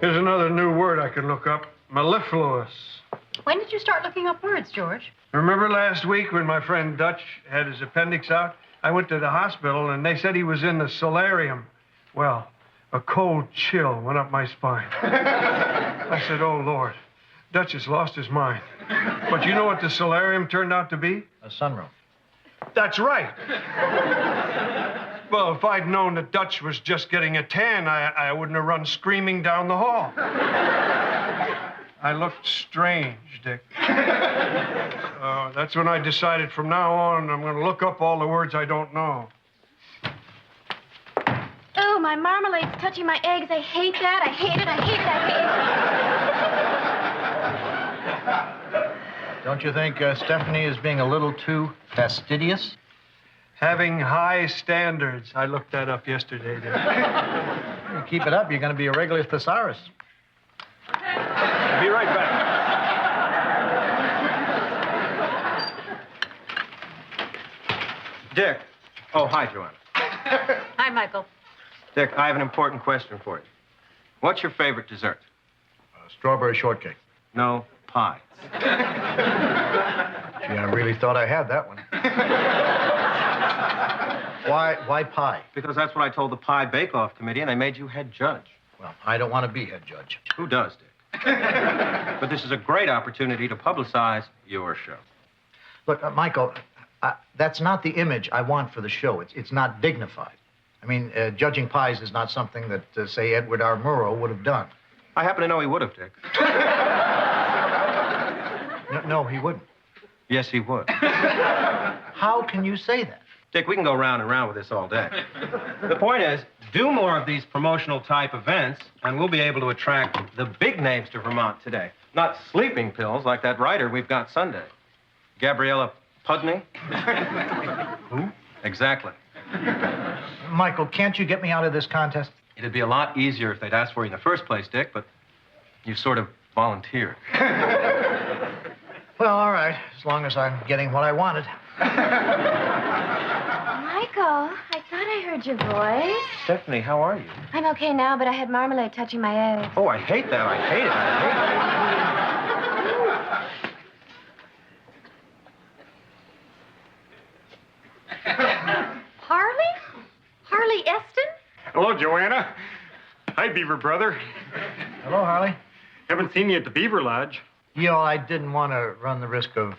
Here's another new word I can look up. Mellifluous. When did you start looking up words, George? Remember last week when my friend Dutch had his appendix out? I went to the hospital, and they said he was in the solarium. Well, a cold chill went up my spine. I said, oh, Lord, Dutch has lost his mind. But you know what the solarium turned out to be? A sunroom. That's right. Well, if I'd known that Dutch was just getting a tan, I wouldn't have run screaming down the hall. I looked strange, Dick. That's when I decided from now on I'm going to look up all the words I don't know. Oh, my marmalade's touching my eggs. I hate that. I hate it. I hate it. I hate it. Don't you think Stephanie is being a little too fastidious? Having high standards. I looked that up yesterday, Dick. You keep it up, you're going to be a regular thesaurus. I'll be right back. Dick. Oh, hi, Joanna. Hi, Michael. Dick, I have an important question for you. What's your favorite dessert? Strawberry shortcake. No, pie. Gee, I really thought I had that one. Why pie? Because that's what I told the Pie Bake-Off Committee, and they made you head judge. Well, I don't want to be head judge. Who does, Dick? But this is a great opportunity to publicize your show. Look, Michael, that's not the image I want for the show. It's not dignified. I mean, judging pies is not something that, say, Edward R. Murrow would have done. I happen to know he would have, Dick. No, he wouldn't. Yes, he would. How can you say that? Dick, we can go round and round with this all day. The point is, do more of these promotional type events, and we'll be able to attract the big names to Vermont today. Not sleeping pills like that writer we've got Sunday. Gabriella Pudney. Who? Exactly. Michael, can't you get me out of this contest? It'd be a lot easier if they'd asked for you in the first place, Dick, but you sort of volunteered. Well, all right, as long as I'm getting what I wanted. Michael, I thought I heard your voice. Stephanie, how are you? I'm okay now, but I had marmalade touching my eggs. Oh, I hate that. I hate it. I hate it. Harley? Harley Eston? Hello, Joanna. Hi, Beaver brother. Hello, Harley. Haven't seen you at the Beaver Lodge. You know, I didn't want to run the risk of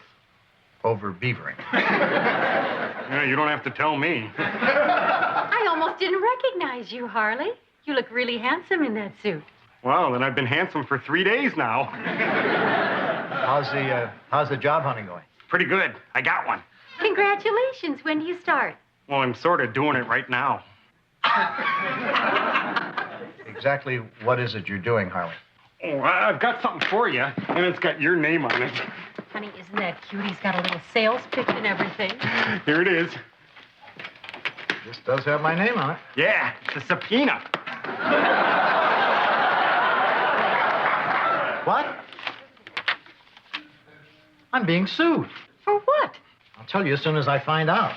over-beavering. Yeah, you don't have to tell me. I almost didn't recognize you, Harley. You look really handsome in that suit. Well, and I've been handsome for 3 days now. How's the job hunting going? Pretty good. I got one. Congratulations. When do you start? Well, I'm sort of doing it right now. Exactly what is it you're doing, Harley? Oh, I've got something for you, and it's got your name on it. Honey, isn't that cute? He's got a little sales pitch and everything. Here it is. This does have my name on it. Yeah, it's a subpoena. What? I'm being sued. For what? I'll tell you as soon as I find out.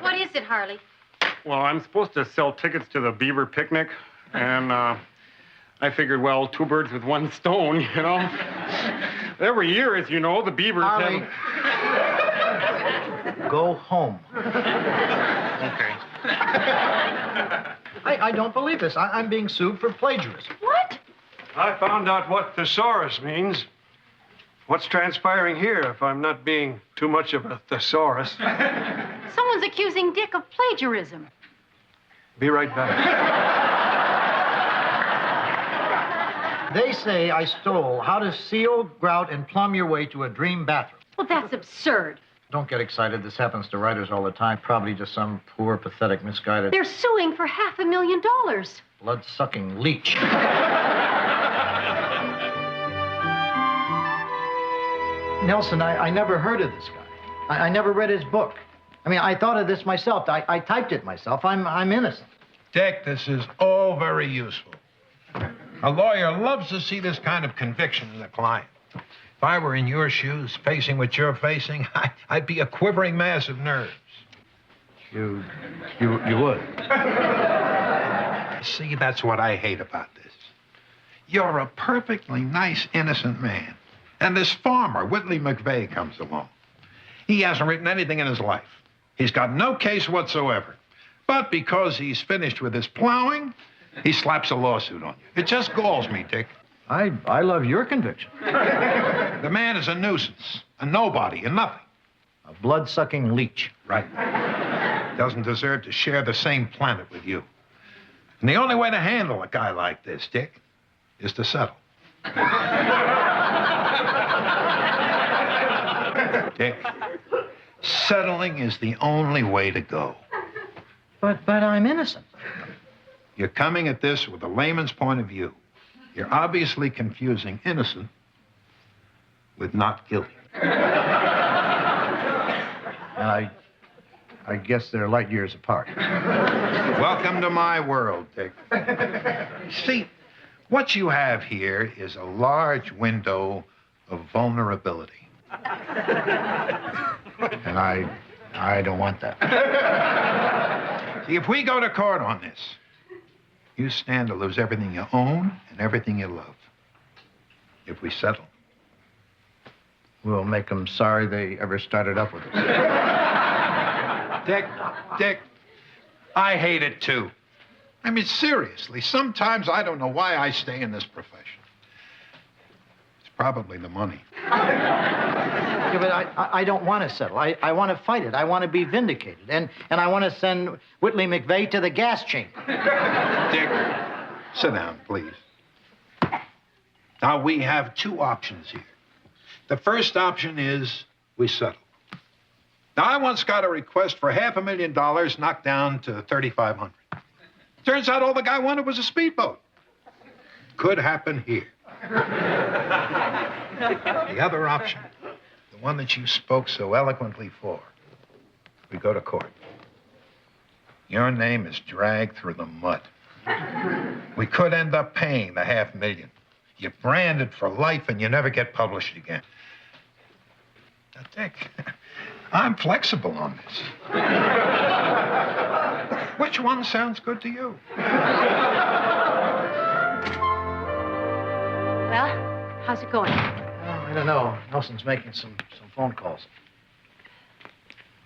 What is it, Harley? Well, I'm supposed to sell tickets to the Beaver picnic, and I figured, well, 2 birds with 1 stone, you know. Every year, as you know, the Beavers Harley, go home. Okay. I don't believe this. I'm being sued for plagiarism. What? I found out what thesaurus means. What's transpiring here if I'm not being too much of a thesaurus? Someone's accusing Dick of plagiarism. Be right back. They say I stole how to seal, grout, and plumb your way to a dream bathroom. Well, that's absurd. Don't get excited. This happens to writers all the time. Probably just some poor, pathetic, misguided, They're suing for $500,000. blood-sucking leech. Nelson, I never heard of this guy. I never read his book. I mean, I thought of this myself. I typed it myself. I'm innocent. Dick, this is all very useful. A lawyer loves to see this kind of conviction in a client. If I were in your shoes, facing what you're facing, I'd be a quivering mass of nerves. You would. See, that's what I hate about this. You're a perfectly nice, innocent man. And this farmer, Whitley McVeigh, comes along. He hasn't written anything in his life. He's got no case whatsoever. But because he's finished with his plowing, he slaps a lawsuit on you. It just galls me, Dick. I love your conviction. The man is a nuisance, a nobody, a nothing. A blood-sucking leech. Right. Doesn't deserve to share the same planet with you. And the only way to handle a guy like this, Dick, is to settle. Dick, settling is the only way to go. But I'm innocent. You're coming at this with a layman's point of view. You're obviously confusing innocent with not guilty. And I guess they're light years apart. Welcome to my world, Dick. See, what you have here is a large window of vulnerability. And I don't want that. See, if we go to court on this, you stand to lose everything you own and everything you love. If we settle. We'll make them sorry they ever started up with us. Dick, I hate it too. I mean, seriously, sometimes I don't know why I stay in this profession. It's probably the money. Yeah, but I don't want to settle. I want to fight it. I want to be vindicated. And I want to send Whitley McVeigh to the gas chamber. Dick, sit down, please. Now, we have two options here. The first option is we settle. Now, I once got a request for $500,000 knocked down to $3,500. Turns out all the guy wanted was a speedboat. Could happen here. The other option, the one that you spoke so eloquently for, we go to court. Your name is dragged through the mud. We could end up paying the $500,000. You're branded for life and you never get published again. Now, Dick, I'm flexible on this. Which one sounds good to you? Well, how's it going? Oh, I don't know. Nelson's making some phone calls.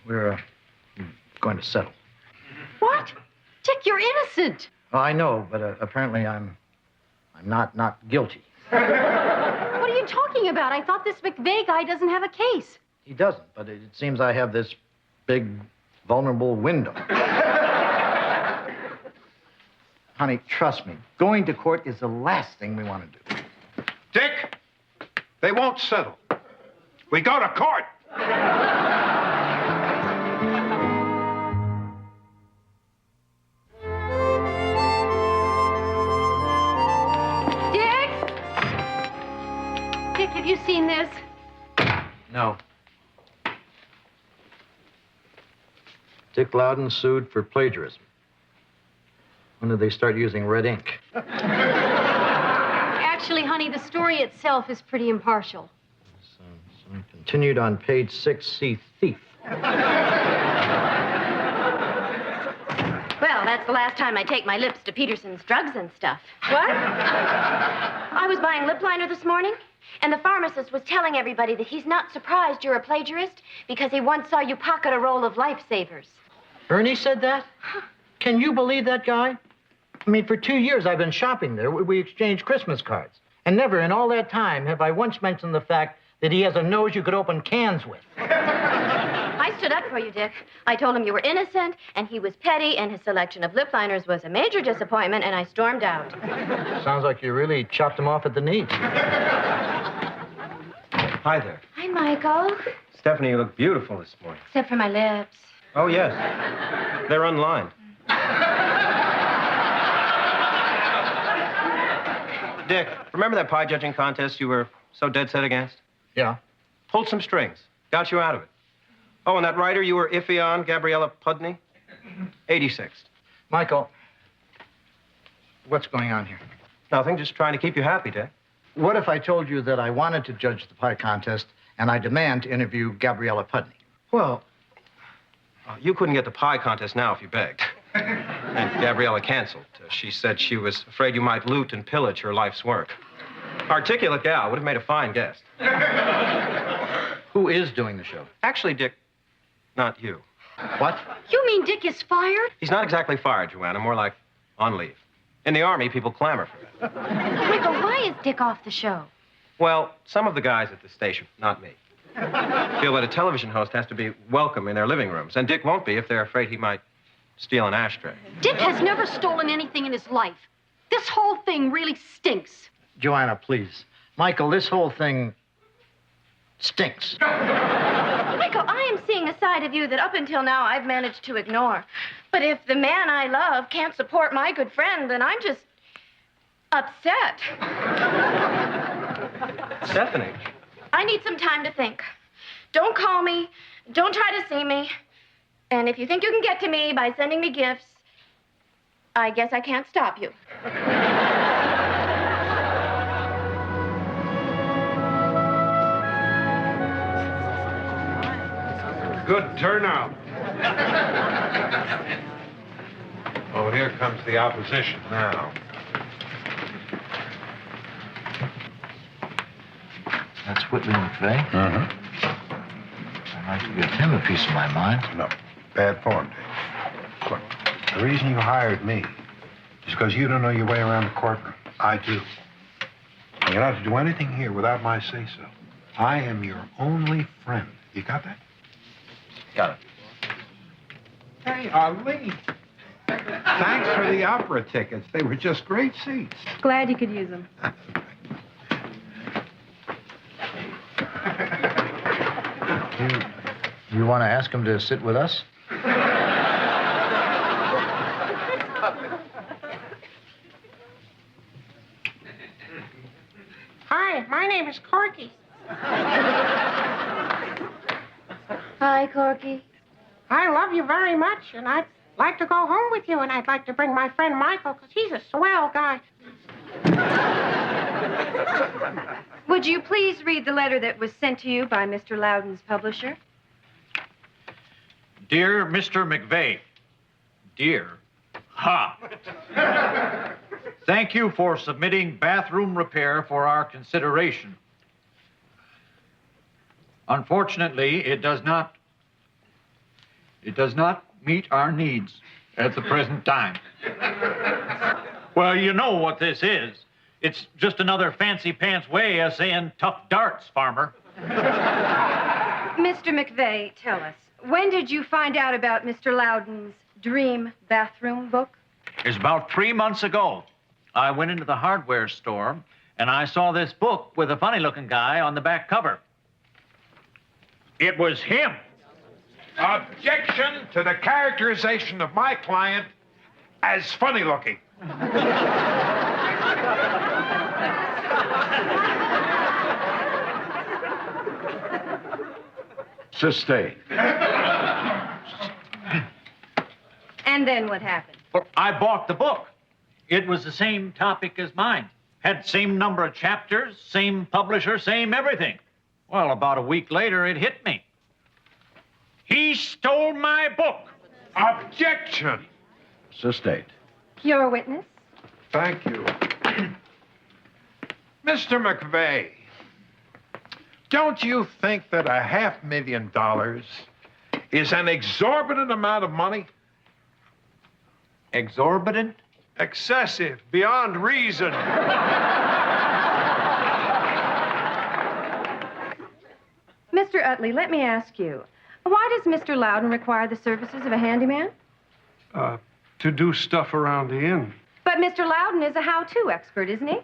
We're going to settle. What? Dick, you're innocent. Well, I know, but apparently I'm not guilty. What are you talking about? I thought this McVeigh guy doesn't have a case. He doesn't, but it seems I have this big, vulnerable window. Honey, trust me, going to court is the last thing we want to do. Dick, they won't settle. We go to court. Dick, have you seen this? No. Dick Loudon sued for plagiarism. When did they start using red ink? Actually, honey, the story itself is pretty impartial. So continued on page 6, see thief. Well, that's the last time I take my lips to Peterson's drugs and stuff. What? I was buying lip liner this morning, and the pharmacist was telling everybody that he's not surprised you're a plagiarist because he once saw you pocket a roll of lifesavers. Ernie said that? Can you believe that guy? I mean, for 2 years I've been shopping there. We exchanged Christmas cards. And never in all that time have I once mentioned the fact that he has a nose you could open cans with. I stood up for you, Dick. I told him you were innocent, and he was petty, and his selection of lip liners was a major disappointment, and I stormed out. Sounds like you really chopped him off at the knees. Hi there. Hi, Michael. Stephanie, you look beautiful this morning. Except for my lips. Oh, yes. They're unlined. Dick, remember that pie judging contest you were so dead set against? Yeah. Pulled some strings. Got you out of it. Oh, and that writer you were iffy on, Gabriella Pudney? 86th. Michael, what's going on here? Nothing, just trying to keep you happy, Dick. What if I told you that I wanted to judge the pie contest and I demand to interview Gabriella Pudney? Well, you couldn't get the pie contest now if you begged. And Gabriella canceled. She said she was afraid you might loot and pillage her life's work. Articulate gal would have made a fine guest. Who is doing the show? Actually, Dick, not you. What? You mean Dick is fired? He's not exactly fired, Joanna, more like on leave. In the Army, people clamor for that. Michael, why is Dick off the show? Well, some of the guys at the station, not me, feel that a television host has to be welcome in their living rooms. And Dick won't be if they're afraid he might steal an ashtray. Dick has never stolen anything in his life. This whole thing really stinks. Joanna, please. Michael, this whole thing stinks. Michael, I am seeing a side of you that up until now I've managed to ignore. But if the man I love can't support my good friend, then I'm just upset. Stephanie. I need some time to think. Don't call me. Don't try to see me. And if you think you can get to me by sending me gifts, I guess I can't stop you. Good turnout. Oh, here comes the opposition now. That's Whitley McVeigh. I'd like to give him a piece of my mind. No, bad form, Dave. Look, the reason you hired me is because you don't know your way around the courtroom. I do. And you're not to do anything here without my say-so. I am your only friend. You got that? Got it. Hey, Arlene. Thanks for the opera tickets. They were just great seats. Glad you could use them. You want to ask him to sit with us? Hi, my name is Corky. Hi, Corky. I love you very much, and I'd like to go home with you, and I'd like to bring my friend Michael, because he's a swell guy. Would you please read the letter that was sent to you by Mr. Loudon's publisher? Dear Mr. McVeigh, dear, thank you for submitting bathroom repair for our consideration. Unfortunately, it does not meet our needs at the present time. Well, you know what this is. It's just another fancy pants way of saying tough darts, farmer. Mr. McVeigh, tell us, when did you find out about Mr. Loudon's dream bathroom book? It's about 3 months ago. I went into the hardware store, and I saw this book with a funny-looking guy on the back cover. It was him. Objection to the characterization of my client as funny-looking. Sustained. And then what happened? Well, I bought the book. It was the same topic as mine. Had same number of chapters, same publisher, same everything. Well, about a week later, it hit me. He stole my book. Objection. Sustained. Your witness? Thank you. Mr. McVeigh, don't you think that $500,000 is an exorbitant amount of money? Exorbitant? Excessive, beyond reason. Mr. Utley, let me ask you, why does Mr. Loudon require the services of a handyman? To do stuff around the inn. But Mr. Loudon is a how-to expert, isn't he?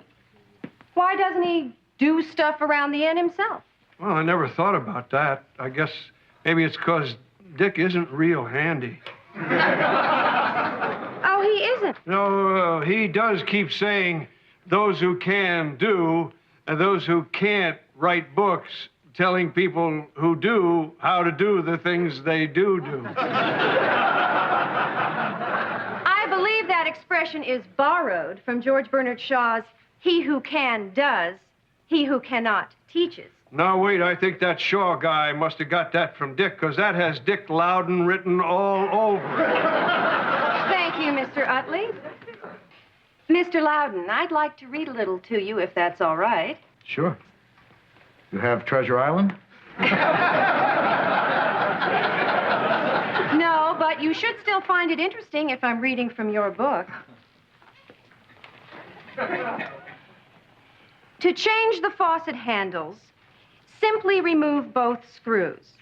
Why doesn't he do stuff around the inn himself? Well, I never thought about that. I guess maybe it's because Dick isn't real handy. Oh, he isn't. No, he does keep saying those who can do, and those who can't write books telling people who do how to do the things they do. I believe that expression is borrowed from George Bernard Shaw's "He who can does, he who cannot teaches." Now, wait, I think that Shaw guy must have got that from Dick, because that has Dick Loudon written all over it. Thank Thank you, Mr. Utley. Mr. Loudon, I'd like to read a little to you, if that's all right. Sure. You have Treasure Island? No, but you should still find it interesting if I'm reading from your book. To change the faucet handles, simply remove both screws.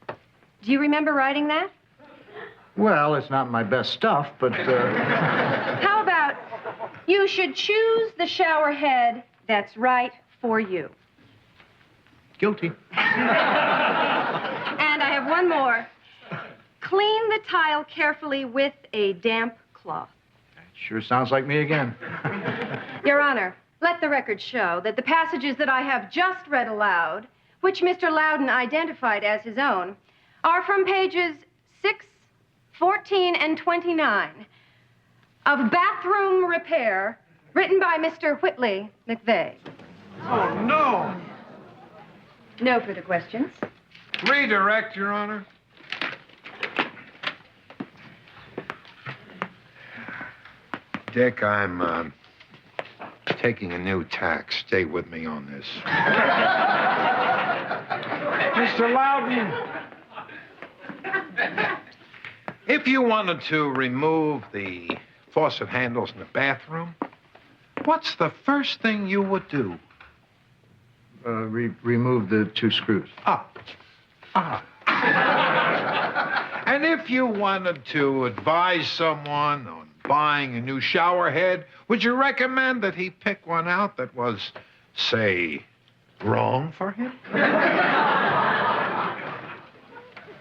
Do you remember writing that? Well, it's not my best stuff, but... How about, you should choose the shower head that's right for you. Guilty. And I have one more. Clean the tile carefully with a damp cloth. Sure sounds like me again. Your Honor, let the record show that the passages that I have just read aloud, which Mr. Loudon identified as his own, are from pages 6, 14, and 29 of Bathroom Repair, written by Mr. Whitley McVeigh. Oh, no. No further questions. Redirect, Your Honor. Dick, I'm taking a new tack. Stay with me on this. Mr. Loudon. If you wanted to remove the faucet handles in the bathroom, what's the first thing you would do? Remove the 2 screws. And if you wanted to advise someone on buying a new shower head, would you recommend that he pick one out that was, say, wrong for him?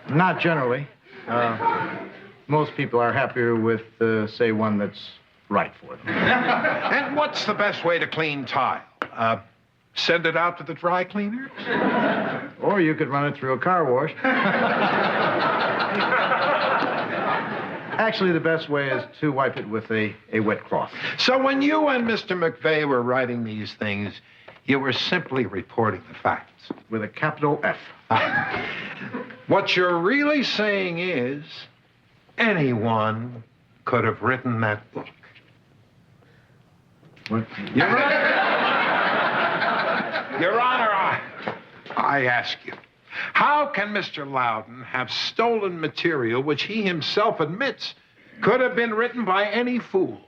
Not generally. Most people are happier with, say, one that's right for them. And what's the best way to clean tile? Send it out to the dry cleaners? Or you could run it through a car wash. Actually, the best way is to wipe it with a wet cloth. So when you and Mr. McVeigh were writing these things, you were simply reporting the facts. With a capital F. What you're really saying is anyone could have written that book. What? Your Honor, I ask you, how can Mr. Loudon have stolen material which he himself admits could have been written by any fool?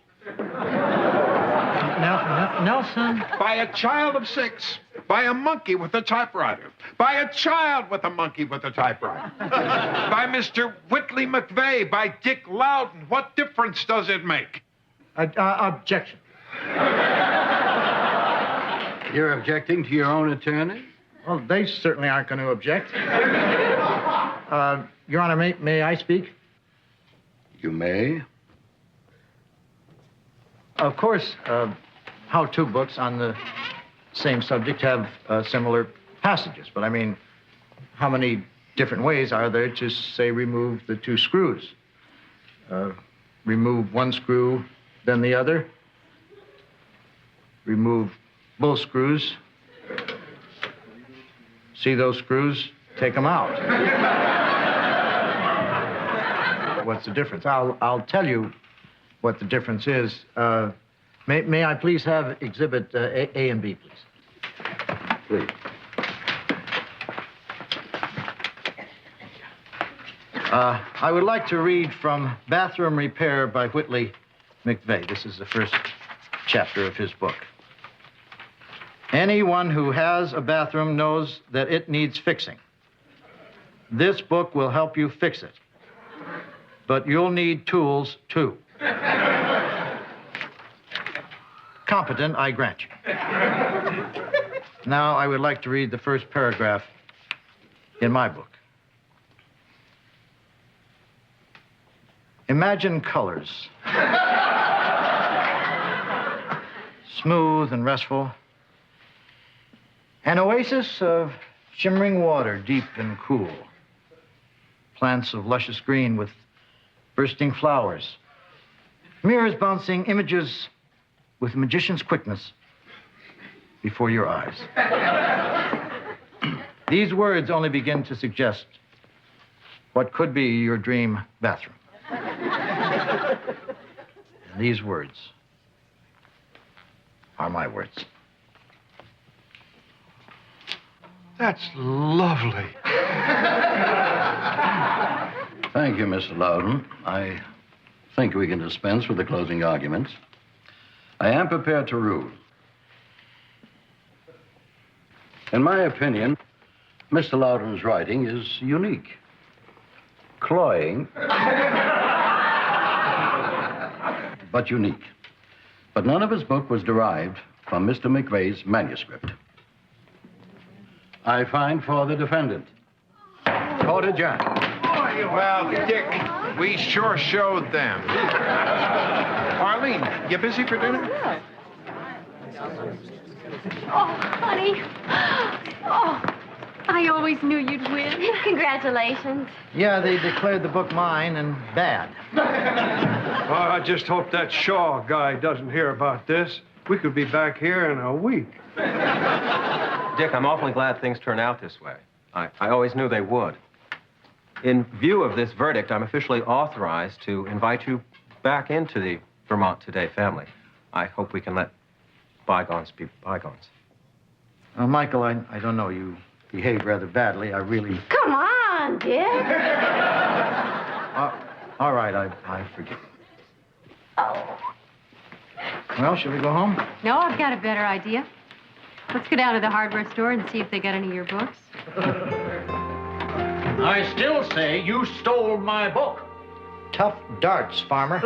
Nelson. By a child of 6. By a monkey with a typewriter. By a child with a monkey with a typewriter. By Mr. Whitley McVeigh. By Dick Loudon. What difference does it make? Objection. You're objecting to your own attorney? Well, they certainly aren't going to object. Your Honor, may I speak? You may. Of course, how-to books on the same subject have similar passages. But, I mean, how many different ways are there to, say, remove the 2 screws? Remove one screw, then the other. Remove both screws. See those screws? Take them out. What's the difference? I'll tell you what the difference is. May I please have Exhibit A and B, please? Please. I would like to read from Bathroom Repair by Whitley McVeigh. This is the first chapter of his book. Anyone who has a bathroom knows that it needs fixing. This book will help you fix it. But you'll need tools, too. Competent, I grant you. Now, I would like to read the first paragraph in my book. Imagine colors. Smooth and restful. An oasis of shimmering water, deep and cool. Plants of luscious green with bursting flowers. Mirrors bouncing images with magician's quickness before your eyes. These words only begin to suggest what could be your dream bathroom. And these words are my words. That's lovely. Thank you, Mr. Loudon. I think we can dispense with the closing arguments. I am prepared to rule. In my opinion, Mr. Loudon's writing is unique. Cloying, but unique. But none of his book was derived from Mr. McVeigh's manuscript. I find for the defendant. Court adjourned. Well, Dick, we sure showed them. Arlene, you busy for dinner? Oh, honey. Oh, I always knew you'd win. Congratulations. Yeah, they declared the book mine and bad. Oh, I just hope that Shaw guy doesn't hear about this. We could be back here in a week. Dick, I'm awfully glad things turn out this way. I always knew they would. In view of this verdict, I'm officially authorized to invite you back into the Vermont Today family. I hope we can let bygones be bygones. Michael, I don't know. You behaved rather badly. I really... Come on, Dick. All right, I forgive you. Oh. Well, shall we go home? No, I've got a better idea. Let's go down to the hardware store and see if they got any of your books. I still say you stole my book. Tough darts, farmer.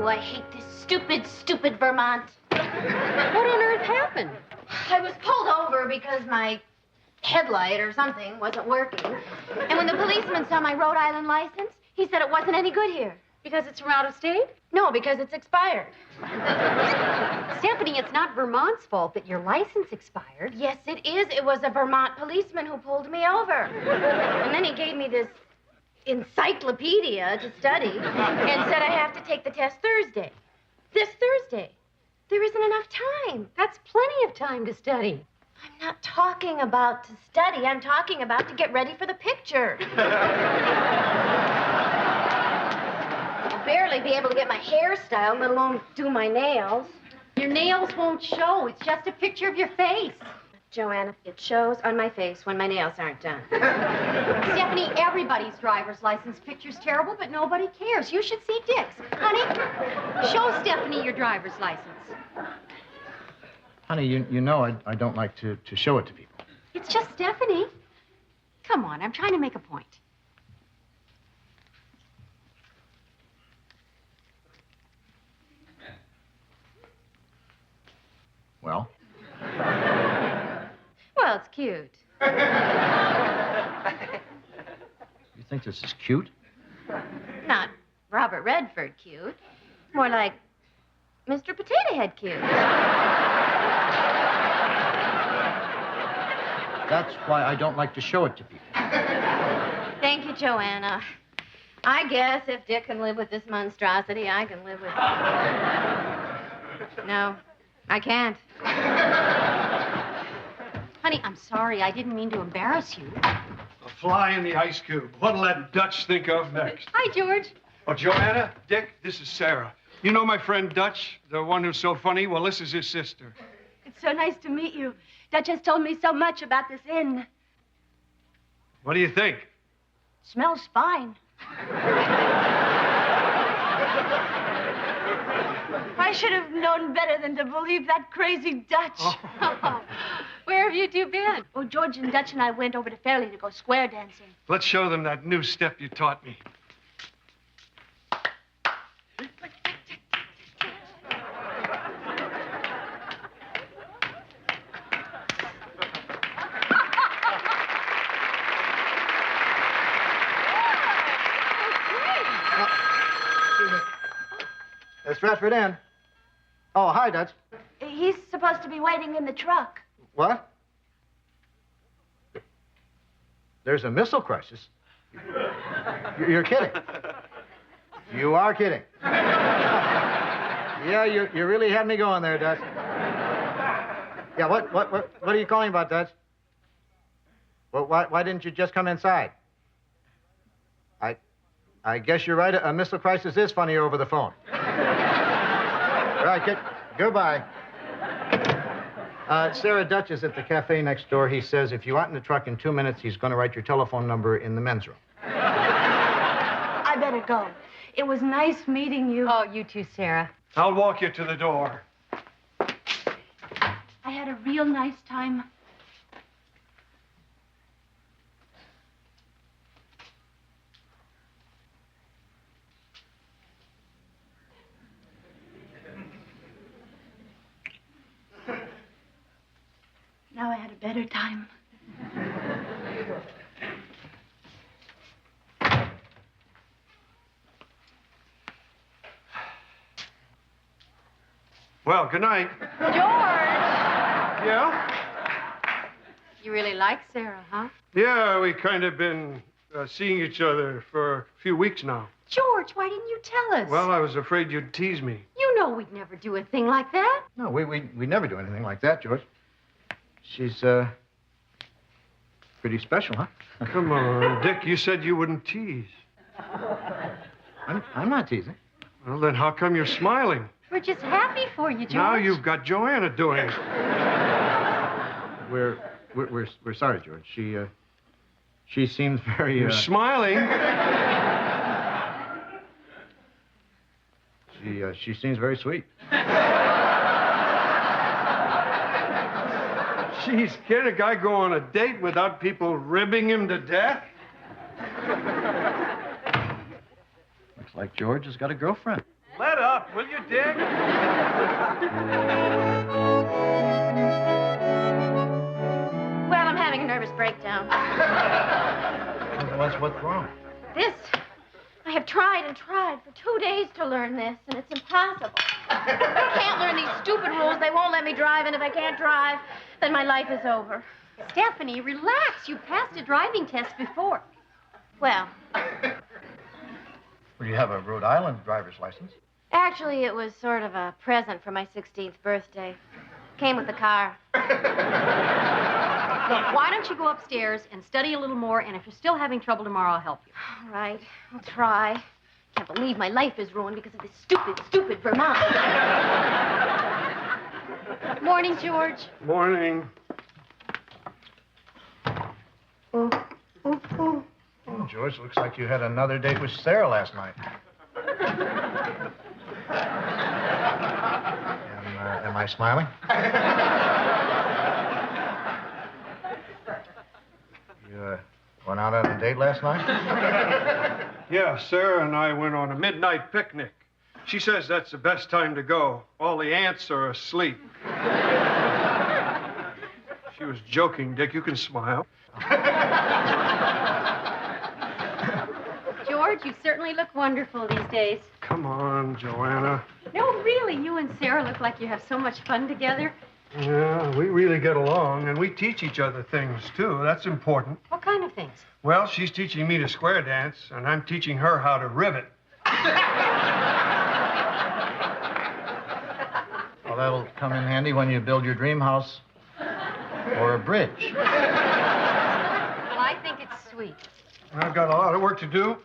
I hate this stupid Vermont. What on earth happened? I was pulled over because my headlight or something wasn't working. And when the policeman saw my Rhode Island license, he said it wasn't any good here. Because it's from out of state? No, because it's expired. Stephanie, it's not Vermont's fault that your license expired. Yes, it is. It was a Vermont policeman who pulled me over. And then he gave me this encyclopedia to study and said I have to take the test Thursday. This Thursday. There isn't enough time. That's plenty of time to study. I'm not talking about to study. I'm talking about to get ready for the picture. I'll barely be able to get my hairstyle, let alone do my nails. Your nails won't show. It's just a picture of your face. Joanna, it shows on my face when my nails aren't done. Stephanie, everybody's driver's license picture's terrible, but nobody cares. You should see Dick's. Honey, show Stephanie your driver's license. Honey, you know I don't like to show it to people. It's just Stephanie. Come on, I'm trying to make a point. Well? Well, it's cute. You think this is cute? Not Robert Redford cute. More like Mr. Potato Head cute. That's why I don't like to show it to people. Thank you, Joanna. I guess if Dick can live with this monstrosity, I can live with it. No, I can't. Honey, I'm sorry. I didn't mean to embarrass you. A fly in the ice cube. What'll that Dutch think of next? Hi, George. Oh, Joanna, Dick, this is Sarah. You know my friend Dutch, the one who's so funny? Well, this is his sister. It's so nice to meet you. Dutch has told me so much about this inn. What do you think? Smells fine. I should have known better than to believe that crazy Dutch. Oh. Where have you two been? Oh, George and Dutch and I went over to Fairleigh to go square dancing. Let's show them that new step you taught me. Stratford Inn. Oh, hi, Dutch. He's supposed to be waiting in the truck. What? There's a missile crisis. You're kidding. You are kidding. Yeah, you really had me going there, Dutch. Yeah, what are you calling about, Dutch? Well, why didn't you just come inside? I guess you're right. A missile crisis is funny over the phone. Right, goodbye. Sarah Dutch is at the cafe next door. He says if you aren't in the truck in 2 minutes, he's going to write your telephone number in the men's room. I better go. It was nice meeting you. Oh, you too, Sarah. I'll walk you to the door. I had a real nice time. Now I had a better time. Well, good night. George! Yeah? You really like Sarah, huh? Yeah, we kind of been seeing each other for a few weeks now. George, why didn't you tell us? Well, I was afraid you'd tease me. You know we'd never do a thing like that. No, we never do anything like that, George. She's, pretty special, huh? Come on, Dick, you said you wouldn't tease. I'm not teasing. Well, then how come you're smiling? We're just happy for you, George. Now you've got Joanna doing it. We're sorry, George. She seems very, You're smiling. She seems very sweet. Jeez, can a guy go on a date without people ribbing him to death? Looks like George has got a girlfriend. Let up, will you, Dick? Well, I'm having a nervous breakdown. What's wrong? This. I have tried and tried for 2 days to learn this, and it's impossible. I can't learn these stupid rules. They won't let me drive, and if I can't drive, then my life is over. Stephanie, relax. You passed a driving test before. Well, Well, you have a Rhode Island driver's license. actually, it was sort of a present for my 16th birthday. Came with the car. Look, why don't you go upstairs and study a little more, and if you're still having trouble tomorrow, I'll help you. All right, I'll try. Can't believe my life is ruined because of this stupid Vermont. Morning, George. Morning. Oh, George, looks like you had another date with Sarah last night. Am I smiling? You went out on a date last night? Yeah, Sarah and I went on a midnight picnic. She says that's the best time to go. All the ants are asleep. She was joking, Dick. You can smile. George, you certainly look wonderful these days. Come on, Joanna. No, really, you and Sarah look like you have so much fun together. Yeah, we really get along, and we teach each other things, too. That's important. What kind of things? Well, she's teaching me to square dance, and I'm teaching her how to rivet. Well, that'll come in handy when you build your dream house. Or a bridge. Well, I think it's sweet. I've got a lot of work to do.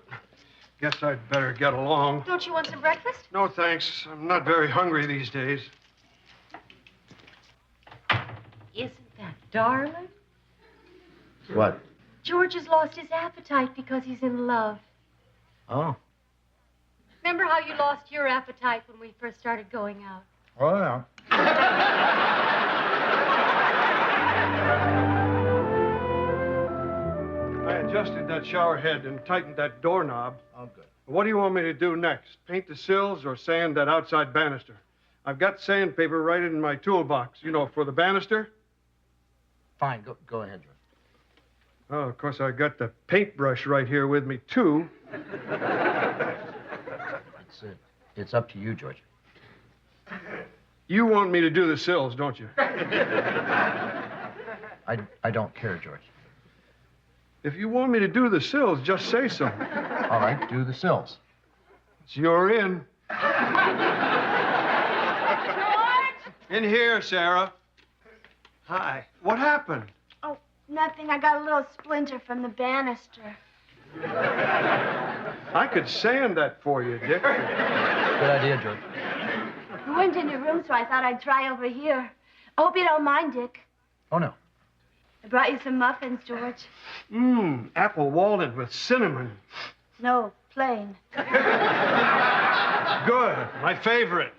Guess I'd better get along. Don't you want some breakfast? No, thanks. I'm not very hungry these days. Isn't that darling? What? George has lost his appetite because he's in love. Oh. Remember how you lost your appetite when we first started going out? Oh, yeah. I adjusted that shower head and tightened that doorknob. Oh, good. What do you want me to do next? Paint the sills or sand that outside banister? I've got sandpaper right in my toolbox, you know, for the banister. Fine, go ahead, George. Oh, of course, I got the paintbrush right here with me, too. It's up to you, George. You want me to do the sills, don't you? I don't care, George. If you want me to do the sills, just say so. All right, do the sills. It's your in. George? In here, Sarah. Hi. What happened? Oh, nothing. I got a little splinter from the banister. I could sand that for you, Dick. Good idea, George. You weren't in your room, so I thought I'd try over here. I hope you don't mind, Dick. Oh, no. I brought you some muffins, George. Apple walnut with cinnamon. No, plain. Good. My favorite.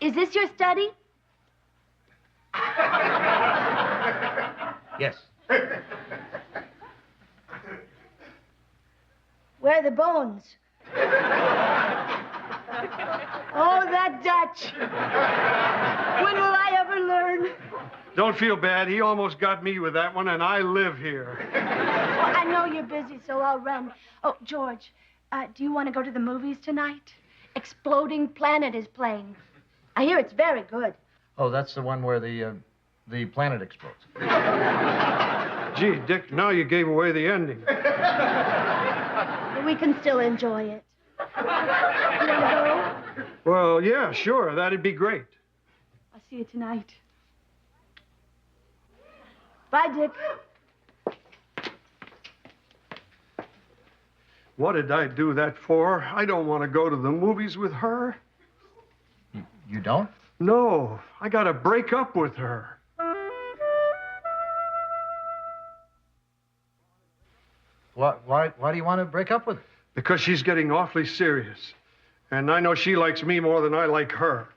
Is this your study? Yes. Where are the bones? Oh, that Dutch. When will I ever learn? Don't feel bad. He almost got me with that one, and I live here. Oh, I know you're busy, so I'll run. Oh, George, do you want to go to the movies tonight? Exploding Planet is playing. I hear it's very good. Oh, that's the one where the planet explodes. Gee, Dick, now you gave away the ending. We can still enjoy it. You want to go? Well, yeah, sure. That'd be great. I'll see you tonight. Bye, Dick. What did I do that for? I don't want to go to the movies with her. You don't? No, I got to break up with her. Why do you want to break up with her? Because she's getting awfully serious. And I know she likes me more than I like her.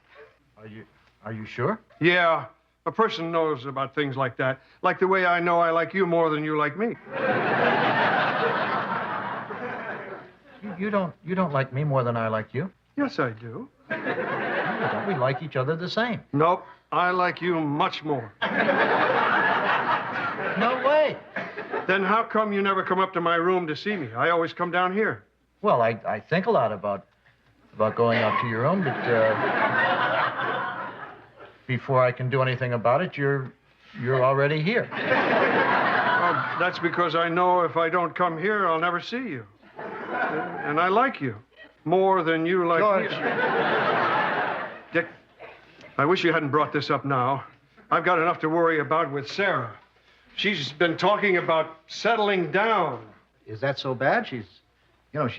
Are you sure? Yeah, a person knows about things like that. Like the way I know I like you more than you like me. You don't like me more than I like you? Yes, I do. Don't we like each other the same? Nope, I like you much more. No way. Then how come you never come up to my room to see me? I always come down here. Well, I think a lot about going up to your room, but before I can do anything about it, you're already here. Well, that's because I know if I don't come here, I'll never see you. And I like you more than you like George. me. Dick, I wish you hadn't brought this up now. I've got enough to worry about with Sarah. She's been talking about settling down. Is that so bad? She's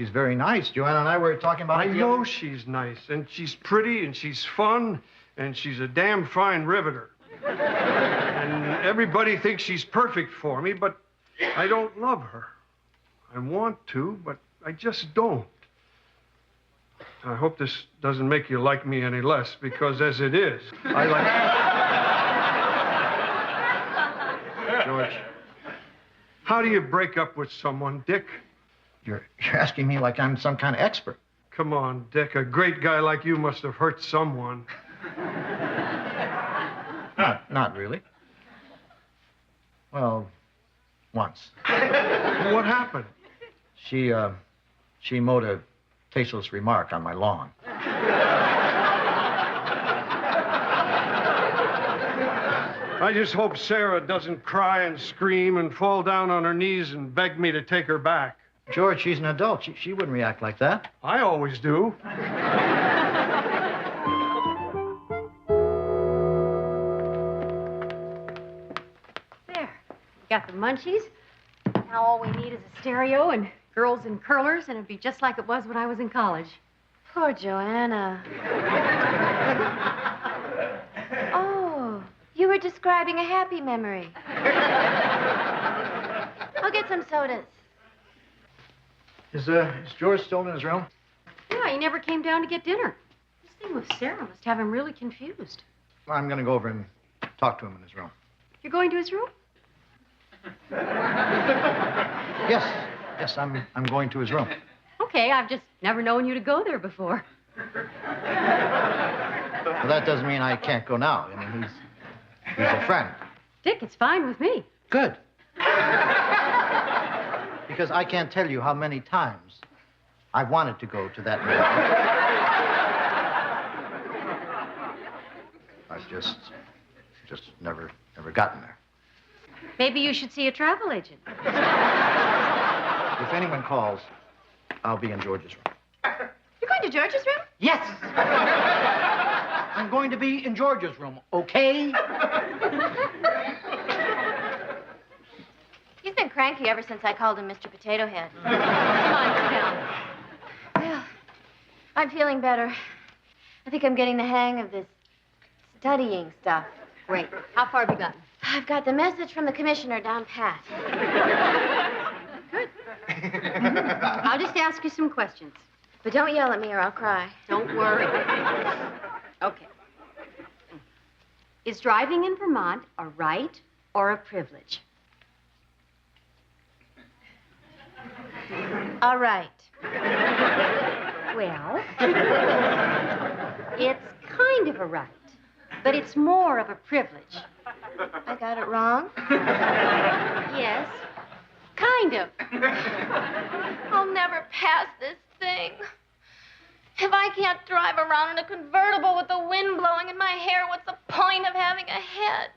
very nice. Joanna and I were talking about it. I know she's nice, and she's pretty, and she's fun, and she's a damn fine riveter. And everybody thinks she's perfect for me, but I don't love her. I want to, but I just don't. I hope this doesn't make you like me any less, because as it is, I like... George, how do you break up with someone, Dick? You're asking me like I'm some kind of expert. Come on, Dick. A great guy like you must have hurt someone. Not really. Well, once. What happened? She mowed a tasteless remark on my lawn. I just hope Sarah doesn't cry and scream and fall down on her knees and beg me to take her back. George, she's an adult. She wouldn't react like that. I always do. Got the munchies. Now all we need is a stereo and girls in curlers, and it'd be just like it was when I was in college. Poor Joanna. Oh, you were describing a happy memory. I'll get some sodas. Is George still in his room? Yeah, he never came down to get dinner. This thing with Sarah must have him really confused. I'm going to go over and talk to him in his room. You're going to his room? Yes, I'm going to his room. Okay, I've just never known you to go there before. Well, that doesn't mean I can't go now. I mean, he's a friend. Dick, it's fine with me. Good. Because I can't tell you how many times I wanted to go to that man. I've just never gotten there. Maybe you should see a travel agent. If anyone calls, I'll be in George's room. You're going to George's room? Yes! I'm going to be in George's room, okay? He's been cranky ever since I called him Mr. Potato Head. Come on, sit down. Well, I'm feeling better. I think I'm getting the hang of this studying stuff. Great. How far have you gotten? I've got the message from the commissioner down pat. Good. I'll just ask you some questions. But don't yell at me or I'll cry. Don't worry. Okay. Is driving in Vermont a right or a privilege? All right. Well, it's kind of a right, but it's more of a privilege. I got it wrong? Yes, kind of. I'll never pass this thing. If I can't drive around in a convertible with the wind blowing in my hair, what's the point of having a head?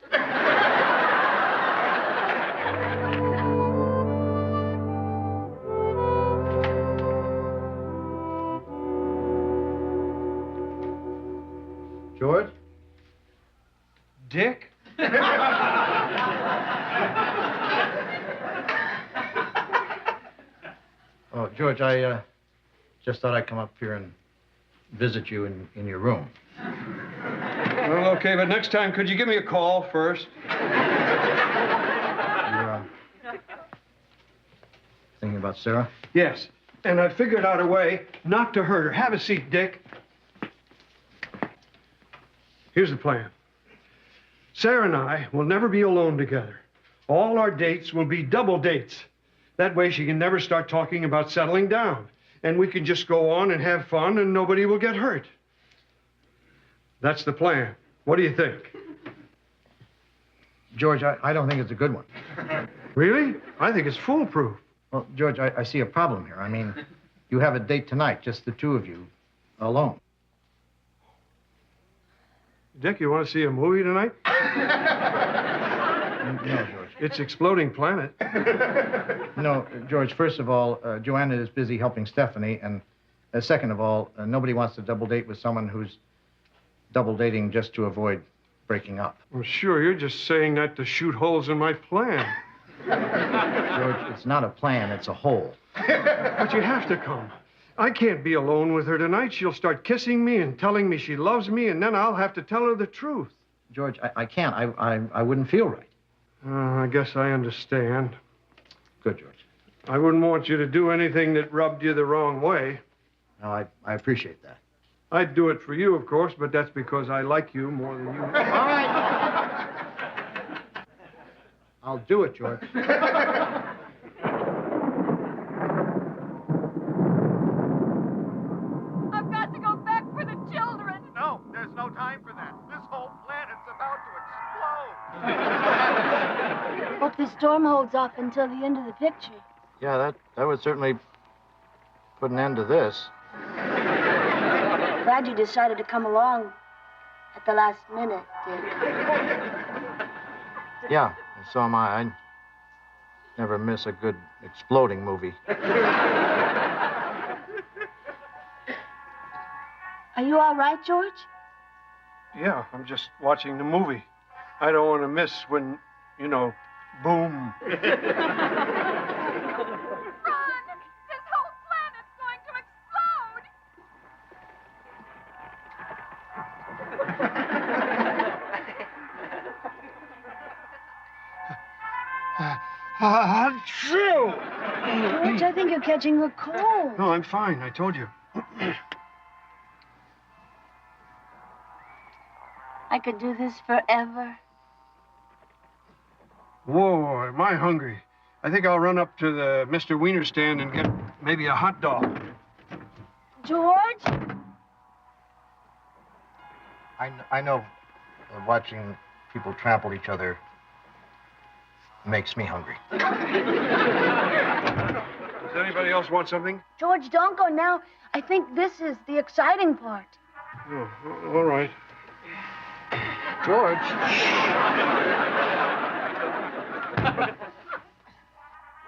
George? Dick? Oh, George, I just thought I'd come up here and visit you in your room. Well, okay, but next time, could you give me a call first? You're thinking about Sarah? Yes, and I figured out a way not to hurt her. Have a seat, Dick. Here's the plan. Sarah and I will never be alone together. All our dates will be double dates. That way she can never start talking about settling down. And we can just go on and have fun and nobody will get hurt. That's the plan. What do you think? George, I don't think it's a good one. Really? I think it's foolproof. Well, George, I see a problem here. I mean, you have a date tonight, just the two of you, alone. Dick, you want to see a movie tonight? No, George. It's Exploding Planet. No, George, first of all, Joanna is busy helping Stephanie, and second of all, nobody wants to double date with someone who's double dating just to avoid breaking up. Well, sure, you're just saying that to shoot holes in my plan. George, it's not a plan, it's a hole. But you have to come. I can't be alone with her tonight. She'll start kissing me and telling me she loves me, and then I'll have to tell her the truth. George, I can't. I wouldn't feel right. I guess I understand. Good, George. I wouldn't want you to do anything that rubbed you the wrong way. No, I appreciate that. I'd do it for you, of course, but that's because I like you more than you. All right. I'll do it, George. I've got to go back for the children. No, there's no time for that. This whole planet's about to explode. Hope the storm holds off until the end of the picture. Yeah, that would certainly put an end to this. Glad you decided to come along at the last minute, Dick. Yeah, and so am I. I never miss a good exploding movie. Are you all right, George? Yeah, I'm just watching the movie. I don't want to miss when, Boom. Run! This whole planet's going to explode! Achoo! George, I think you're catching a cold. No, I'm fine. I told you. I could do this forever. Whoa, am I hungry? I think I'll run up to the Mr. Wiener stand and get maybe a hot dog. George? I know watching people trample each other makes me hungry. Does anybody else want something? George, don't go now. I think this is the exciting part. Oh, all right. George.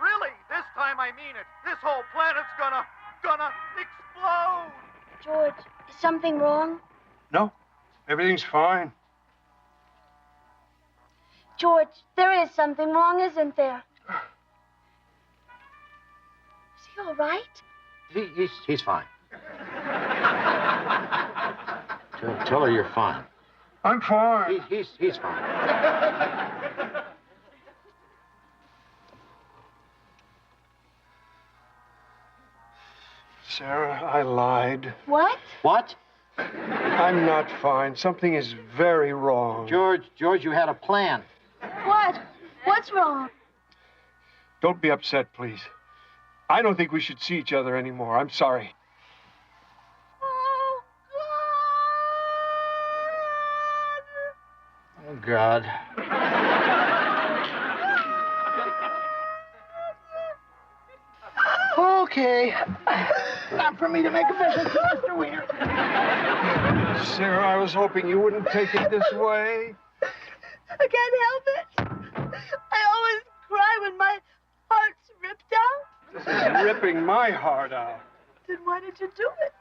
Really? This time I mean it. This whole planet's gonna explode. George, is something wrong? No, everything's fine. George, there is something wrong, isn't there? Is he all right? He's fine. Tell her you're fine. I'm fine. He's fine. Sarah, I lied. What? What? I'm not fine. Something is very wrong. George, you had a plan. What? What's wrong? Don't be upset, please. I don't think we should see each other anymore. I'm sorry. Oh, God. Okay. Not for me to make a vision, Mr. Wiener. Sarah, I was hoping you wouldn't take it this way. I can't help it. I always cry when my heart's ripped out. This is ripping my heart out. Then why did you do it?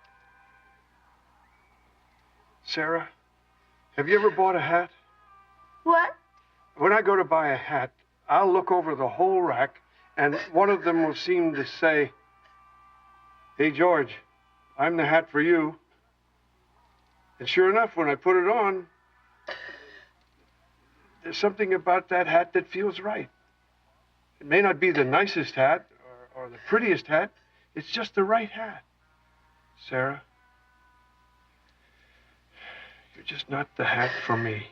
Sarah, have you ever bought a hat? What? When I go to buy a hat, I'll look over the whole rack, and one of them will seem to say, "Hey, George, I'm the hat for you." And sure enough, when I put it on, there's something about that hat that feels right. It may not be the nicest hat or the prettiest hat. It's just the right hat. Sarah, you're just not the hat for me.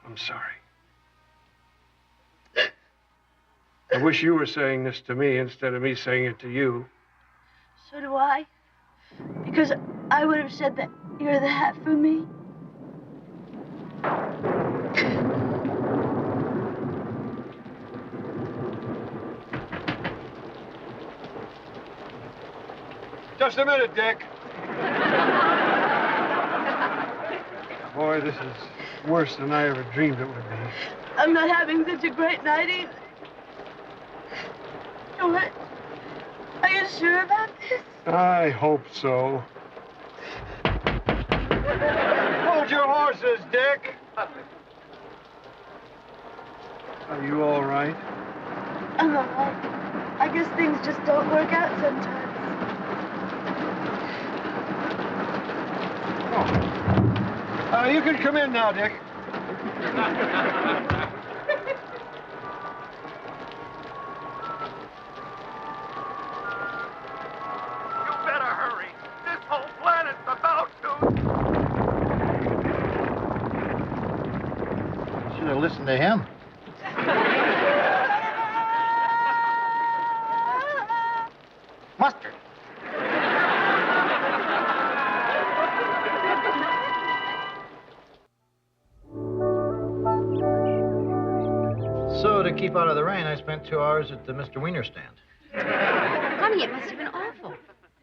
I'm sorry. I wish you were saying this to me instead of me saying it to you. So do I. Because I would have said that you're the hat for me. Just a minute, Dick. Boy, this is worse than I ever dreamed it would be. I'm not having such a great night either. George, are you sure about this? I hope so. Hold your horses, Dick. Are you all right? I'm all right. I guess things just don't work out sometimes. You can come in now, Dick. You better hurry. This whole planet's about to... Should have listened to him. Mustard. So, to keep out of the rain, I spent 2 hours at the Mr. Wiener stand. Honey, it must have been awful.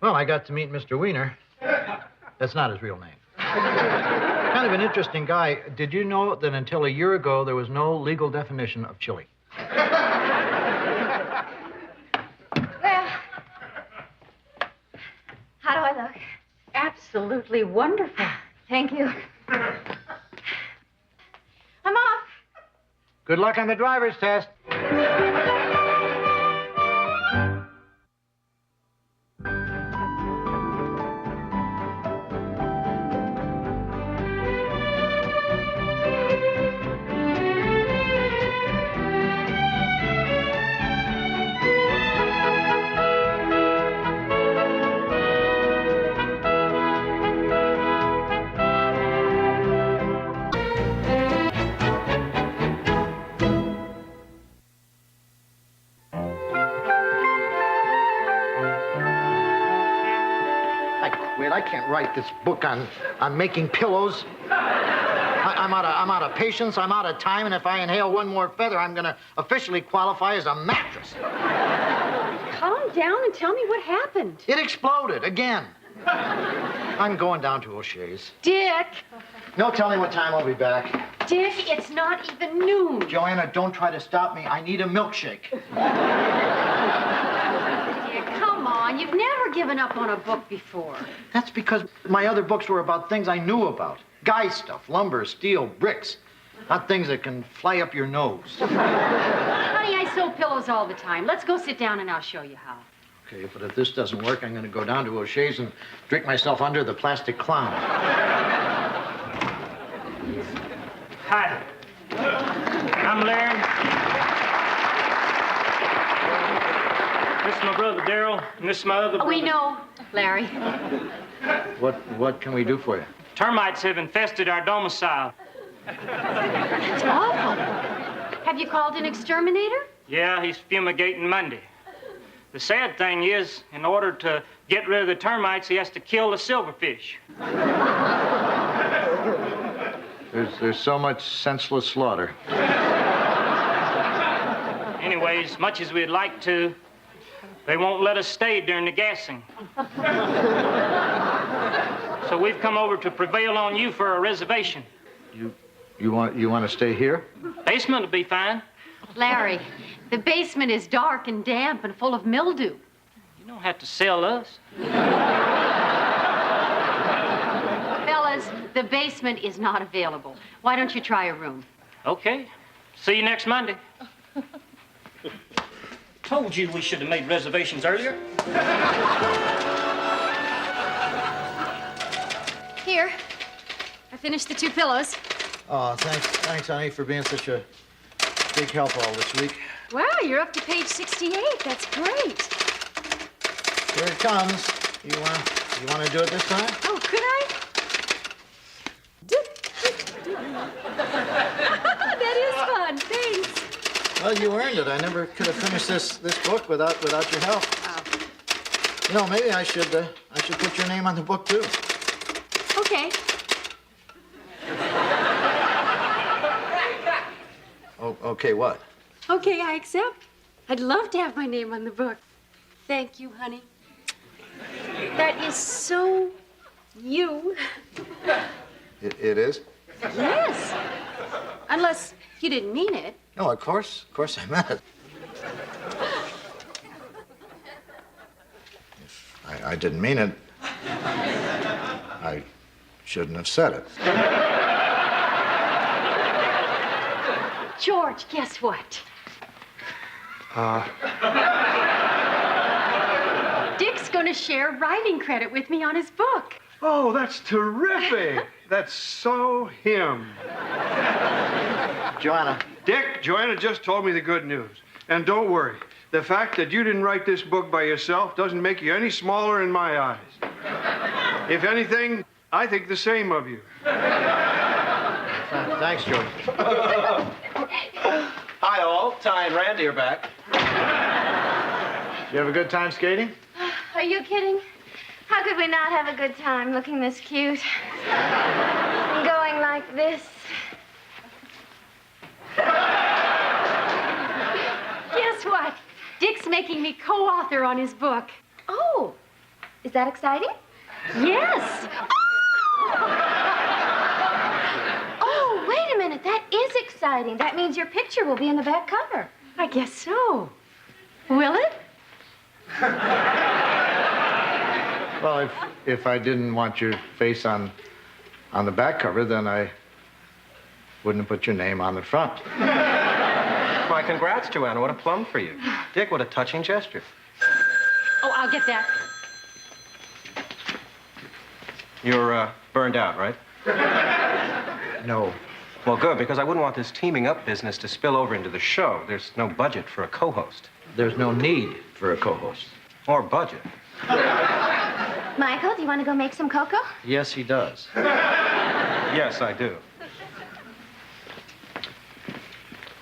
Well, I got to meet Mr. Wiener. That's not his real name. Kind of an interesting guy. Did you know that until a year ago, there was no legal definition of chili? Well, how do I look? Absolutely wonderful. Thank you. I'm off. Good luck on the driver's test. I can't write this book on making pillows. I'm out of patience, I'm out of time, and if I inhale one more feather, I'm going to officially qualify as a mattress. Calm down and tell me what happened. It exploded again. I'm going down to O'Shea's. Dick! No telling what time I'll be back. Dick, it's not even noon. Joanna, don't try to stop me. I need a milkshake. Dick, come on. You've never given up on a book before. That's because my other books were about things I knew about. Guy stuff, lumber, steel, bricks. Not things that can fly up your nose. Honey, I sew pillows all the time. Let's go sit down and I'll show you how. Okay, but if this doesn't work, I'm going to go down to O'Shea's and drink myself under the plastic clown. Hi. I'm Larry. This is my brother Darryl, and this is my other brother. We know, Larry. What can we do for you? Termites have infested our domicile. It's awful. Have you called an exterminator? Yeah, he's fumigating Monday. The sad thing is, in order to get rid of the termites, he has to kill the silverfish. There's so much senseless slaughter. Anyways, much as we'd like to, they won't let us stay during the gassing. So we've come over to prevail on you for a reservation. You want to stay here? Basement will be fine. Larry, the basement is dark and damp and full of mildew. You don't have to sell us. Fellas, the basement is not available. Why don't you try a room? Okay. See you next Monday. Told you we should have made reservations earlier. Here. I finished the 2 pillows. Oh, thanks, honey, for being such a big help all this week. Wow, you're up to page 68. That's great. Here it comes. You want to do it this time? Oh, could I? That is fun. Thanks. Well, you earned it. I never could have finished this book without your help. Oh. You know, maybe I should put your name on the book too. Okay. Oh, okay, what? Okay, I accept. I'd love to have my name on the book. Thank you, honey. That is so you. It is? Yes. Unless you didn't mean it. No, of course I meant it. If I didn't mean it, I shouldn't have said it. George, guess what? Dick's going to share writing credit with me on his book. Oh, that's terrific. That's so him. Joanna. Dick, Joanna just told me the good news. And don't worry. The fact that you didn't write this book by yourself doesn't make you any smaller in my eyes. If anything, I think the same of you. Thanks, George. Hi, all. Ty and Randy are back. Did you have a good time skating? Are you kidding? How could we not have a good time looking this cute? And going like this? Guess what? Dick's making me co-author on his book. Oh, is that exciting? Yes. Oh, wait a minute. That is exciting. That means your picture will be in the back cover. I guess so. Will it? Well, if I didn't want your face on the back cover, then I wouldn't have put your name on the front. My congrats, Joanna. What a plum for you. Dick, what a touching gesture. Oh, I'll get that. You're burned out, right? No. Well, good, because I wouldn't want this teaming up business to spill over into the show. There's no budget for a co-host. There's no need for a co-host. Or budget. Michael, do you want to go make some cocoa? Yes, he does. Yes, I do.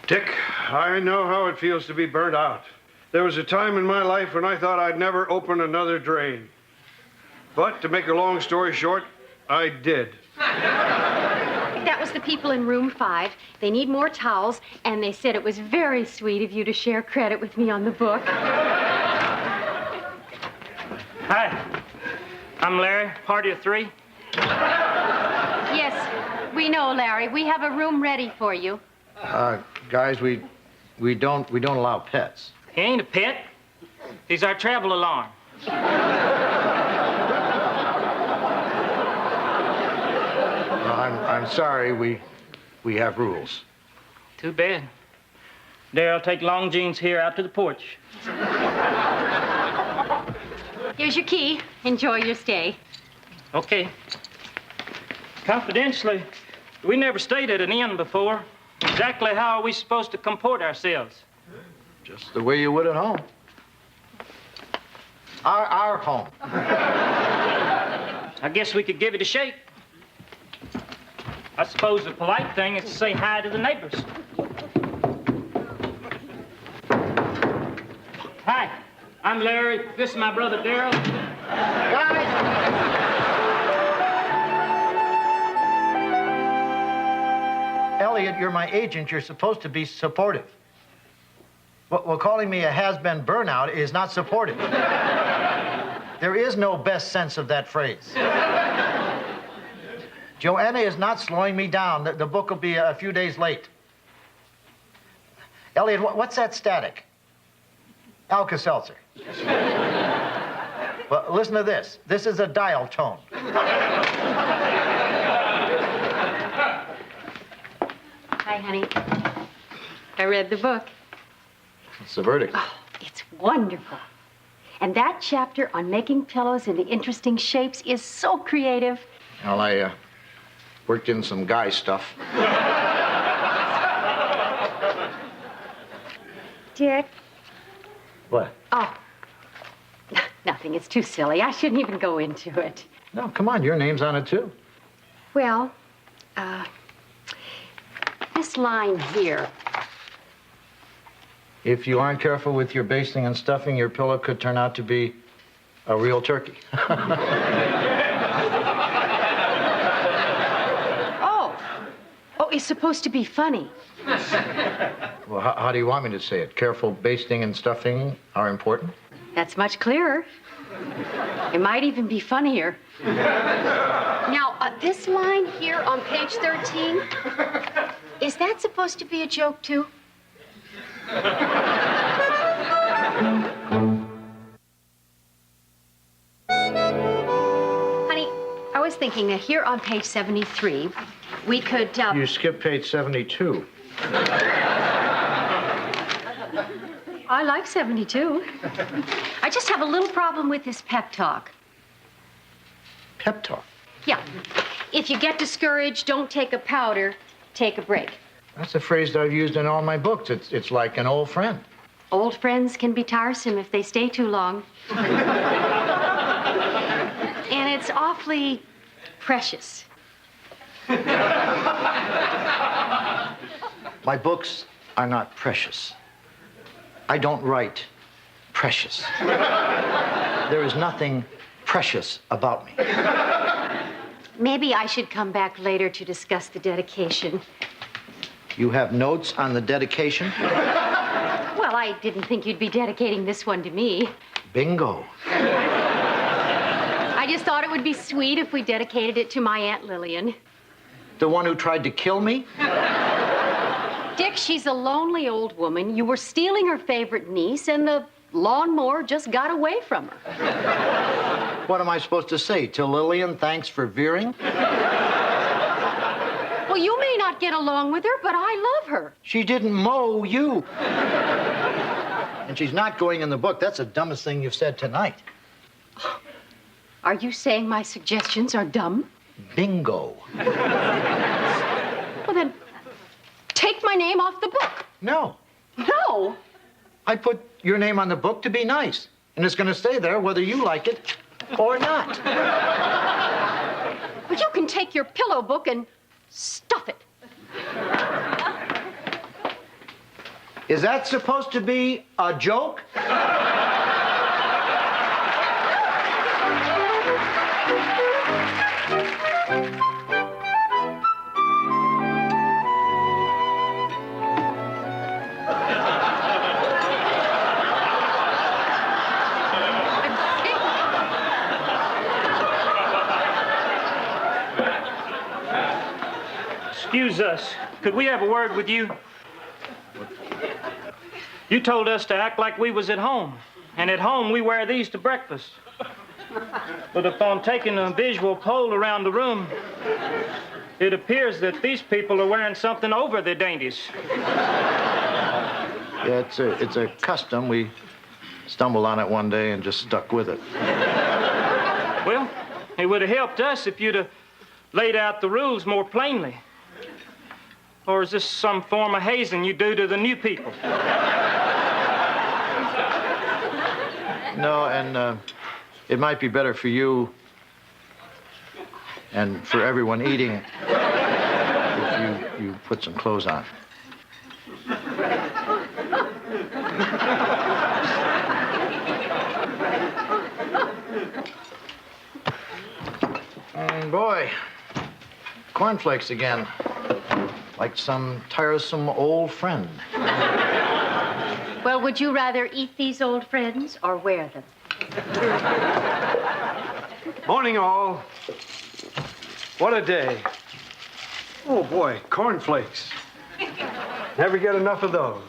Dick, I know how it feels to be burnt out. There was a time in my life when I thought I'd never open another drain. But to make a long story short, I did. That was the people in room 5. They need more towels, and they said it was very sweet of you to share credit with me on the book. Hi, I'm Larry, party of 3. Yes, we know, Larry. We have a room ready for you. Guys, we don't allow pets. He ain't a pet. He's our travel alarm. I'm sorry, we have rules. Too bad. Darryl, take Long Jeans here out to the porch. Here's your key. Enjoy your stay. Okay. Confidentially, we never stayed at an inn before. Exactly how are we supposed to comport ourselves? Just the way you would at home. Our home. I guess we could give it a shake. I suppose the polite thing is to say hi to the neighbors. Hi, I'm Larry. This is my brother Darryl. Guys! Elliot, you're my agent. You're supposed to be supportive. Well, calling me a has-been burnout is not supportive. There is no best sense of that phrase. Joanna is not slowing me down. The book will be a few days late. Elliot, what's that static? Alka-Seltzer. Well, listen to this. This is a dial tone. Hi, honey. I read the book. What's the verdict? Oh, it's wonderful. And that chapter on making pillows into interesting shapes is so creative. Well, I worked in some guy stuff. Dick? What? Oh, nothing. It's too silly. I shouldn't even go into it. No, come on. Your name's on it, too. Well, this line here. If you aren't careful with your basting and stuffing, your pillow could turn out to be a real turkey. Oh, it's supposed to be funny. Well, how do you want me to say it? Careful basting and stuffing are important? That's much clearer. It might even be funnier. Now, this line here on page 13, is that supposed to be a joke, too? Honey, I was thinking that here on page 73, we could... You skipped page 72. I like 72. I just have a little problem with this pep talk. Pep talk? Yeah. If you get discouraged, don't take a powder, take a break. That's a phrase that I've used in all my books. It's like an old friend. Old friends can be tiresome if they stay too long. And it's awfully precious. My books are not precious. I don't write precious. There is nothing precious about me. Maybe I should come back later to discuss the dedication. You have notes on the dedication? Well, I didn't think you'd be dedicating this one to me. Bingo. I just thought it would be sweet if we dedicated it to my Aunt Lillian. The one who tried to kill me? Dick, she's a lonely old woman. You were stealing her favorite niece, and the lawnmower just got away from her. What am I supposed to say? To Lillian, thanks for veering? Well, you may not get along with her, but I love her. She didn't mow you. And she's not going in the book. That's the dumbest thing you've said tonight. Are you saying my suggestions are dumb? Bingo. Well, then, take my name off the book. No. No? I put your name on the book to be nice. And it's going to stay there whether you like it or not. Well, you can take your pillow book and stuff it. Is that supposed to be a joke? Excuse us. Could we have a word with you? You told us to act like we was at home. And at home, we wear these to breakfast. But upon taking a visual poll around the room, it appears that these people are wearing something over their dainties. Yeah, it's a custom. We stumbled on it one day and just stuck with it. Well, it would have helped us if you'd have laid out the rules more plainly. Or is this some form of hazing you do to the new people? No, and it might be better for you and for everyone eating if you put some clothes on. And boy, cornflakes again. Like some tiresome old friend. Well, would you rather eat these old friends or wear them? Morning, all. What a day. Oh, boy, cornflakes. Never get enough of those.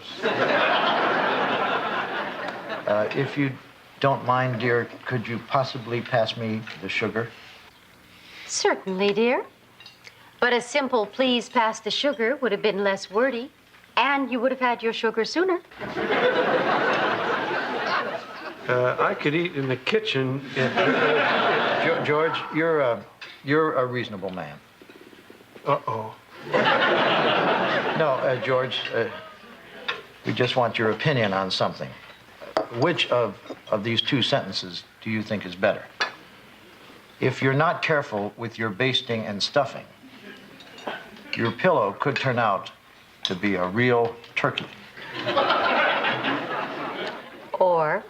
If you don't mind, dear, could you possibly pass me the sugar? Certainly, dear. But a simple please pass the sugar would have been less wordy, and you would have had your sugar sooner. I could eat in the kitchen if... George, you're a reasonable man. Uh-oh. No, George, we just want your opinion on something. Which of these two sentences do you think is better? If you're not careful with your basting and stuffing, your pillow could turn out to be a real turkey. Or,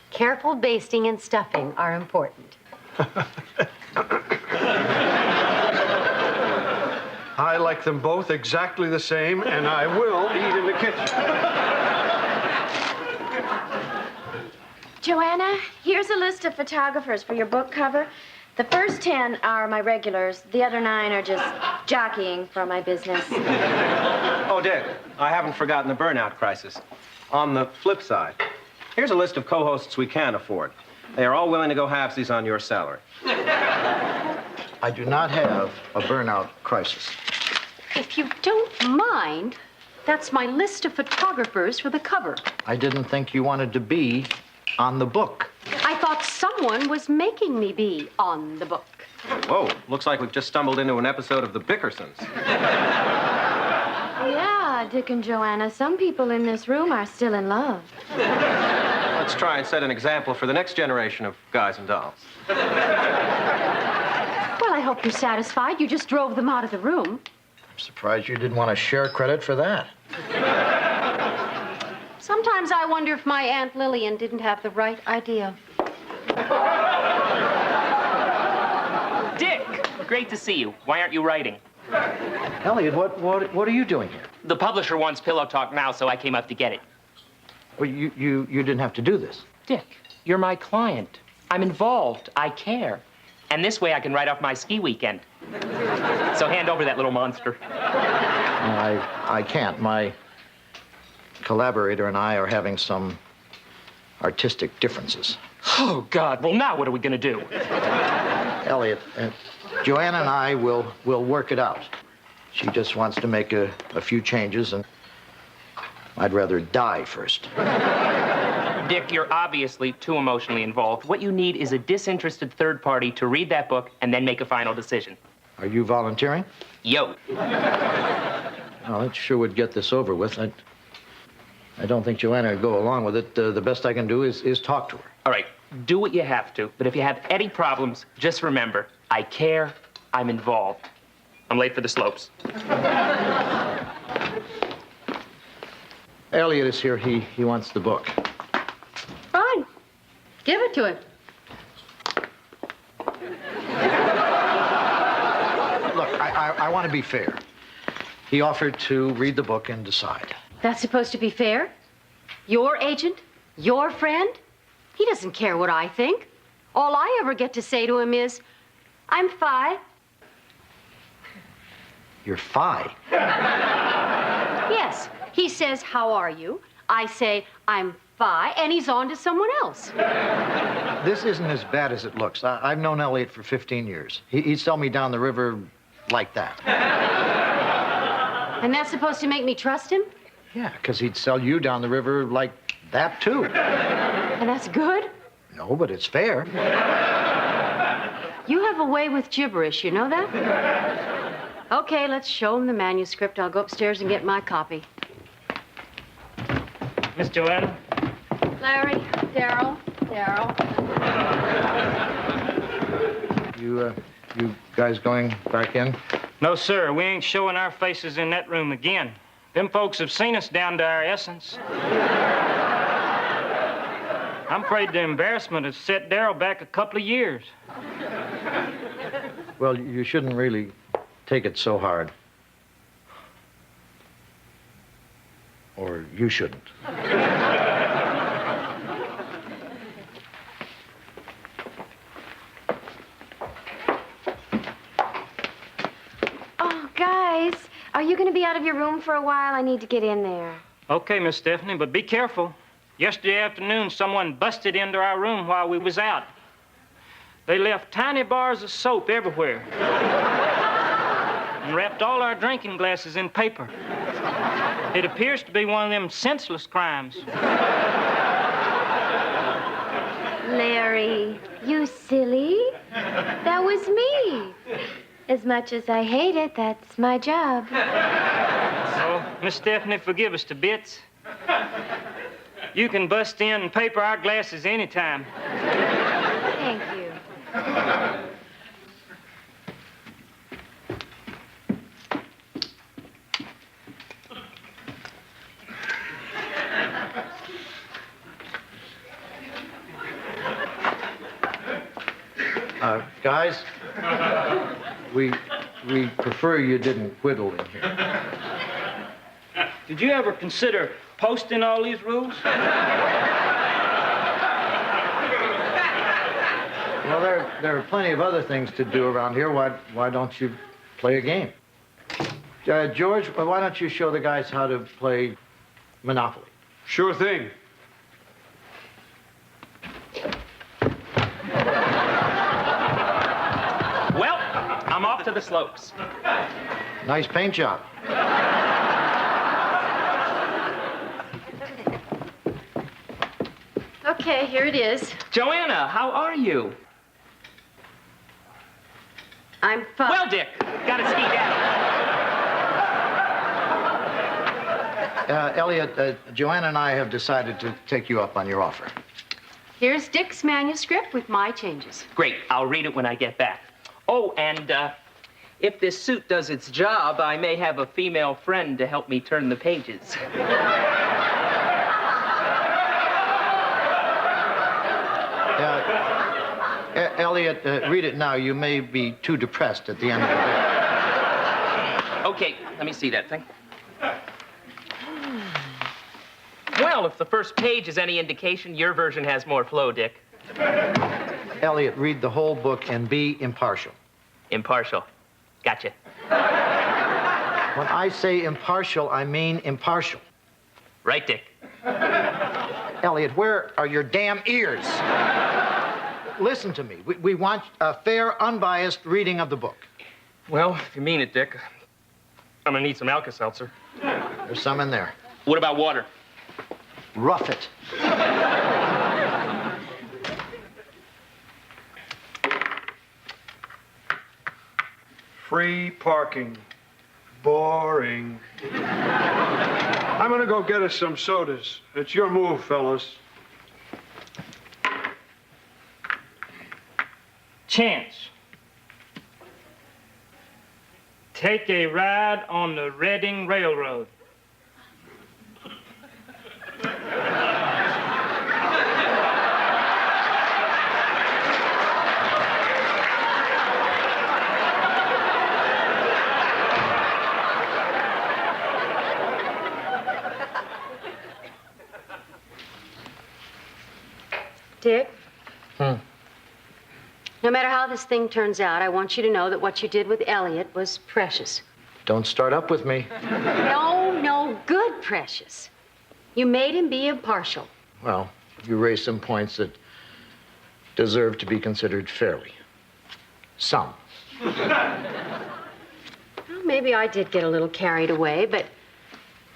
careful basting and stuffing are important. I like them both exactly the same, and I will eat in the kitchen. Joanna, here's a list of photographers for your book cover. The first 10 are my regulars. The other 9 are just jockeying for my business. Oh, Dick, I haven't forgotten the burnout crisis. On the flip side, here's a list of co-hosts we can't afford. They are all willing to go halvesies on your salary. I do not have a burnout crisis. If you don't mind, that's my list of photographers for the cover. I didn't think you wanted to be on the book. I thought someone was making me be on the book. Whoa, looks like we've just stumbled into an episode of The Bickersons. Yeah, Dick and Joanna, some people in this room are still in love. Let's try and set an example for the next generation of guys and dolls. Well, I hope you're satisfied. You just drove them out of the room. I'm surprised you didn't want to share credit for that. Sometimes I wonder if my Aunt Lillian didn't have the right idea. Dick, great to see you. Why aren't you writing? Elliot, what are you doing here? The publisher wants Pillow Talk now, so I came up to get it. Well, you didn't have to do this. Dick, you're my client. I'm involved. I care. And this way I can write off my ski weekend. So hand over that little monster. I can't. My collaborator and I are having some artistic differences. Oh, God. Well, now what are we going to do? Elliot, Joanna and I will work it out. She just wants to make a few changes, and I'd rather die first. Dick, you're obviously too emotionally involved. What you need is a disinterested third party to read that book and then make a final decision. Are you volunteering? Yo. Well, that sure would get this over with. I don't think Joanna would go along with it. The best I can do is talk to her. All right, do what you have to. But if you have any problems, just remember, I care, I'm involved. I'm late for the slopes. Elliot is here. He wants the book. Fine. Give it to him. Look, I want to be fair. He offered to read the book and decide. That's supposed to be fair? Your agent? Your friend? He doesn't care what I think. All I ever get to say to him is, I'm fine. You're fine. Yes. He says, how are you? I say, I'm fine, and he's on to someone else. This isn't as bad as it looks. I've known Elliot for 15 years. He'd sell me down the river like that. And that's supposed to make me trust him? Yeah, because he'd sell you down the river like that, too. And that's good? No, but it's fair. You have a way with gibberish, you know that? Okay, let's show him the manuscript. I'll go upstairs and get my copy. Miss Joanna? Larry, Darryl. You guys going back in? No, sir. We ain't showing our faces in that room again. Them folks have seen us down to our essence. I'm afraid the embarrassment has set Darryl back a couple of years. Well, you shouldn't really take it so hard. Or you shouldn't. Oh, guys, are you going to be out of your room for a while? I need to get in there. Okay, Miss Stephanie, but be careful. Yesterday afternoon, someone busted into our room while we was out. They left tiny bars of soap everywhere. And wrapped all our drinking glasses in paper. It appears to be one of them senseless crimes. Larry, you silly. That was me. As much as I hate it, that's my job. Oh, Miss Stephanie, forgive us to bits. You can bust in and paper our glasses anytime. Thank you. Guys, we prefer you didn't whittle in here. Did you ever consider posting all these rules? Well, there are plenty of other things to do around here. Why don't you play a game? George, why don't you show the guys how to play Monopoly? Sure thing. Well, I'm off to the slopes. Nice paint job. Okay, here it is. Joanna, how are you? I'm fine. Well, Dick, gotta ski down. Elliot, Joanna and I have decided to take you up on your offer. Here's Dick's manuscript with my changes. Great, I'll read it when I get back. Oh, and if this suit does its job, I may have a female friend to help me turn the pages. Elliot, read it now. You may be too depressed at the end of the day. Okay, let me see that thing. Well, if the first page is any indication, your version has more flow, Dick. Elliot, read the whole book and be impartial. Impartial. Gotcha. When I say impartial, I mean impartial. Right, Dick. Elliot, where are your damn ears? Listen to me. We want a fair, unbiased reading of the book. Well, if you mean it, Dick. I'm gonna need some Alka-Seltzer. There's some in there. What about water? Rough it. Free parking. Boring. I'm gonna go get us some sodas. It's your move, fellas. Chance. Take a ride on the Reading Railroad. Dick? No matter how this thing turns out, I want you to know that what you did with Elliot was precious. Don't start up with me. No, good precious. You made him be impartial. Well, you raised some points that deserve to be considered fairly. Some. Well, maybe I did get a little carried away, but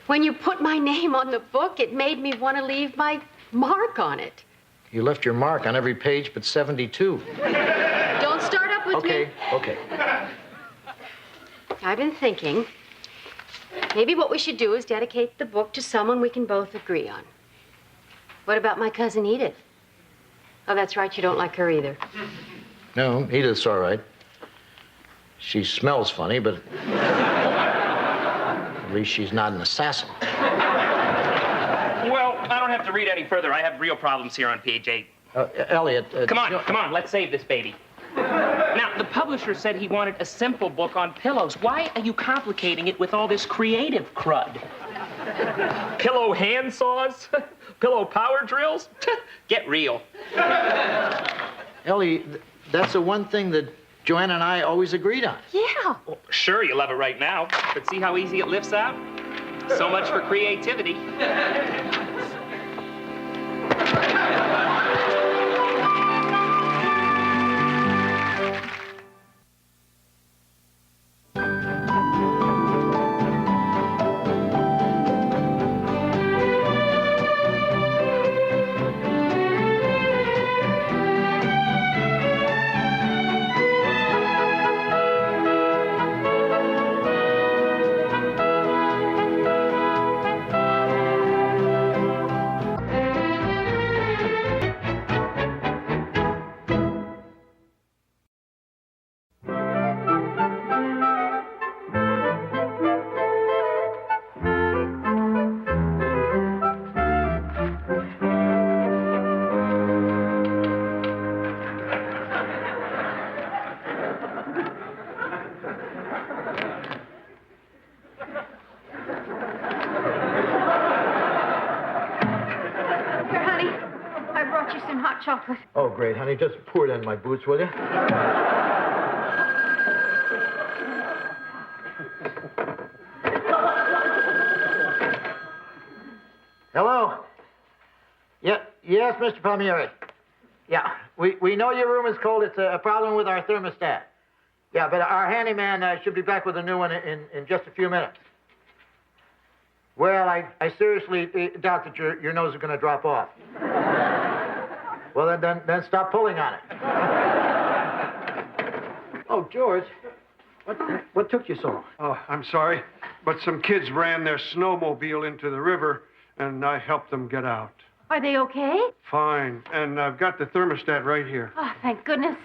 when you put my name on the book, it made me want to leave my mark on it. You left your mark on every page but 72. Don't start up with me. Okay. I've been thinking, maybe what we should do is dedicate the book to someone we can both agree on. What about my cousin Edith? Oh, that's right, you don't like her either. No, Edith's all right. She smells funny, but at least she's not an assassin. Well, I don't have to read any further. I have real problems here on page 8. Elliot... Come on, let's save this baby. Now, the publisher said he wanted a simple book on pillows. Why are you complicating it with all this creative crud? Pillow hand saws? Pillow power drills? Get real. Ellie, that's the one thing that Joanna and I always agreed on. Yeah. Well, sure, you love it right now, but see how easy it lifts out? So much for creativity. Chocolate. Oh, great, honey. Just pour it in my boots, will you? Hello? Yes, Mr. Palmieri. Yeah, we know your room is cold. It's a problem with our thermostat. Yeah, but our handyman should be back with a new one in just a few minutes. Well, I seriously doubt that your nose is going to drop off. Well, then stop pulling on it. Oh, George, what took you so long? Oh, I'm sorry, but some kids ran their snowmobile into the river, and I helped them get out. Are they okay? Fine, and I've got the thermostat right here. Oh, thank goodness.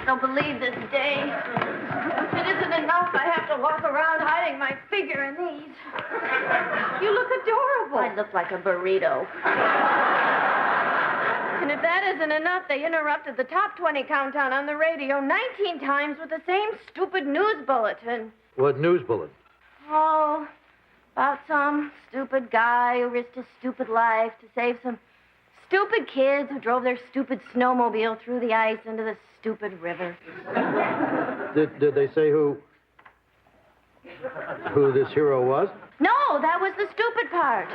Don't believe this day. It isn't enough. I have to walk around hiding my figure in these. You look adorable. I look like a burrito. And if that isn't enough, they interrupted the top 20 countdown on the radio 19 times with the same stupid news bulletin. What news bulletin? Oh, about some stupid guy who risked his stupid life to save some stupid kids who drove their stupid snowmobile through the ice into the stupid river. Did they say who this hero was? No, that was the stupid part.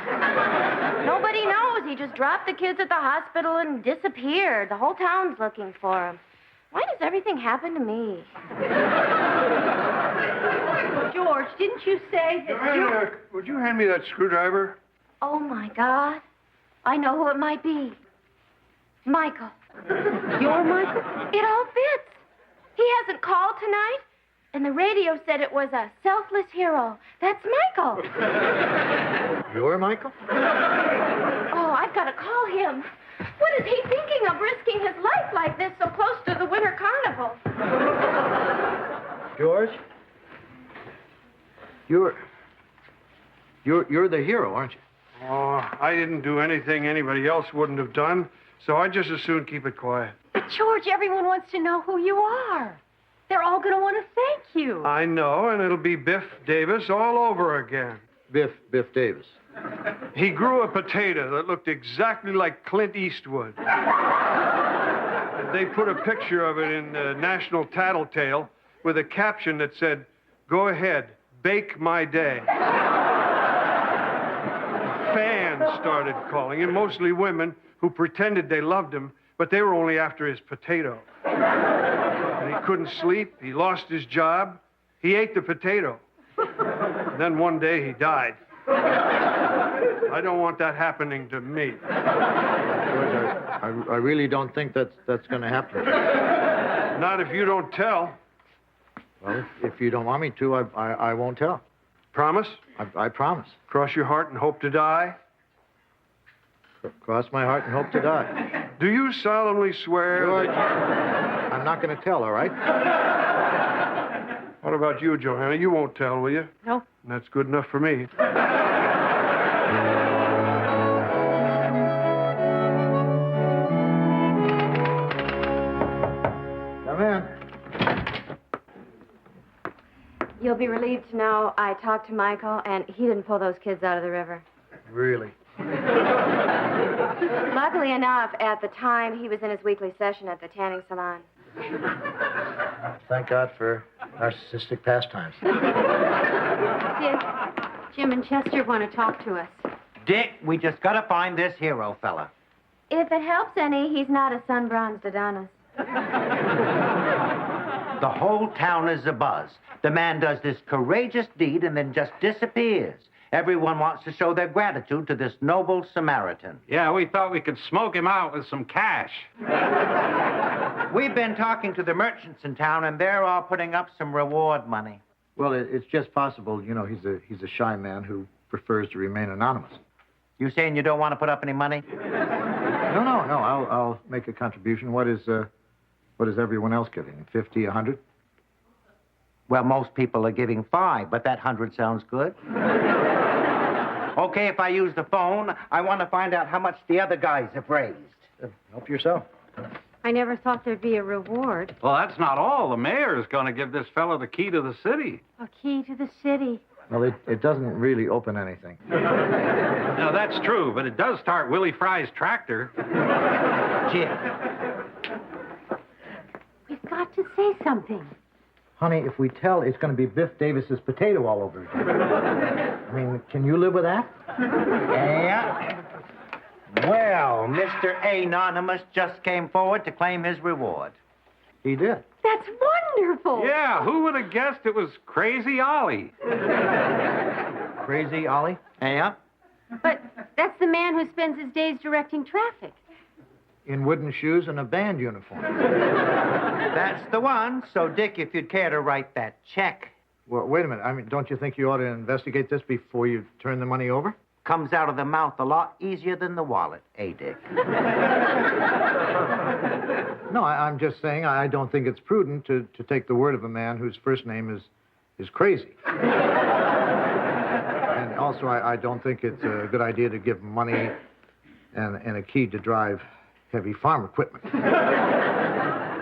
Nobody knows. He just dropped the kids at the hospital and disappeared. The whole town's looking for him. Why does everything happen to me? George, didn't you say that Joanna, would you hand me that screwdriver? Oh, my God. I know who it might be. Michael. You're Michael? It all fits. He hasn't called tonight, and the radio said it was a selfless hero. That's Michael. You're Michael? Oh, I've got to call him. What is he thinking of risking his life like this so close to the winter carnival? George? You're the hero, aren't you? Oh, I didn't do anything anybody else wouldn't have done, so I just as soon keep it quiet. But, George, everyone wants to know who you are. They're all going to want to thank you. I know, and it'll be Biff Davis all over again. Biff Davis. He grew a potato that looked exactly like Clint Eastwood. They put a picture of it in the National Tattletale with a caption that said, "Go ahead, bake my day." Fans started calling him, mostly women who pretended they loved him, but they were only after his potato. And he couldn't sleep. He lost his job. He ate the potato. And then one day he died. I don't want that happening to me. George, I really don't think that's going to happen. Not if you don't tell. Well, if you don't want me to, I won't tell. Promise? I promise. Cross your heart and hope to die? Cross my heart and hope to die. Do you solemnly swear? George, I'm not going to tell, all right? What about you, Joanna? You won't tell, will you? No. That's good enough for me. Come in. You'll be relieved to know I talked to Michael, and he didn't pull those kids out of the river. Really? Luckily enough, at the time, he was in his weekly session at the tanning salon. Thank God for narcissistic pastimes. Dick, Jim and Chester want to talk to us. Dick, we just got to find this hero fella. If it helps any, he's not a sun-bronzed Adonis. The whole town is abuzz. The man does this courageous deed and then just disappears. Everyone wants to show their gratitude to this noble Samaritan. Yeah, we thought we could smoke him out with some cash. We've been talking to the merchants in town, and they're all putting up some reward money. Well, it's just possible, you know, he's a shy man who prefers to remain anonymous. You saying you don't want to put up any money? No. I'll make a contribution. What is everyone else giving? 50, 100? Well, most people are giving 5, but that 100 sounds good. Okay, if I use the phone, I want to find out how much the other guys have raised. Help yourself. I never thought there'd be a reward. Well, that's not all. The mayor is going to give this fellow the key to the city. A key to the city. Well, it doesn't really open anything. No, that's true, but it does start Willie Fry's tractor. Jim. We've got to say something. Honey, if we tell, it's going to be Biff Davis's potato all over again. I mean, can you live with that? Yeah. Well, Mr. Anonymous just came forward to claim his reward. He did. That's wonderful. Yeah, who would have guessed it was Crazy Ollie? Crazy Ollie? Yeah. But that's the man who spends his days directing traffic. In wooden shoes and a band uniform. That's the one. So, Dick, if you'd care to write that check. Well, wait a minute. I mean, don't you think you ought to investigate this before you turn the money over? Comes out of the mouth a lot easier than the wallet, eh, Dick? No, I'm just saying I don't think it's prudent to take the word of a man whose first name is Crazy. And also, I don't think it's a good idea to give money and a key to drive heavy farm equipment.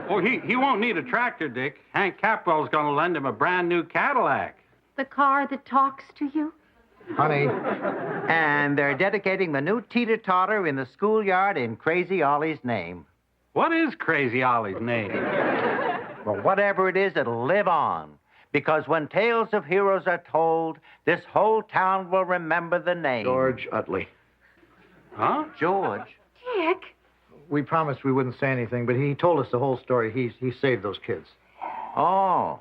Oh, he won't need a tractor, Dick. Hank Capwell's going to lend him a brand new Cadillac. The car that talks to you? Honey. And they're dedicating the new teeter-totter in the schoolyard in Crazy Ollie's name. What is Crazy Ollie's name? Well, whatever it is, it'll live on. Because when tales of heroes are told, this whole town will remember the name. George Utley. Huh? George? Dick. we promised we wouldn't say anything, but he told us the whole story. He saved those kids. Oh.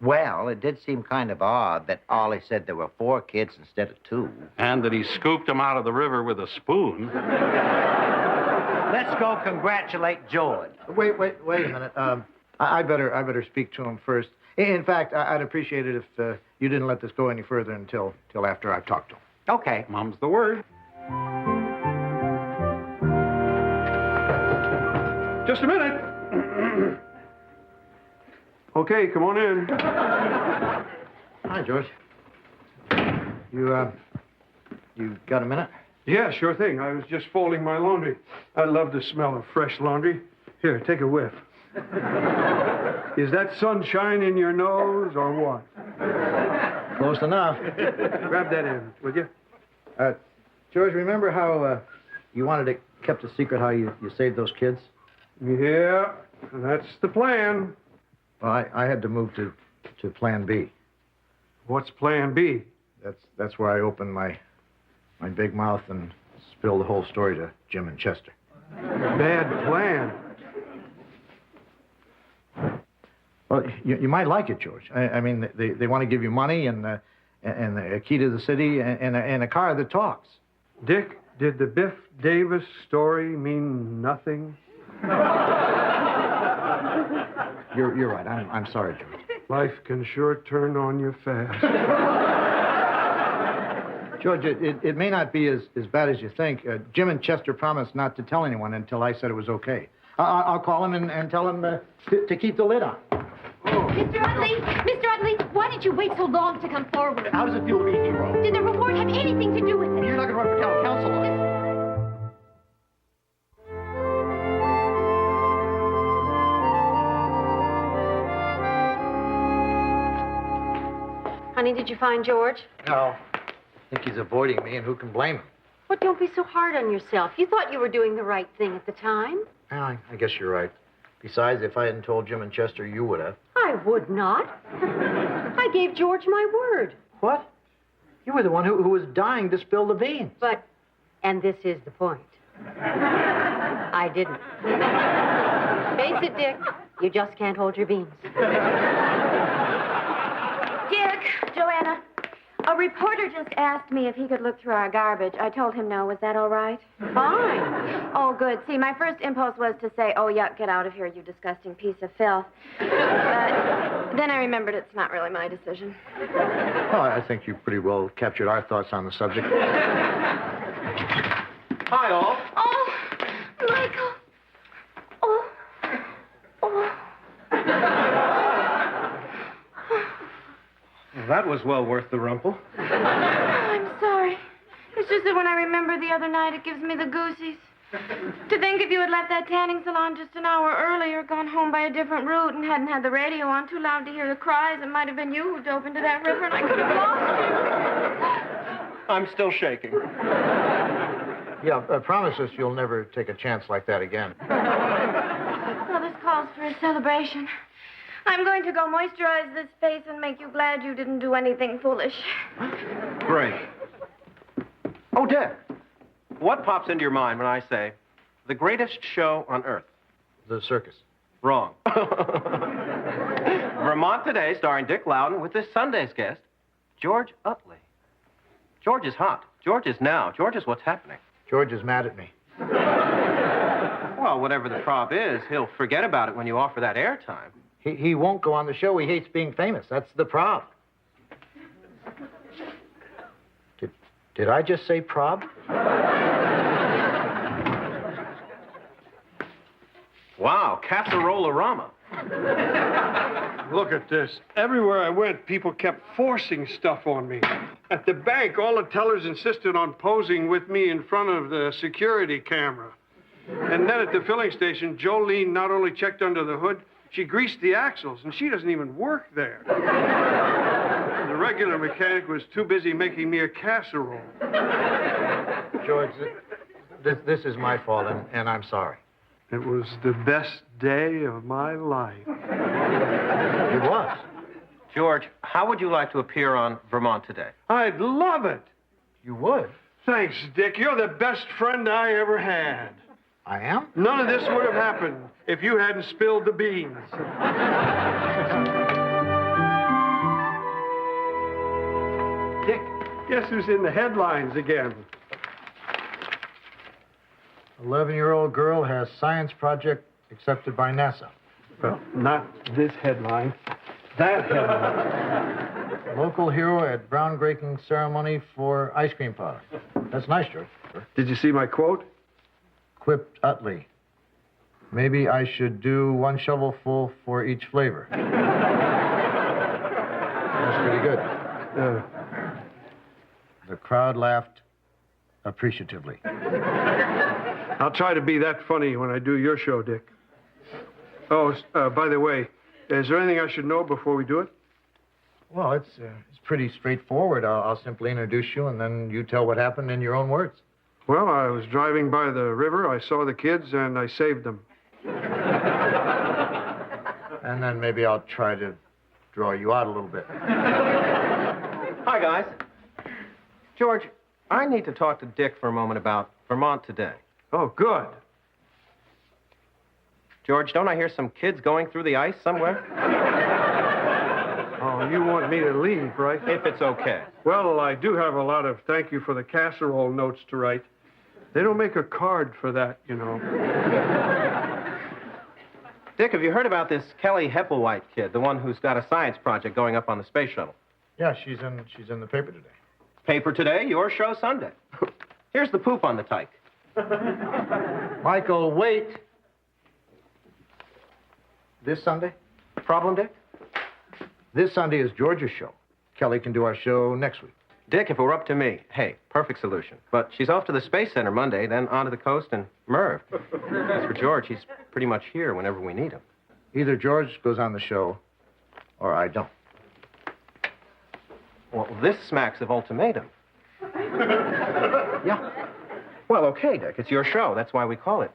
Well, it did seem kind of odd that Ollie said there were 4 kids instead of 2. And that he scooped them out of the river with a spoon. Let's go congratulate George. Wait a minute. I better speak to him first. In fact, I'd appreciate it if you didn't let this go any further until after I've talked to him. Okay. Mom's the word. Just a minute. Okay, come on in. Hi, George. You got a minute? Yeah, sure thing. I was just folding my laundry. I love the smell of fresh laundry. Here, take a whiff. Is that sunshine in your nose or what? Close enough. Grab that in, would you? George, remember how you wanted it kept a secret how you saved those kids? Yeah, that's the plan. Well, I had to move to Plan B. What's Plan B? That's where I opened my big mouth and spilled the whole story to Jim and Chester. Bad plan. Well, you might like it, George. I mean, they want to give you money and a key to the city and a car that talks. Dick, did the Biff Davis story mean nothing? You're right. I'm sorry, George. Life can sure turn on you fast. George, it may not be as bad as you think. Jim and Chester promised not to tell anyone until I said it was okay. I'll call him and tell him to keep the lid on. Mr. Utley, why did you wait so long to come forward? How does it feel to be a hero? Did the report have anything to do with it? You're not going to run for town council on it. Honey, did you find George? No. I think he's avoiding me, and who can blame him? Well, don't be so hard on yourself. You thought you were doing the right thing at the time. Well, I guess you're right. Besides, if I hadn't told Jim and Chester, you would have. I would not. I gave George my word. What? You were the one who was dying to spill the beans. But, and this is the point, I didn't. Face it, Dick, you just can't hold your beans. Dick, Joanna, a reporter just asked me if he could look through our garbage. I told him no. Was that all right? Fine. Oh, good. See, my first impulse was to say, oh, yuck, get out of here, you disgusting piece of filth. But then I remembered it's not really my decision. Well, I think you pretty well captured our thoughts on the subject. Hi, all. Oh, Michael. Oh. That was well worth the rumple. I'm sorry. It's just that when I remember the other night, it gives me the goosies. To think if you had left that tanning salon just an hour earlier, gone home by a different route, and hadn't had the radio on, too loud to hear the cries, it might have been you who dove into that river, and I could have lost you. I'm still shaking. Yeah, promise us you'll never take a chance like that again. Well, this calls for a celebration. I'm going to go moisturize this face and make you glad you didn't do anything foolish. Great. Oh, Dick, what pops into your mind when I say the greatest show on earth? The circus. Wrong. Vermont Today, starring Dick Loudon, with this Sunday's guest, George Utley. George is hot. George is now. George is what's happening. George is mad at me. Well, whatever the prob is, he'll forget about it when you offer that airtime. He won't go on the show. He hates being famous. That's the prob. Did I just say prob? Wow, casserole-orama. Look at this. Everywhere I went, people kept forcing stuff on me. At the bank, all the tellers insisted on posing with me in front of the security camera. And then at the filling station, Jolene not only checked under the hood, she greased the axles, and she doesn't even work there. The regular mechanic was too busy making me a casserole. George, this is my fault, and I'm sorry. It was the best day of my life. It was. George, how would you like to appear on Vermont Today? I'd love it. You would? Thanks, Dick. You're the best friend I ever had. I am? None of this would have happened if you hadn't spilled the beans. Dick, guess who's in the headlines again? 11-year-old girl has science project accepted by NASA. Well, not this headline. That headline. Local hero at groundbreaking ceremony for ice cream parlor. That's nice, George. Did you see my quote? Quipped Utley. Maybe I should do one shovelful for each flavor. That's pretty good. The crowd laughed appreciatively. I'll try to be that funny when I do your show, Dick. Oh, by the way, is there anything I should know before we do it? Well, it's pretty straightforward. I'll simply introduce you, and then you tell what happened in your own words. Well, I was driving by the river. I saw the kids, and I saved them. And then maybe I'll try to draw you out a little bit. Hi, guys. George, I need to talk to Dick for a moment about Vermont today. Oh, good. George, don't I hear some kids going through the ice somewhere? Oh, you want me to leave, right? If it's okay. Well, I do have a lot of thank you for the casserole notes to write. They don't make a card for that, you know. Dick, have you heard about this Kelly Hepplewhite kid, the one who's got a science project going up on the space shuttle? Yeah, she's in the paper today. Paper today, your show Sunday. Here's the poop on the tyke. Michael, wait. This Sunday? Problem, Dick? This Sunday is George's show. Kelly can do our show next week. Dick, if it were up to me, hey, perfect solution. But she's off to the Space Center Monday, then on to the coast and Merv. As for George, he's pretty much here whenever we need him. Either George goes on the show, or I don't. Well, this smacks of ultimatum. Yeah. Well, okay, Dick, it's your show. That's why we call it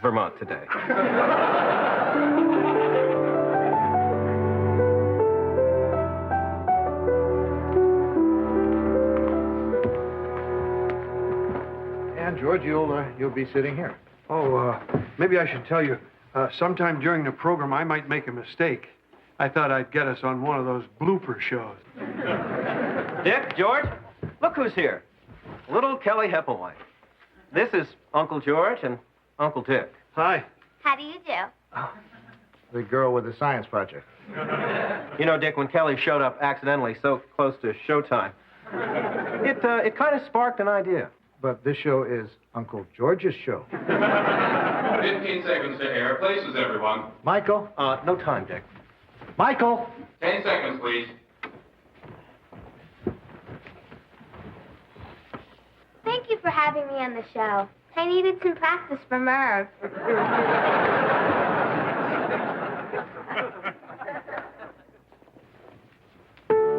Vermont Today. And George, you'll be sitting here. Oh, maybe I should tell you, sometime during the program I might make a mistake. I thought I'd get us on one of those blooper shows. Dick, George, look who's here. Little Kelly Hepplewhite. This is Uncle George and Uncle Dick. Hi. How do you do? The girl with the science project. You know, Dick, when Kelly showed up accidentally so close to showtime, it kind of sparked an idea. But this show is Uncle George's show. 15 seconds to air. Places, everyone. Michael? No time, Dick. Michael? 10 seconds, please. Thank you for having me on the show. I needed some practice for Merv.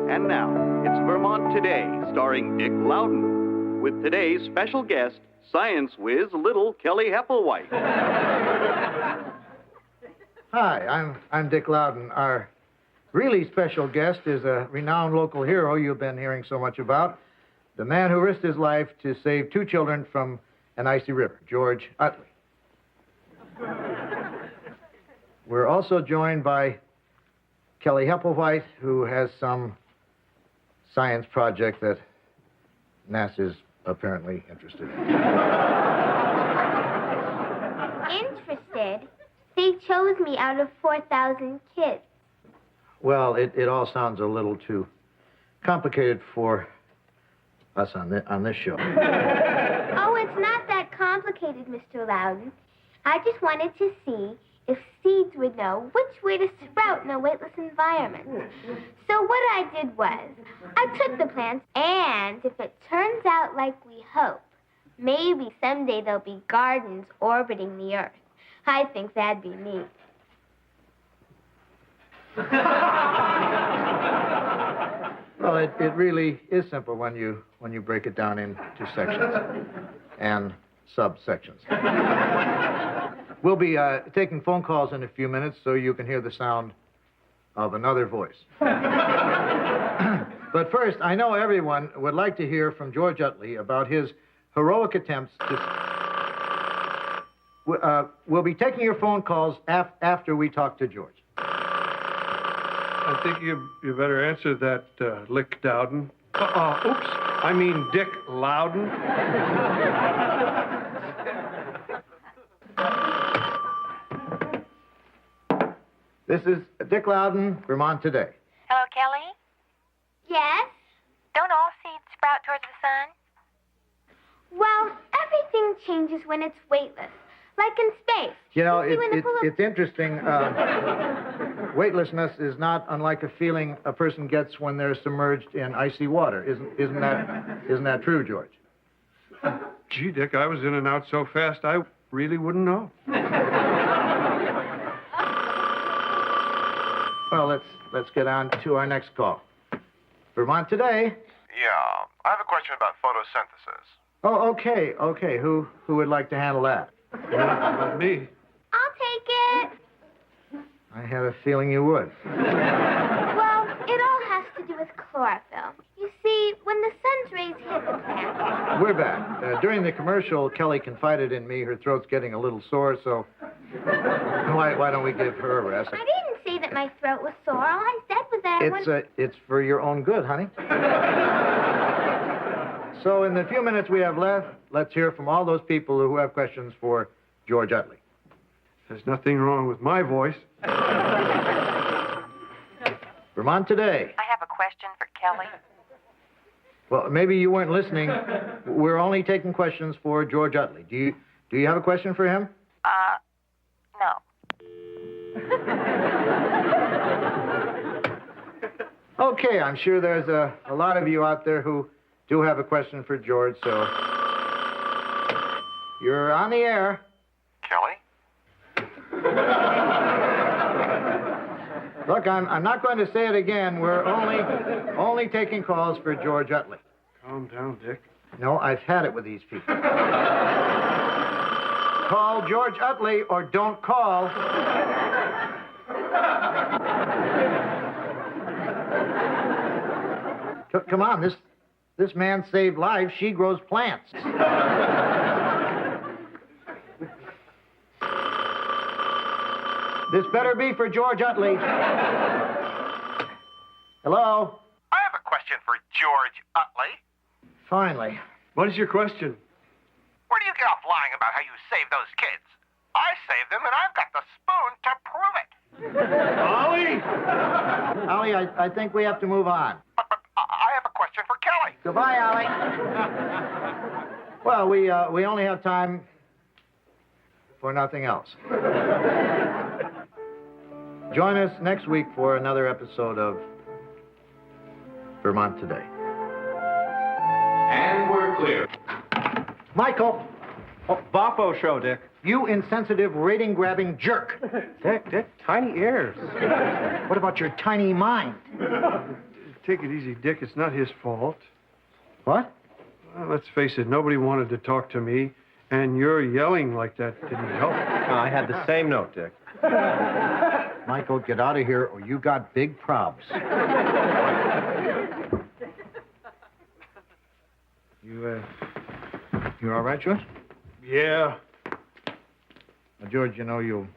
And now, it's Vermont Today, starring Dick Loudon, with today's special guest, science whiz little Kelly Hepplewhite. Hi, I'm Dick Loudon. Our really special guest is a renowned local hero you've been hearing so much about, the man who risked his life to save 2 children from an icy river, George Utley. We're also joined by Kelly Hepplewhite, who has some science project that NASA's apparently interested in. Interested? They chose me out of 4,000 kids. Well, it all sounds a little too complicated for us on this show. Oh, it's not that complicated, Mr. Loudon. I just wanted to see if seeds would know which way to sprout in a weightless environment. So what I did was, I took the plants, and if it turns out like we hope, maybe someday there'll be gardens orbiting the Earth. I think that'd be neat. Well, it really is simple when you break it down into sections and subsections. We'll be taking phone calls in a few minutes so you can hear the sound of another voice. But first, I know everyone would like to hear from George Utley about his heroic attempts to... We'll be taking your phone calls after we talk to George. I think you better answer that, Lick Loudon. Oops. I mean Dick Loudon. This is Dick Loudon, Vermont Today. Hello, Kelly? Yes? Don't all seeds sprout towards the sun? Well, everything changes when it's weightless, like in space. You know, see when the it's interesting. Weightlessness is not unlike a feeling a person gets when they're submerged in icy water. Isn't that true, George? Gee, Dick, I was in and out so fast I really wouldn't know. Well, let's get on to our next call. Vermont Today. Yeah, I have a question about photosynthesis. Oh, okay. Who would like to handle that? Me. I'll take it. I had a feeling you would. Well, it all has to do with chlorophyll. You see, when the sun's rays hit the plant... We're back. During the commercial, Kelly confided in me her throat's getting a little sore, so why don't we give her a rest? I didn't say that my throat was sore. All I said was that It's for your own good, honey. So in the few minutes we have left, let's hear from all those people who have questions for George Utley. There's nothing wrong with my voice. Vermont Today. I have a question for Kelly. Well, maybe you weren't listening. We're only taking questions for George Utley. Do you have a question for him? No. Okay, I'm sure there's a lot of you out there who do have a question for George, so you're on the air. Kelly? Look, I'm not going to say it again. We're only taking calls for George Utley. Calm down, Dick. No, I've had it with these people. Call George Utley or don't call. Come on, this man saved lives. She grows plants. This better be for George Utley. Hello? I have a question for George Utley. Finally. What is your question? Where do you get off lying about how you saved those kids? I saved them, and I've got the spoon to prove it. Ollie? Ollie, I think we have to move on. But I have a question for Kelly. Goodbye, Ollie. Well, we only have time for nothing else. Join us next week for another episode of Vermont Today. And we're clear. Michael. Oh, Boffo show, Dick. You insensitive, rating-grabbing jerk. Dick, tiny ears. What about your tiny mind? Take it easy, Dick. It's not his fault. What? Well, let's face it, nobody wanted to talk to me, and your yelling like that didn't help. I had the same note, Dick. Michael, get out of here or you got big probs. You all right, George? Yeah. Now, George, you know you'll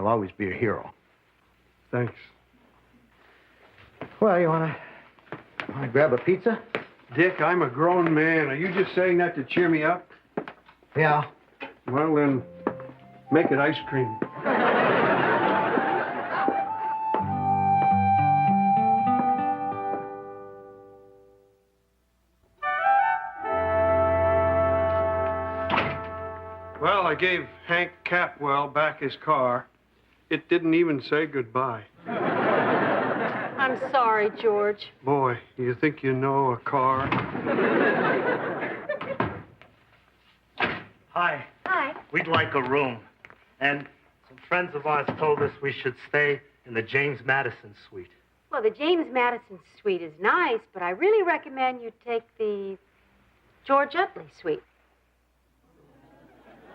always be a hero. Thanks. Well, you wanna grab a pizza? Dick, I'm a grown man. Are you just saying that to cheer me up? Yeah. Well, then, make it ice cream. Well, I gave Hank Capwell back his car. It didn't even say goodbye. I'm sorry, George. Boy, you think you know a car? Hi. Hi. We'd like a room. And some friends of ours told us we should stay in the James Madison suite. Well, the James Madison suite is nice, but I really recommend you take the George Utley suite.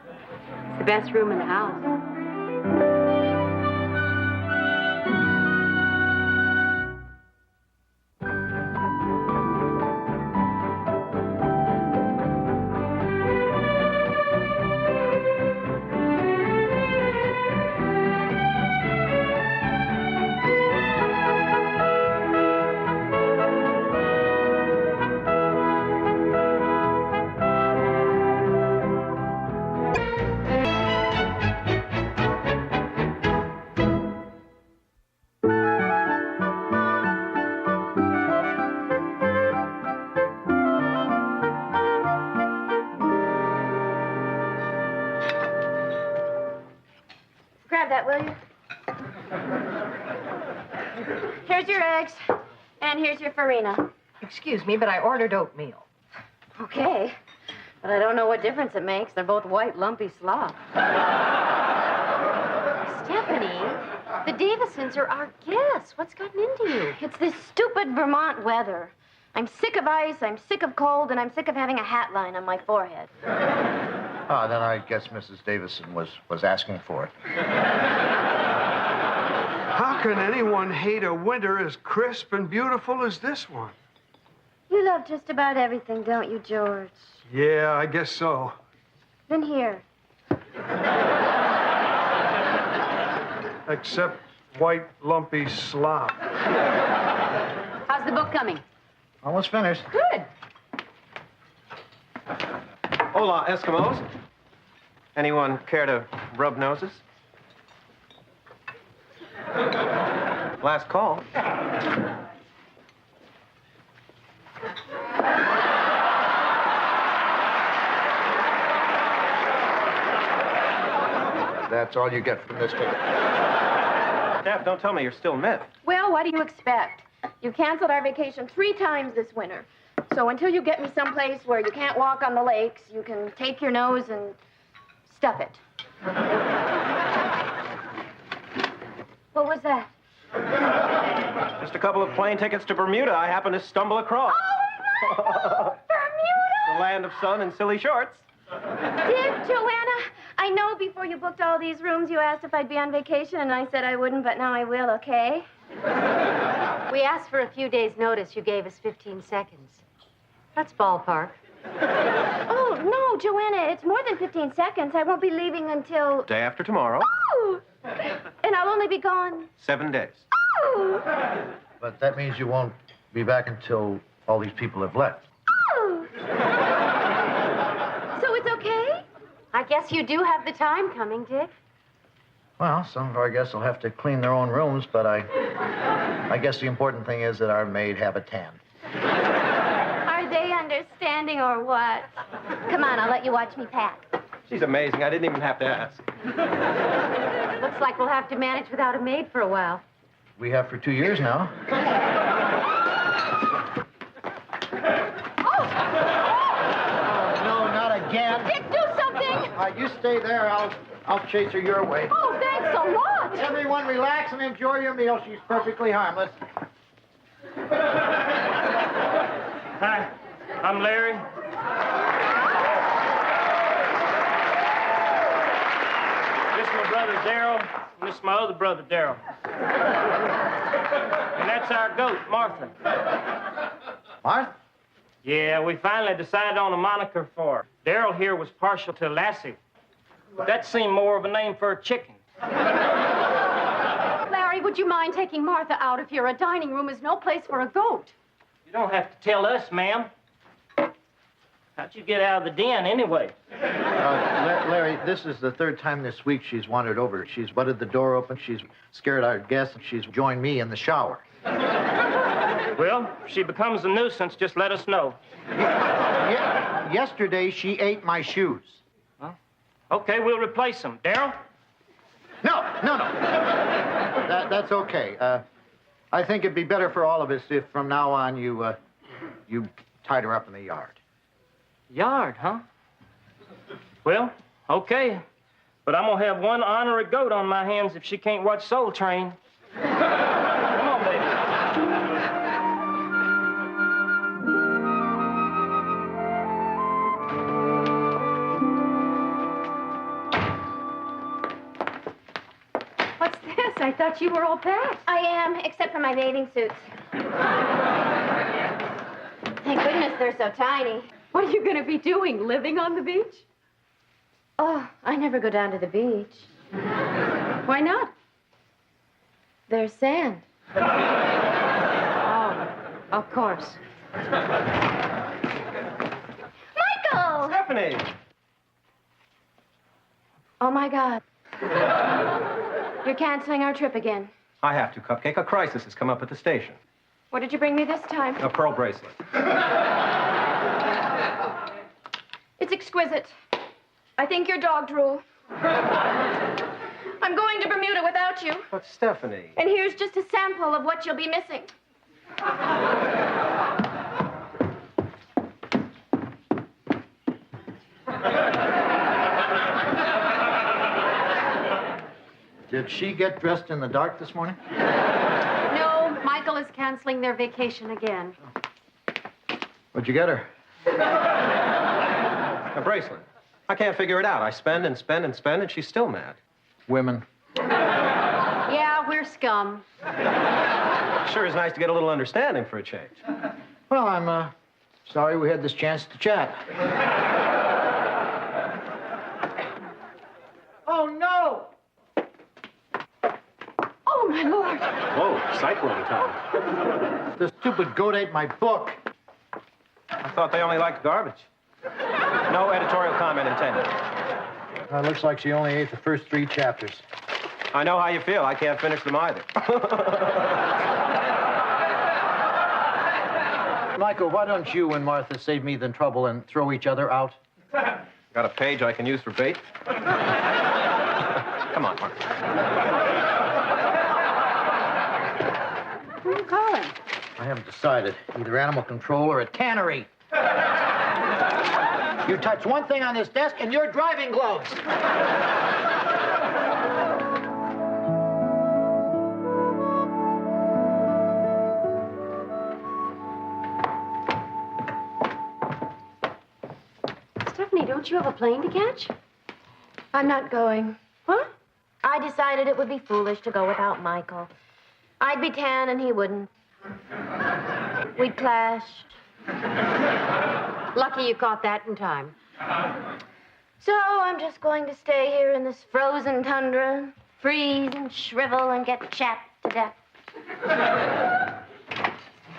It's the best room in the house. will you? Here's your eggs, and here's your farina. Excuse me, but I ordered oatmeal. Okay. But I don't know what difference it makes. They're both white, lumpy slop. Stephanie, the Davisons are our guests. What's gotten into you? It's this stupid Vermont weather. I'm sick of ice, I'm sick of cold, and I'm sick of having a hat line on my forehead. Oh, then I guess Mrs. Davison was asking for it. How can anyone hate a winter as crisp and beautiful as this one? You love just about everything, don't you, George? Yeah, I guess so. Then here. Except white, lumpy slop. How's the book coming? Almost finished. Good. Hola, Eskimos. Anyone care to rub noses? Last call. That's all you get from this ticket. Steph, don't tell me you're still miffed. Well, what do you expect? You canceled our vacation 3 times this winter. So until you get me someplace where you can't walk on the lakes, you can take your nose and stuff it. What was that? Just a couple of plane tickets to Bermuda I happened to stumble across. Oh, no! Bermuda! The land of sun and silly shorts. Dick, Joanna, I know before you booked all these rooms, you asked if I'd be on vacation, and I said I wouldn't, but now I will, okay? We asked for a few days' notice. You gave us 15 seconds. That's ballpark. Oh, no, Joanna, it's more than 15 seconds. I won't be leaving until... Day after tomorrow. Oh! And I'll only be gone... 7 days. Oh! But that means you won't be back until all these people have left. Oh! So it's okay? I guess you do have the time coming, Dick. Well, some of our guests will have to clean their own rooms, but I guess the important thing is that our maid have a tan. Are they understanding or what? Come on, I'll let you watch me pack. She's amazing. I didn't even have to ask. Looks like we'll have to manage without a maid for a while. We have for 2 years now. Oh, no, not again. Dick, do something! You stay there. I'll chase her your way. Oh, thanks a lot. Everyone relax and enjoy your meal. She's perfectly harmless. Hi, I'm Larry. This is my brother Darryl, and this is my other brother Darryl. And that's our goat, Martha. Martha? Yeah, we finally decided on a moniker for her. Darryl here was partial to Lassie. But that seemed more of a name for a chicken. Larry, would you mind taking Martha out of here? A dining room is no place for a goat. You don't have to tell us, ma'am. How'd you get out of the den anyway? Larry, this is the 3rd time this week she's wandered over. She's butted the door open, she's scared our guests, and she's joined me in the shower. Well, if she becomes a nuisance, just let us know. Yesterday, she ate my shoes. Huh? Okay, we'll replace them. Darryl? No. That's okay. I think it'd be better for all of us if from now on you tied her up in the yard. Yard, huh? Well, okay. But I'm gonna have one honorary goat on my hands if she can't watch Soul Train. Come on, baby. What's this? I thought you were all packed. I am, except for my bathing suits. Thank goodness they're so tiny. What are you going to be doing? Living on the beach? Oh, I never go down to the beach. Why not? There's sand. Oh, of course. Michael! Stephanie! Oh, my God. You're canceling our trip again. I have to, Cupcake. A crisis has come up at the station. What did you bring me this time? A pearl bracelet. It's exquisite. I think your dog drool. I'm going to Bermuda without you. But Stephanie. And here's just a sample of what you'll be missing. Did she get dressed in the dark this morning? No, Michael is canceling their vacation again. What'd you get her? A bracelet. I can't figure it out. I spend and spend and spend, and she's still mad. Women. Yeah, we're scum. Sure is nice to get a little understanding for a change. Well, I'm sorry we had this chance to chat. Oh, no! Oh, my Lord. Whoa, cyclone time. The stupid goat ate my book. I thought they only liked garbage. No editorial comment intended. Looks like she only ate the first 3 chapters. I know how you feel. I can't finish them either. Michael, why don't you and Martha save me the trouble and throw each other out? Got a page I can use for bait? Come on, Martha. Who are you calling? I haven't decided. Either animal control or a tannery. You touch one thing on this desk and you're driving gloves. Stephanie, don't you have a plane to catch? I'm not going. What? I decided it would be foolish to go without Michael. I'd be tan and he wouldn't. We'd clash. Lucky you caught that in time. So I'm just going to stay here in this frozen tundra, freeze and shrivel and get chapped to death.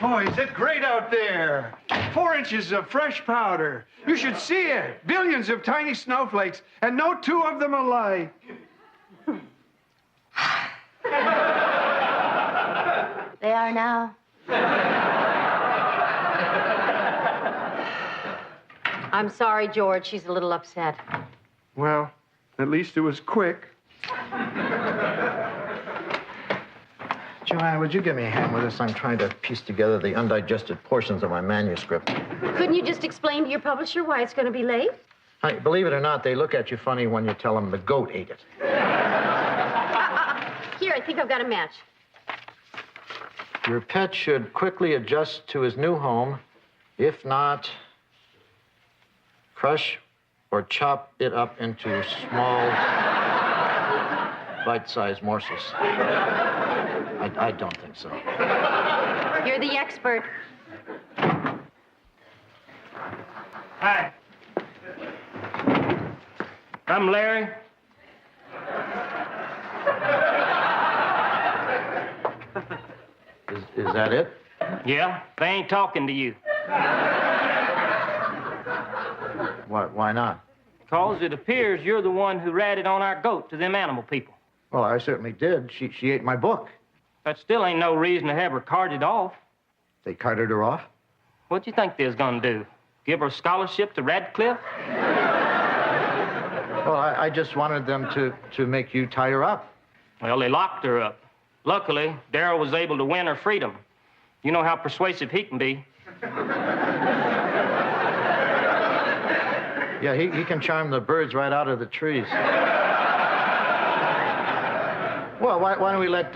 Boy, is it great out there. 4 inches of fresh powder. You should see it. Billions of tiny snowflakes, and no 2 of them alike. They are now. I'm sorry, George. She's a little upset. Well, at least it was quick. Joanna, would you give me a hand with this? I'm trying to piece together the undigested portions of my manuscript. Couldn't you just explain to your publisher why it's going to be late? Believe it or not, they look at you funny when you tell them the goat ate it. Here, I think I've got a match. Your pet should quickly adjust to his new home. If not, crush or chop it up into small, bite-sized morsels. I don't think so. You're the expert. Hi. I'm Larry. Is that it? Yeah, they ain't talking to you. Why not? Because it appears you're the one who ratted on our goat to them animal people. Well, I certainly did. She ate my book. That still ain't no reason to have her carted off. They carted her off? What do you think they was gonna do? Give her a scholarship to Radcliffe? Well, I just wanted them to make you tie her up. Well, they locked her up. Luckily, Darryl was able to win her freedom. You know how persuasive he can be. Yeah, he can charm the birds right out of the trees. Well, why don't we let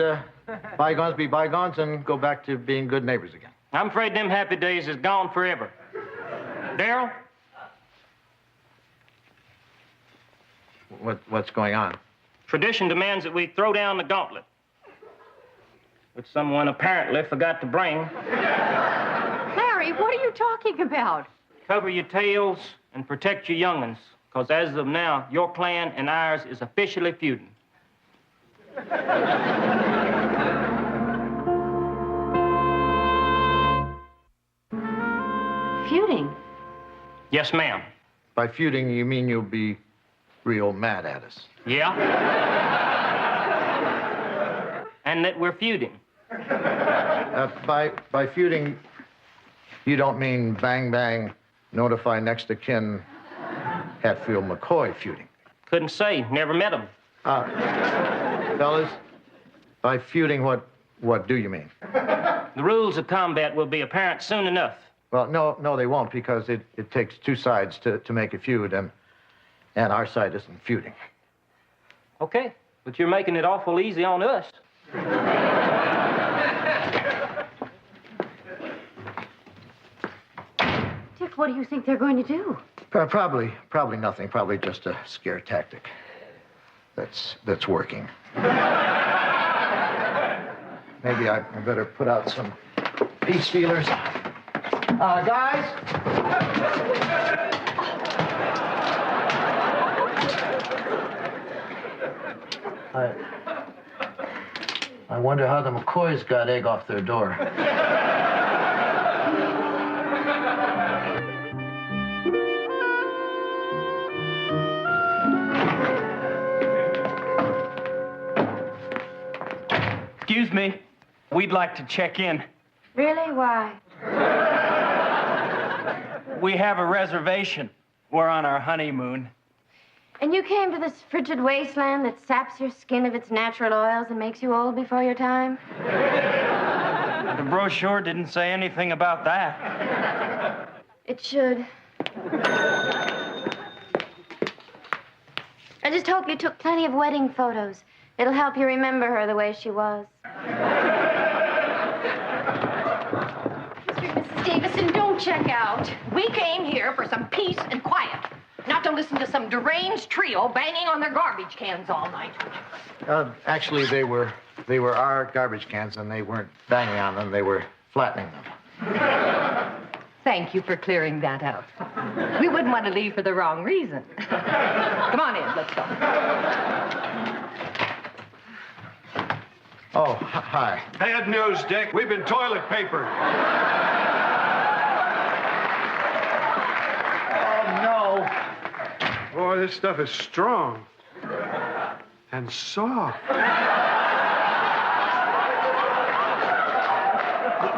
bygones be bygones and go back to being good neighbors again? I'm afraid them happy days is gone forever. Darryl? What's going on? Tradition demands that we throw down the gauntlet, which someone apparently forgot to bring. Larry, what are you talking about? Cover your tails and protect your young'uns, because as of now, your clan and ours is officially feuding. Feuding? Yes, ma'am. By feuding, you mean you'll be real mad at us? Yeah? And that we're feuding. By feuding, you don't mean bang, bang, notify next of kin, Hatfield McCoy feuding. Couldn't say. Never met him. Fellas, by feuding, what do you mean? The rules of combat will be apparent soon enough. Well, no, they won't, because it takes two sides to make a feud, and our side isn't feuding. Okay, but you're making it awful easy on us. Dick, what do you think they're going to do? Probably nothing. Probably just a scare tactic. That's working. Maybe I better put out some peace feelers. Guys? I wonder how the McCoys got egg off their door. Excuse me. We'd like to check in. Really? Why? We have a reservation. We're on our honeymoon. And you came to this frigid wasteland that saps your skin of its natural oils and makes you old before your time? The brochure didn't say anything about that. It should. I just hope you took plenty of wedding photos. It'll help you remember her the way she was. Mr. and Mrs. Davison, don't check out. We came here for some peace and quiet, not to listen to some deranged trio banging on their garbage cans all night. Actually, they were our garbage cans, and they weren't banging on them. They were flattening them. Thank you for clearing that up. We wouldn't want to leave for the wrong reason. Come on in, let's go. Oh, hi. Bad news, Dick. We've been toilet papered. Oh, no. Boy, this stuff is strong. And soft.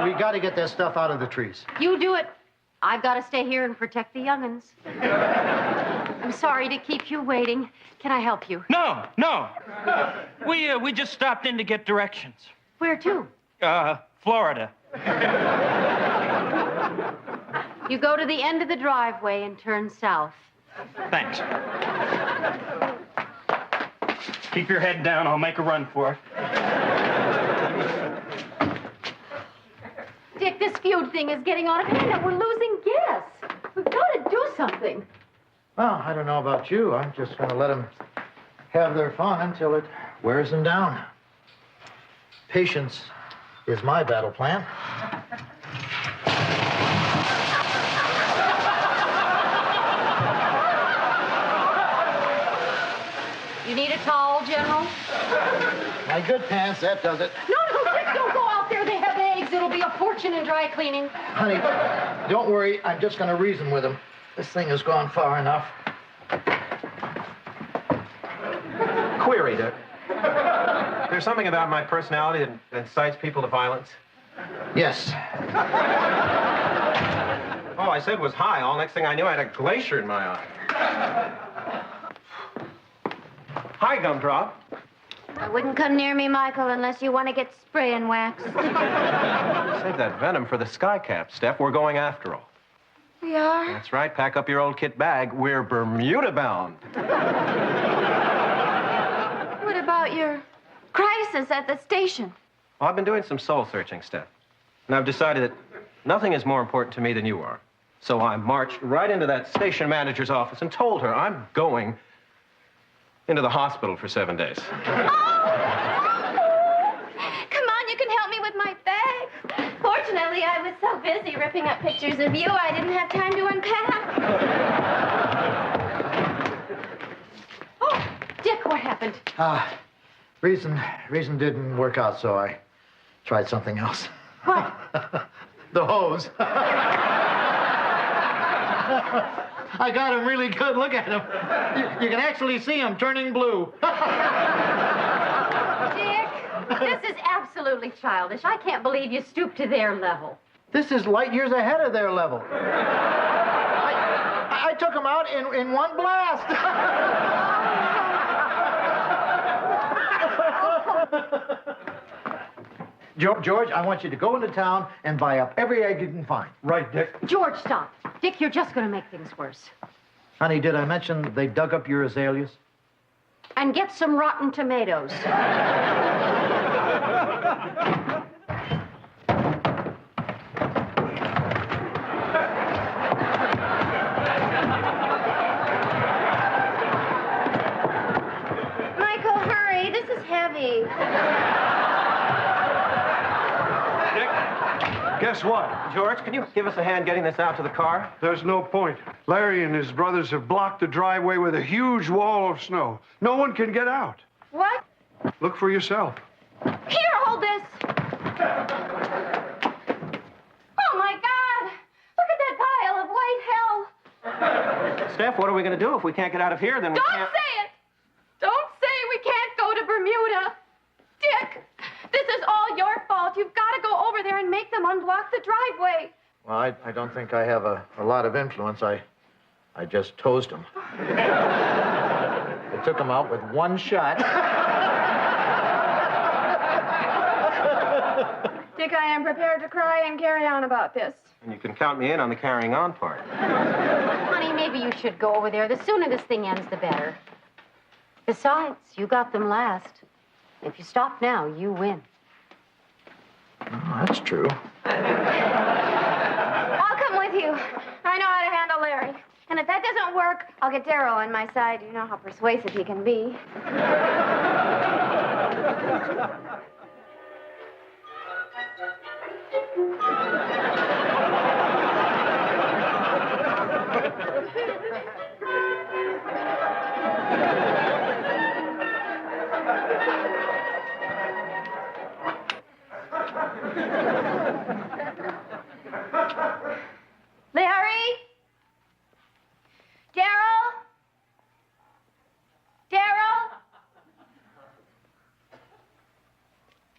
We got to get that stuff out of the trees. You do it. I've got to stay here and protect the young'uns. I'm sorry to keep you waiting. Can I help you? No. We just stopped in to get directions. Where to? Florida. You go to the end of the driveway and turn south. Thanks. Keep your head down. I'll make a run for it. Dick, this feud thing is getting out of hand. We're losing guests. We've got to do something. Well, I don't know about you. I'm just going to let them have their fun until it wears them down. Patience is my battle plan. You need a towel, General? My good pants, that does it. No, Dick, don't go out there. They have eggs. It'll be a fortune in dry cleaning. Honey, don't worry. I'm just going to reason with them. This thing has gone far enough. Query, Dick. There's something about my personality that incites people to violence? Yes. All I said was hi. All next thing I knew, I had a glacier in my eye. Hi, Gumdrop. I wouldn't come near me, Michael, unless you want to get spray and wax. Save that venom for the skycap, Steph. We're going after all. We are? That's right. Pack up your old kit bag. We're Bermuda bound. What about your crisis at the station? Well, I've been doing some soul searching, Steph. And I've decided that nothing is more important to me than you are. So I marched right into that station manager's office and told her I'm going into the hospital for 7 days. Oh! Come on, you can help me with my bag. Fortunately, I was so busy ripping up pictures of you, I didn't have time to unpack. Oh, Dick, what happened? Reason didn't work out, so I tried something else. What? The hose. I got him really good. Look at him. You can actually see him turning blue. Dick, this is absolutely childish. I can't believe you stooped to their level. This is light years ahead of their level. I took them out in one blast. George, I want you to go into town and buy up every egg you can find. Right, Dick. George, stop. Dick, you're just going to make things worse. Honey, did I mention they dug up your azaleas? And get some rotten tomatoes. Michael, hurry. This is heavy. Guess what? George, can you give us a hand getting this out to the car? There's no point. Larry and his brothers have blocked the driveway with a huge wall of snow. No one can get out. What? Look for yourself. Here, hold this. Oh, my God. Look at that pile of white hell. Steph, what are we going to do if we can't get out of here? Then we Don't can't. say it! Don't say we can't go to Bermuda. Dick, this is all your fault. You've got to go over there and make them unblock the driveway. Well, I don't think I have a lot of influence. I just tosed them. I took them out with one shot. Dick, I am prepared to cry and carry on about this. And you can count me in on the carrying on part. Honey, maybe you should go over there. The sooner this thing ends, the better. Besides, you got them last. If you stop now, you win. Oh, that's true. I'll come with you. I know how to handle Larry. And if that doesn't work, I'll get Darryl on my side. You know how persuasive he can be. Larry? Darryl? Darryl?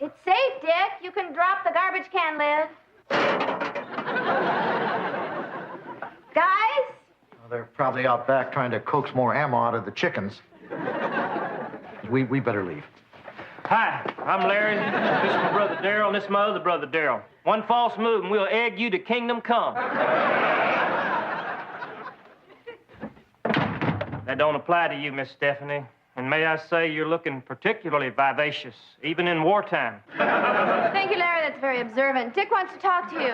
It's safe, Dick. You can drop the garbage can lid. Guys? Well, they're probably out back trying to coax more ammo out of the chickens. We better leave. Hi, I'm Larry. This is my brother Darryl, and this is my other brother Darryl. One false move, and we'll egg you to kingdom come. That don't apply to you, Miss Stephanie. And may I say you're looking particularly vivacious, even in wartime. Thank you, Larry. That's very observant. Dick wants to talk to you.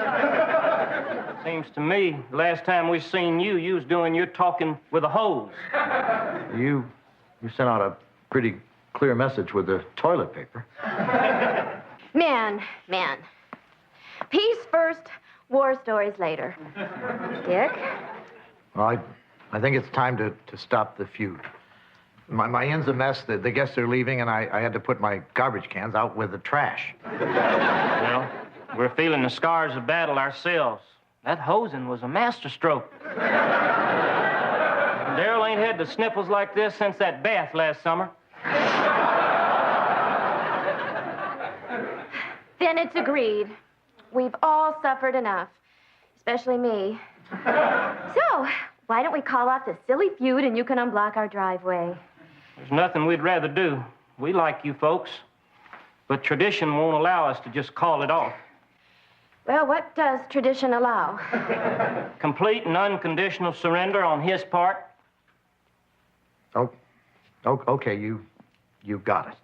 Seems to me, the last time we seen you, you was doing your talking with a hose. You sent out a pretty clear message with the toilet paper. Man. Peace first, war stories later. Dick? Well, I think it's time to stop the feud. My inn's a mess. The guests are leaving, and I had to put my garbage cans out with the trash. Well, we're feeling the scars of battle ourselves. That hosing was a masterstroke. Darryl ain't had the sniffles like this since that bath last summer. Then it's agreed. We've all suffered enough, especially me. So, why don't we call off this silly feud and you can unblock our driveway? There's nothing we'd rather do. We like you folks. But tradition won't allow us to just call it off. Well, what does tradition allow? Complete and unconditional surrender on his part. Oh, okay, you got it.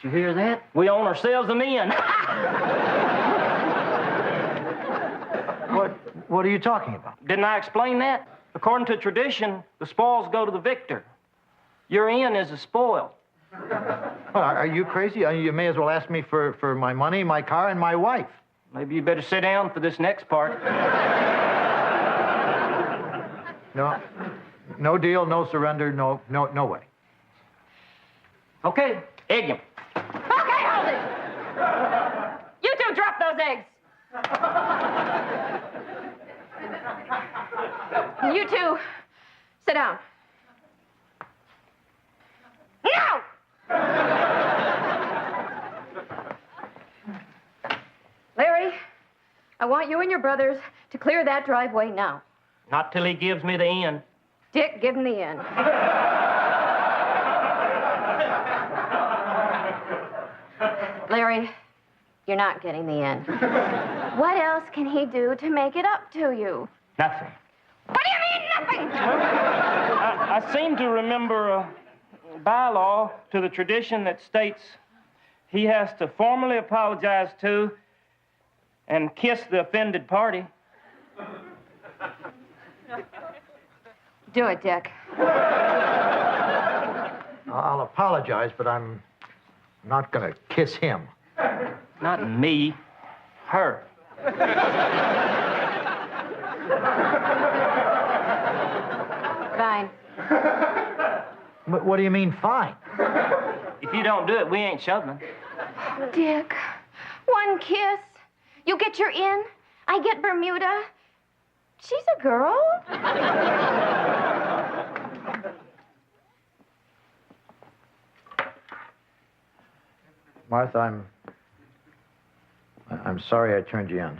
Did you hear that? We own ourselves an inn. What are you talking about? Didn't I explain that? According to tradition, the spoils go to the victor. Your inn is a spoil. Well, are you crazy? You may as well ask me for my money, my car, and my wife. Maybe you better sit down for this next part. No deal, no surrender, no way. Okay, egg him. Okay, hold it. You two drop those eggs. You two, sit down. No! Larry, I want you and your brothers to clear that driveway now. Not till he gives me the inn. Dick, give him the inn. Larry, you're not getting the end. What else can he do to make it up to you? Nothing. What do you mean, nothing? I seem to remember a bylaw to the tradition that states he has to formally apologize to and kiss the offended party. Do it, Dick. I'll apologize, but I'm not going to kiss him. Not me, her. Fine. What do you mean, fine? If you don't do it, we ain't shoving. Dick, one kiss. You get your in, I get Bermuda. She's a girl. Martha, I'm sorry I turned you in.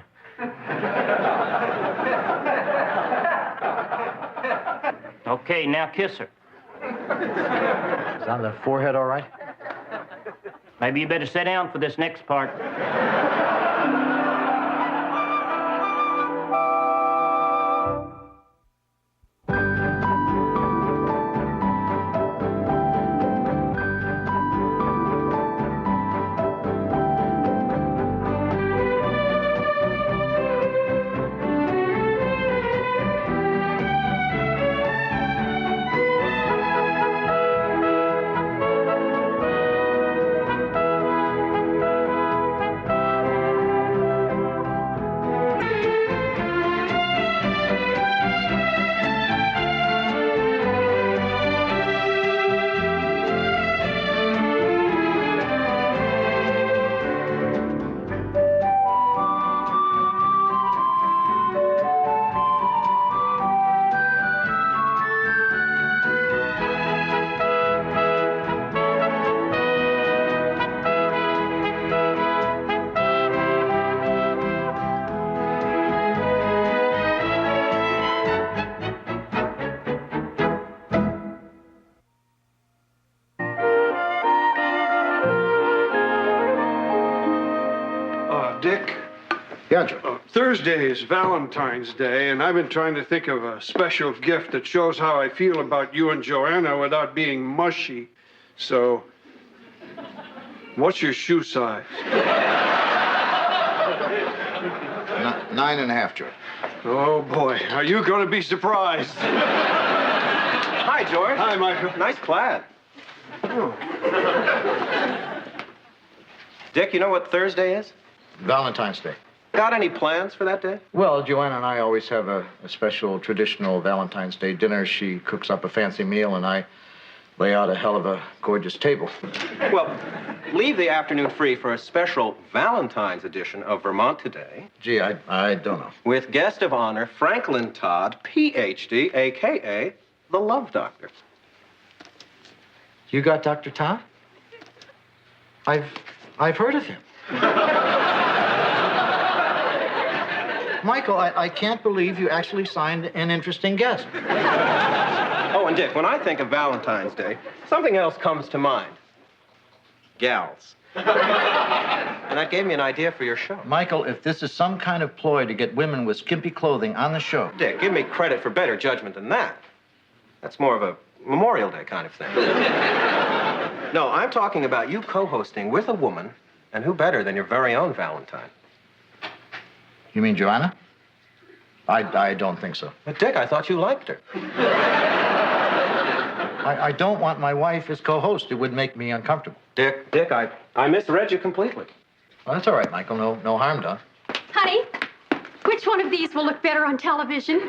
Okay, now kiss her. Is on the forehead all right? Maybe you better sit down for this next part. Dick? Yeah, George. Thursday is Valentine's Day, and I've been trying to think of a special gift that shows how I feel about you and Joanna without being mushy. So, what's your shoe size? 9.5, George. Oh, boy. Are you going to be surprised? Hi, George. Hi, Michael. Nice plaid. Dick, you know what Thursday is? Valentine's Day. Got any plans for that day? Well, Joanna and I always have a special traditional Valentine's Day dinner. She cooks up a fancy meal, and I lay out a hell of a gorgeous table. Well, leave the afternoon free for a special Valentine's edition of Vermont Today. Gee, I don't know. With guest of honor, Franklin Todd, Ph.D., a.k.a. the Love Doctor. You got Dr. Todd? I've heard of him. Michael, I can't believe you actually signed an interesting guest. Oh, and Dick, when I think of Valentine's Day, something else comes to mind. Gals. And that gave me an idea for your show. Michael, if this is some kind of ploy to get women with skimpy clothing on the show... Dick, give me credit for better judgment than that. That's more of a Memorial Day kind of thing. No, I'm talking about you co-hosting with a woman, and who better than your very own Valentine? You mean Joanna? I don't think so. But, Dick, I thought you liked her. I don't want my wife as co-host. It would make me uncomfortable. Dick, I misread you completely. Well, that's all right, Michael. No harm done. Honey, which one of these will look better on television?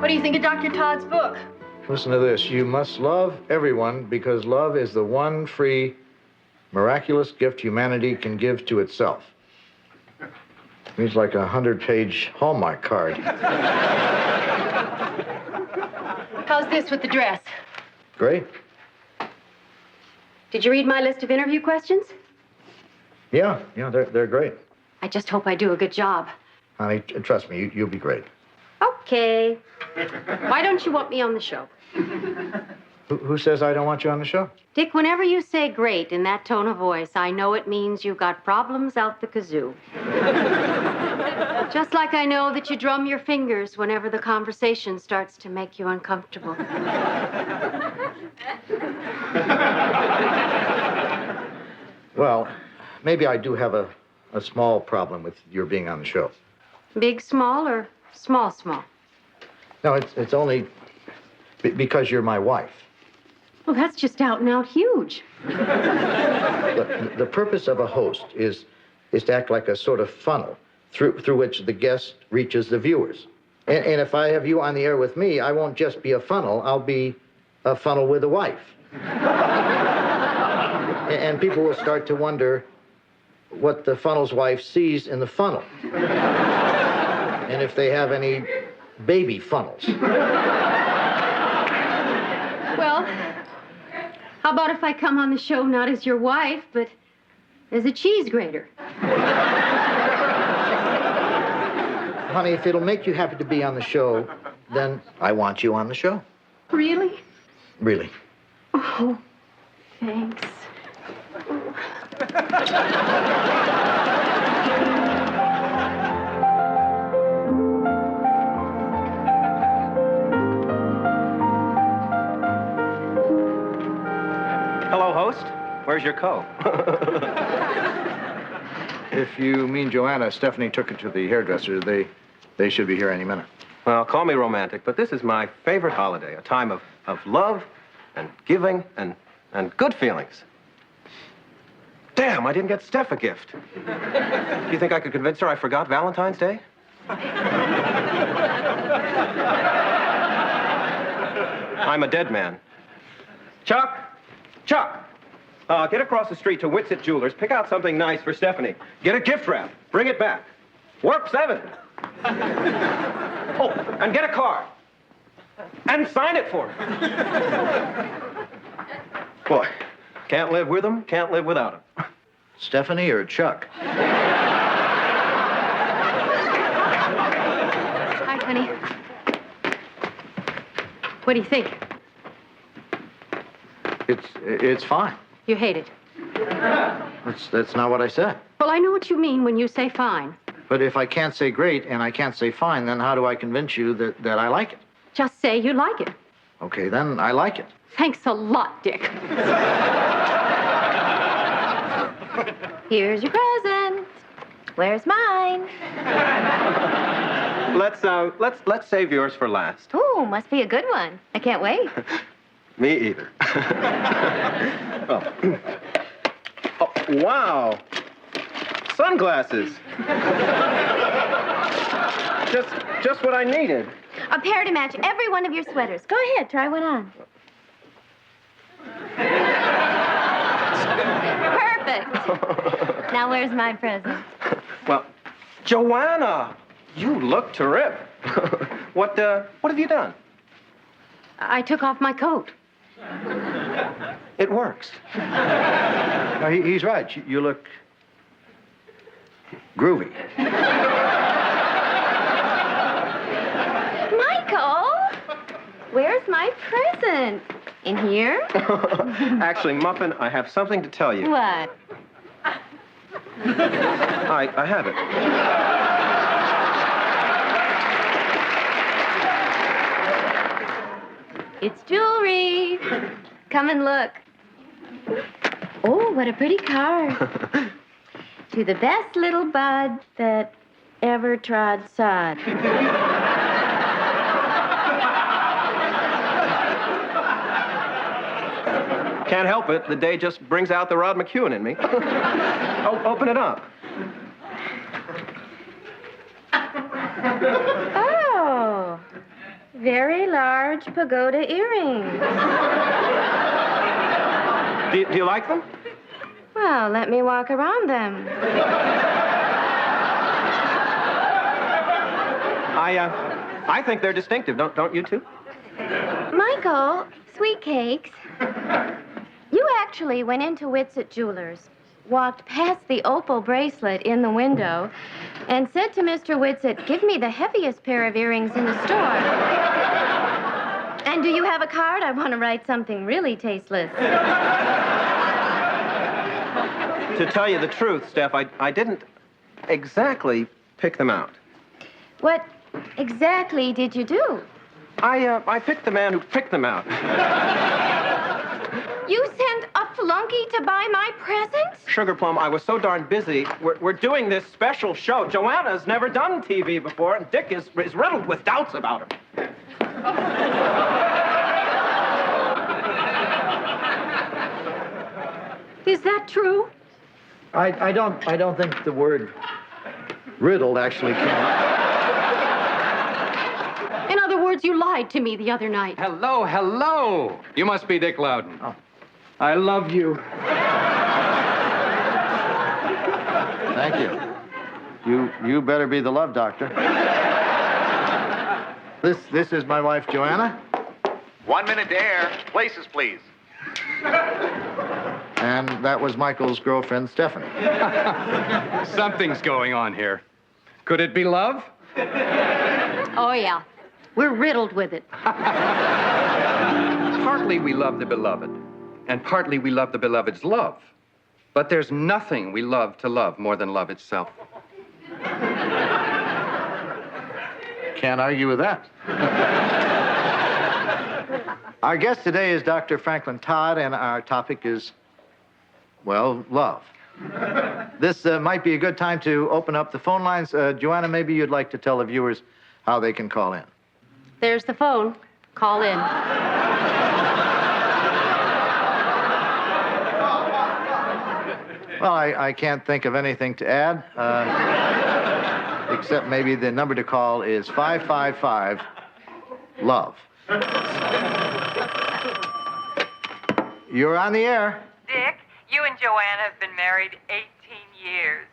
What do you think of Dr. Todd's book? Listen to this. You must love everyone because love is the one free, miraculous gift humanity can give to itself. Reads like a 100-page Hallmark card. How's this with the dress? Great. Did you read my list of interview questions? Yeah, they're great. I just hope I do a good job. Honey, trust me, you'll be great. Okay. Why don't you want me on the show? Who says I don't want you on the show? Dick, whenever you say great in that tone of voice, I know it means you've got problems out the kazoo. Just like I know that you drum your fingers whenever the conversation starts to make you uncomfortable. Well, maybe I do have a small problem with your being on the show. Big, small, or small, small? No, it's only because you're my wife. Well, that's just out and out huge. Look, the purpose of a host is to act like a sort of funnel through which the guest reaches the viewers. And if I have you on the air with me, I won't just be a funnel, I'll be a funnel with a wife. And people will start to wonder what the funnel's wife sees in the funnel. And if they have any baby funnels. Well, how about if I come on the show not as your wife, but as a cheese grater? Honey, if it'll make you happy to be on the show, then I want you on the show. Really? Really. Oh, thanks. Hello, host. Where's your co? If you mean Joanna, Stephanie took her to the hairdresser. They should be here any minute. Well, call me romantic, but this is my favorite holiday, a time of love and giving and good feelings. Damn, I didn't get Steph a gift. Do you think I could convince her I forgot Valentine's Day? I'm a dead man. Chuck! Get across the street to Whitsett Jewelers. Pick out something nice for Stephanie. Get a gift wrap. Bring it back. Work 7. Oh, and get a card. And sign it for her. Boy, can't live with him, can't live without him. Stephanie or Chuck? Hi, honey. What do you think? It's fine. You hate it. That's not what I said. Well, I know what you mean when you say fine. But if I can't say great and I can't say fine, then how do I convince you that I like it? Just say you like it. Okay, then I like it. Thanks a lot, Dick. Here's your present. Where's mine? Let's save yours for last. Ooh, must be a good one. I can't wait. Me either. Oh, wow. Sunglasses. Just what I needed. A pair to match every one of your sweaters. Go ahead, try one on. Perfect. Now where's my present? Well, Joanna, you look terrific. What have you done? I took off my coat. It works. No, he's right. You look groovy. Michael, where's my present? In here? Actually, Muffin, I have something to tell you. What? I have it. It's jewelry. Come and look. Oh, what a pretty card. To the best little bud that ever trod sod. Can't help it. The day just brings out the Rod McEwen in me. Oh, open it up. Oh, very large pagoda earrings. Do you like them? Well, let me walk around them. I think they're distinctive. Don't you two? Michael, sweet cakes. You actually went into Whitsett Jewelers, walked past the opal bracelet in the window, and said to Mr. Whitsett, "Give me the heaviest pair of earrings in the store." And do you have a card? I want to write something really tasteless. To tell you the truth, Steph, I didn't exactly pick them out. What exactly did you do? I picked the man who picked them out. You sent a flunky to buy my presents? Sugar Plum, I was so darn busy. We're doing this special show. Joanna's never done TV before, and Dick is riddled with doubts about him. Is that true? I don't think the word riddled actually came up. In other words, you lied to me the other night. Hello. You must be Dick Loudon. Oh. I love you. Thank you. You better be the love doctor. This is my wife, Joanna. 1 minute to air. Places, please. And that was Michael's girlfriend, Stephanie. Something's going on here. Could it be love? Oh, yeah. We're riddled with it. Partly we love the beloved, and partly we love the beloved's love. But there's nothing we love to love more than love itself. Can't argue with that. Our guest today is Dr. Franklin Todd, and our topic is, well, love. This might be a good time to open up the phone lines. Joanna, maybe you'd like to tell the viewers how they can call in. There's the phone. Call in. Well, I can't think of anything to add, except maybe the number to call is 555-LOVE. You're on the air. Dick, you and Joanna have been married 18 years.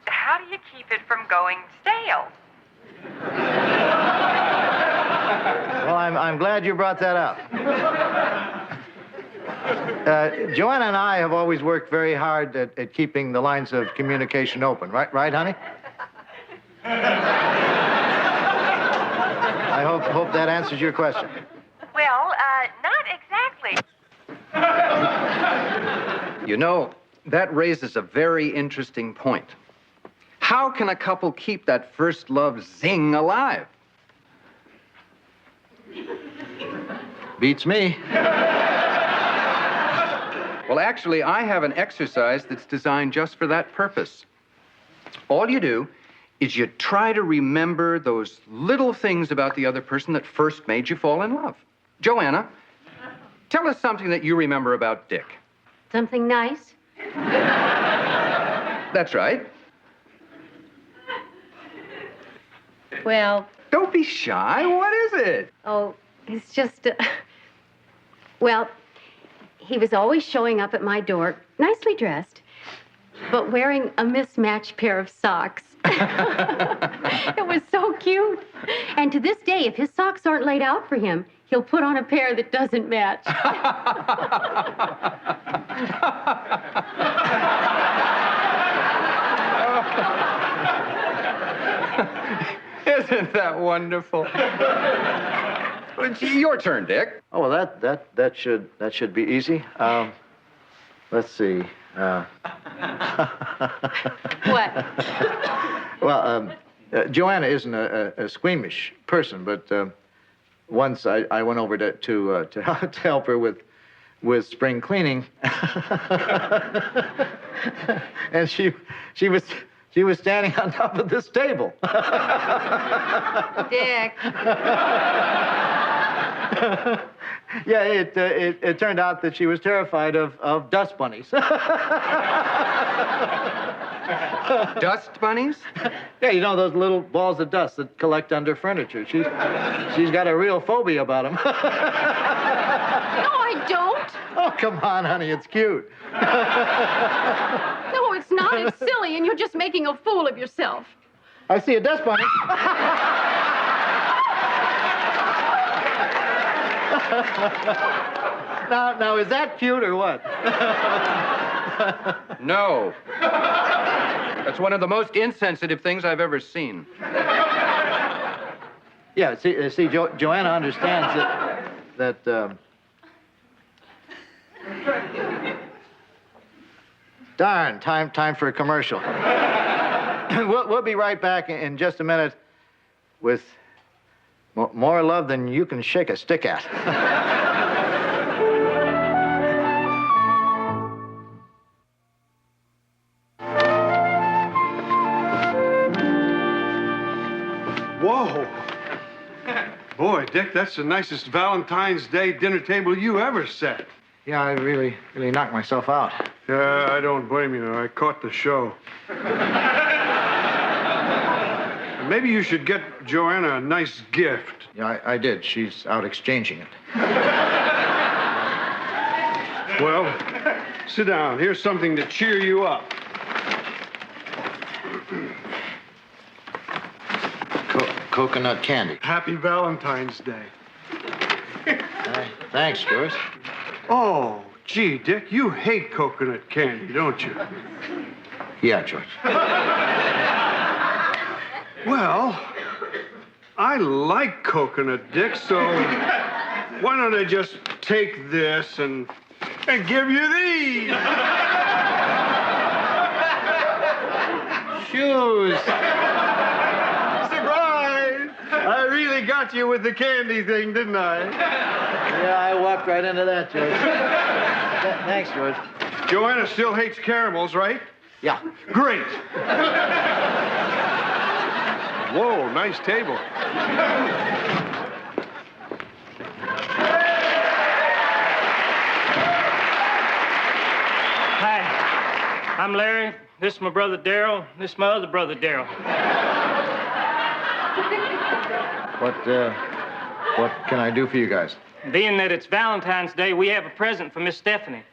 How do you keep it from going stale? Well, I'm glad you brought that up. Joanna and I have always worked very hard at keeping the lines of communication open. Right, honey? I hope that answers your question. Well, not exactly. You know, that raises a very interesting point. How can a couple keep that first love zing alive? Beats me. Well, actually, I have an exercise that's designed just for that purpose. All you do is you try to remember those little things about the other person that first made you fall in love. Joanna, tell us something that you remember about Dick. Something nice? That's right. Well... Don't be shy. What is it? Oh, it's just... Well, he was always showing up at my door, nicely dressed, but wearing a mismatched pair of socks. It was so cute. And to this day, if his socks aren't laid out for him, he'll put on a pair that doesn't match. Isn't that wonderful? Your turn, Dick. Oh, well, that should be easy. Let's see. What? Well, Joanna isn't a squeamish person, but once I went over to help her with spring cleaning, and she was standing on top of this table. Dick. Yeah, it turned out that she was terrified of dust bunnies. Dust bunnies? Yeah, you know those little balls of dust that collect under furniture. She's got a real phobia about them. No, I don't. Oh, come on, honey, it's cute. No, it's not. It's silly, and you're just making a fool of yourself. I see a dust bunny. Now, is that cute or what? No. That's one of the most insensitive things I've ever seen. Yeah, see, Joanna understands that, Darn, time for a commercial. We'll be right back in just a minute with more love than you can shake a stick at. Whoa. Boy, Dick, that's the nicest Valentine's Day dinner table you ever set. Yeah, I really knocked myself out. Yeah, I don't blame you. I caught the show. Maybe you should get Joanna a nice gift. Yeah, I did. She's out exchanging it. Well, sit down. Here's something to cheer you up. Coconut candy. Happy Valentine's Day. Thanks, George. Oh, gee, Dick, you hate coconut candy, don't you? Yeah, George. Well, I like coconut, Dick, so why don't I just take this and give you these? Shoes. Surprise! I really got you with the candy thing, didn't I? Yeah, I walked right into that, George. Thanks, George. Joanna still hates caramels, right? Yeah. Great. Whoa, nice table. Hi, I'm Larry. This is my brother Darryl. This is my other brother Darryl. What can I do for you guys? Being that it's Valentine's Day, we have a present for Miss Stephanie.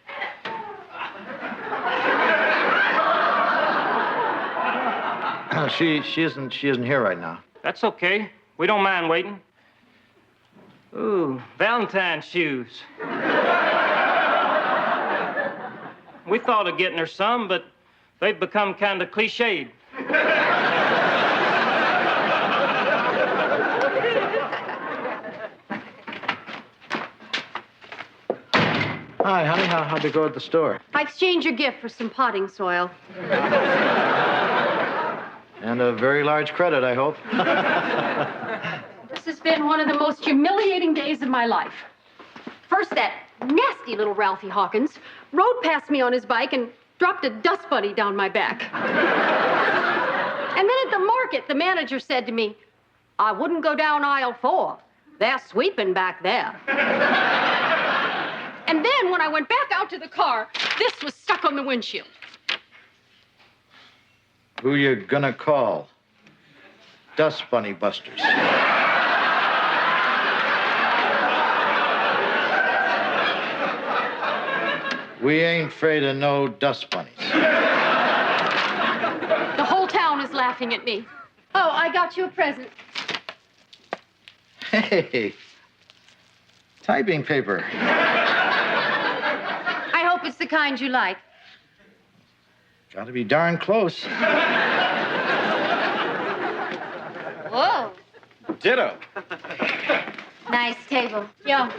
She isn't here right now. That's okay. We don't mind waiting. Ooh, Valentine's shoes. We thought of getting her some, but they've become kind of cliched. Hi, honey. How'd it go at the store? I exchanged your gift for some potting soil. And a very large credit, I hope. This has been one of the most humiliating days of my life. First, that nasty little Ralphie Hawkins rode past me on his bike and dropped a dust bunny down my back. And then at the market, the manager said to me, "I wouldn't go down aisle 4. They're sweeping back there." And then when I went back out to the car, this was stuck on the windshield. Who you gonna call? Dust bunny busters. We ain't afraid of no dust bunnies. The whole town is laughing at me. Oh, I got you a present. Hey, typing paper. I hope it's the kind you like. Gotta be darn close. Whoa. Ditto. Nice table. Yeah.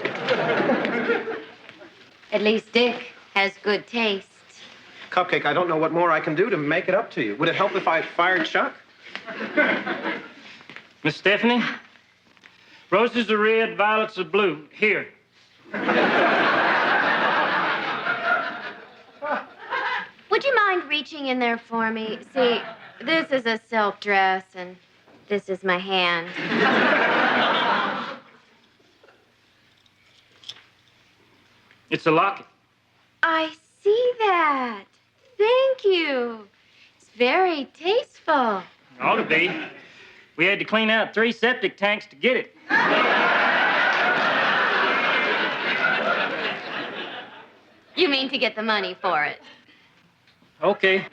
At least Dick has good taste. Cupcake, I don't know what more I can do to make it up to you. Would it help if I fired Chuck? Miss Stephanie, roses are red, violets are blue. Here. Would you mind reaching in there for me? See, this is a silk dress, and this is my hand. It's a locket. I see that. Thank you. It's very tasteful. Ought to be. We had to clean out 3 septic tanks to get it. You mean to get the money for it? Okay.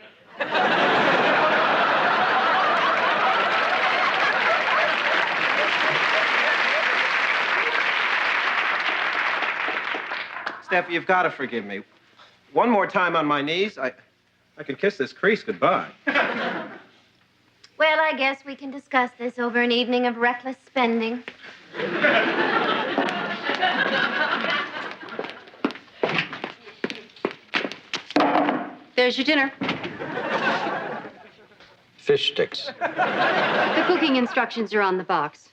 Steph, you've got to forgive me. One more time on my knees, I could kiss this crease goodbye. Well, I guess we can discuss this over an evening of reckless spending. There's your dinner. Fish sticks. The cooking instructions are on the box.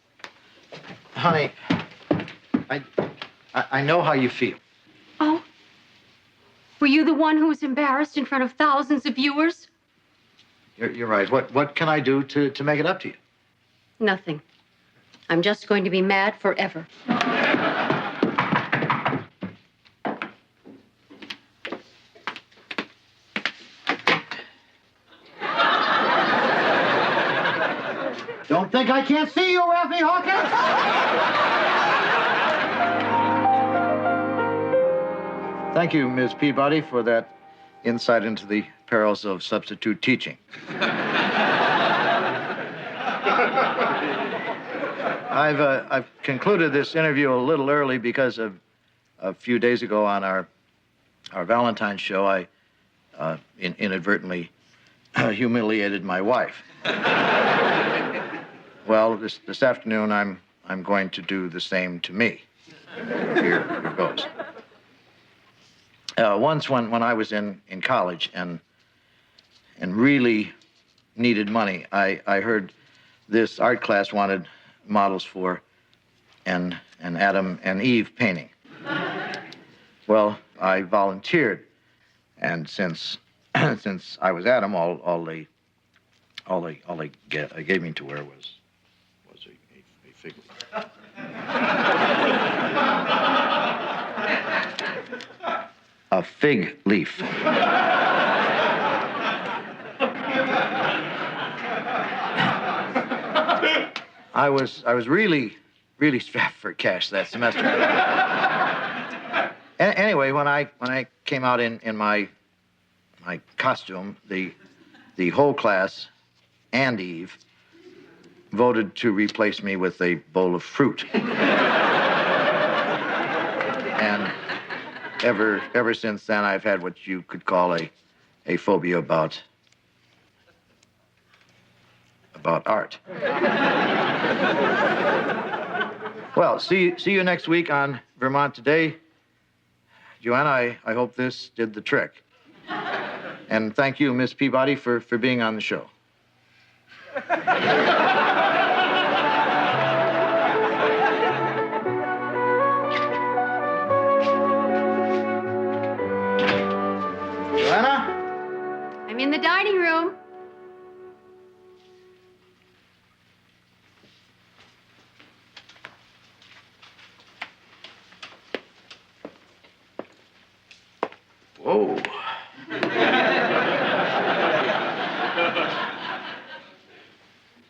Honey, I know how you feel. Oh? Were you the one who was embarrassed in front of thousands of viewers? You're right. What can I do to make it up to you? Nothing. I'm just going to be mad forever. Don't think I can't see you, Ralphie Hawkins! Thank you, Ms. Peabody, for that insight into the perils of substitute teaching. I've concluded this interview a little early because of a few days ago on our Valentine's show, I inadvertently humiliated my wife. Well, this afternoon, I'm going to do the same to me. Here goes. Once when I was in college and really needed money, I heard this art class wanted models for an Adam and Eve painting. Well, I volunteered, and since I was Adam, all they gave me to wear was a fig leaf. A fig leaf. I was really strapped for cash that semester. Anyway, when I came out in my costume, the whole class and Eve voted to replace me with a bowl of fruit. And ever since then, I've had what you could call a phobia about art. Well, see you next week on Vermont Today. Joanna, I hope this did the trick. And thank you, Miss Peabody, for being on the show. Joanna? I'm in the dining room. Whoa.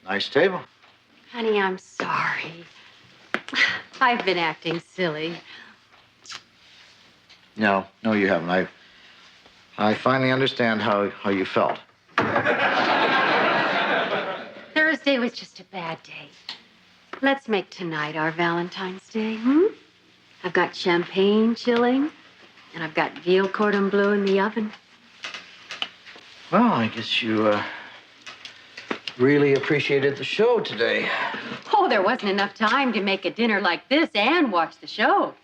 Nice table. Honey, I'm sorry. I've been acting silly. No, you haven't. I finally understand how you felt. Thursday was just a bad day. Let's make tonight our Valentine's Day, I've got champagne chilling, and I've got veal cordon bleu in the oven. Well, I guess you really appreciated the show today. Oh, there wasn't enough time to make a dinner like this and watch the show.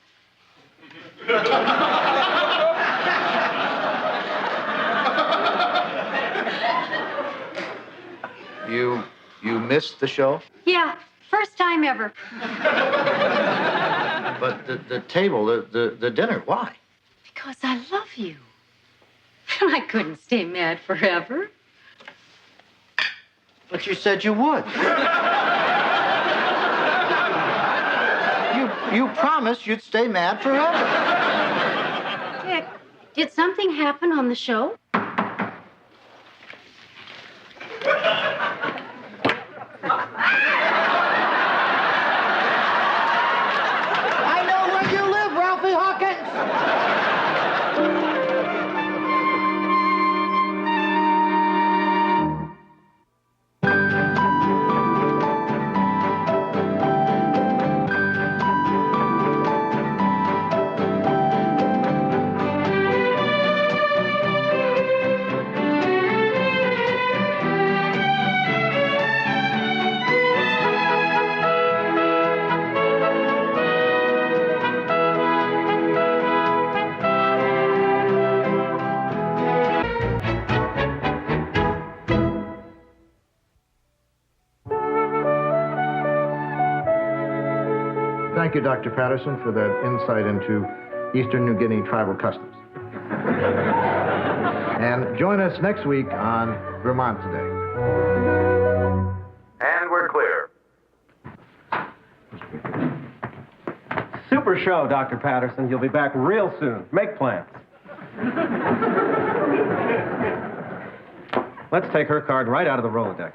You missed the show? Yeah, first time ever. But the table, the dinner, why? Because I love you. I couldn't stay mad forever. But you said you would. You promised you'd stay mad forever. Dick, did something happen on the show? I know where you live, Ralphie Hawkins! thank you, Dr. Patterson, for that insight into Eastern New Guinea tribal customs. And join us next week on Vermont Today. And we're clear. Super show, Dr. Patterson. You'll be back real soon. Make plans. Let's take her card right out of the Rolodex.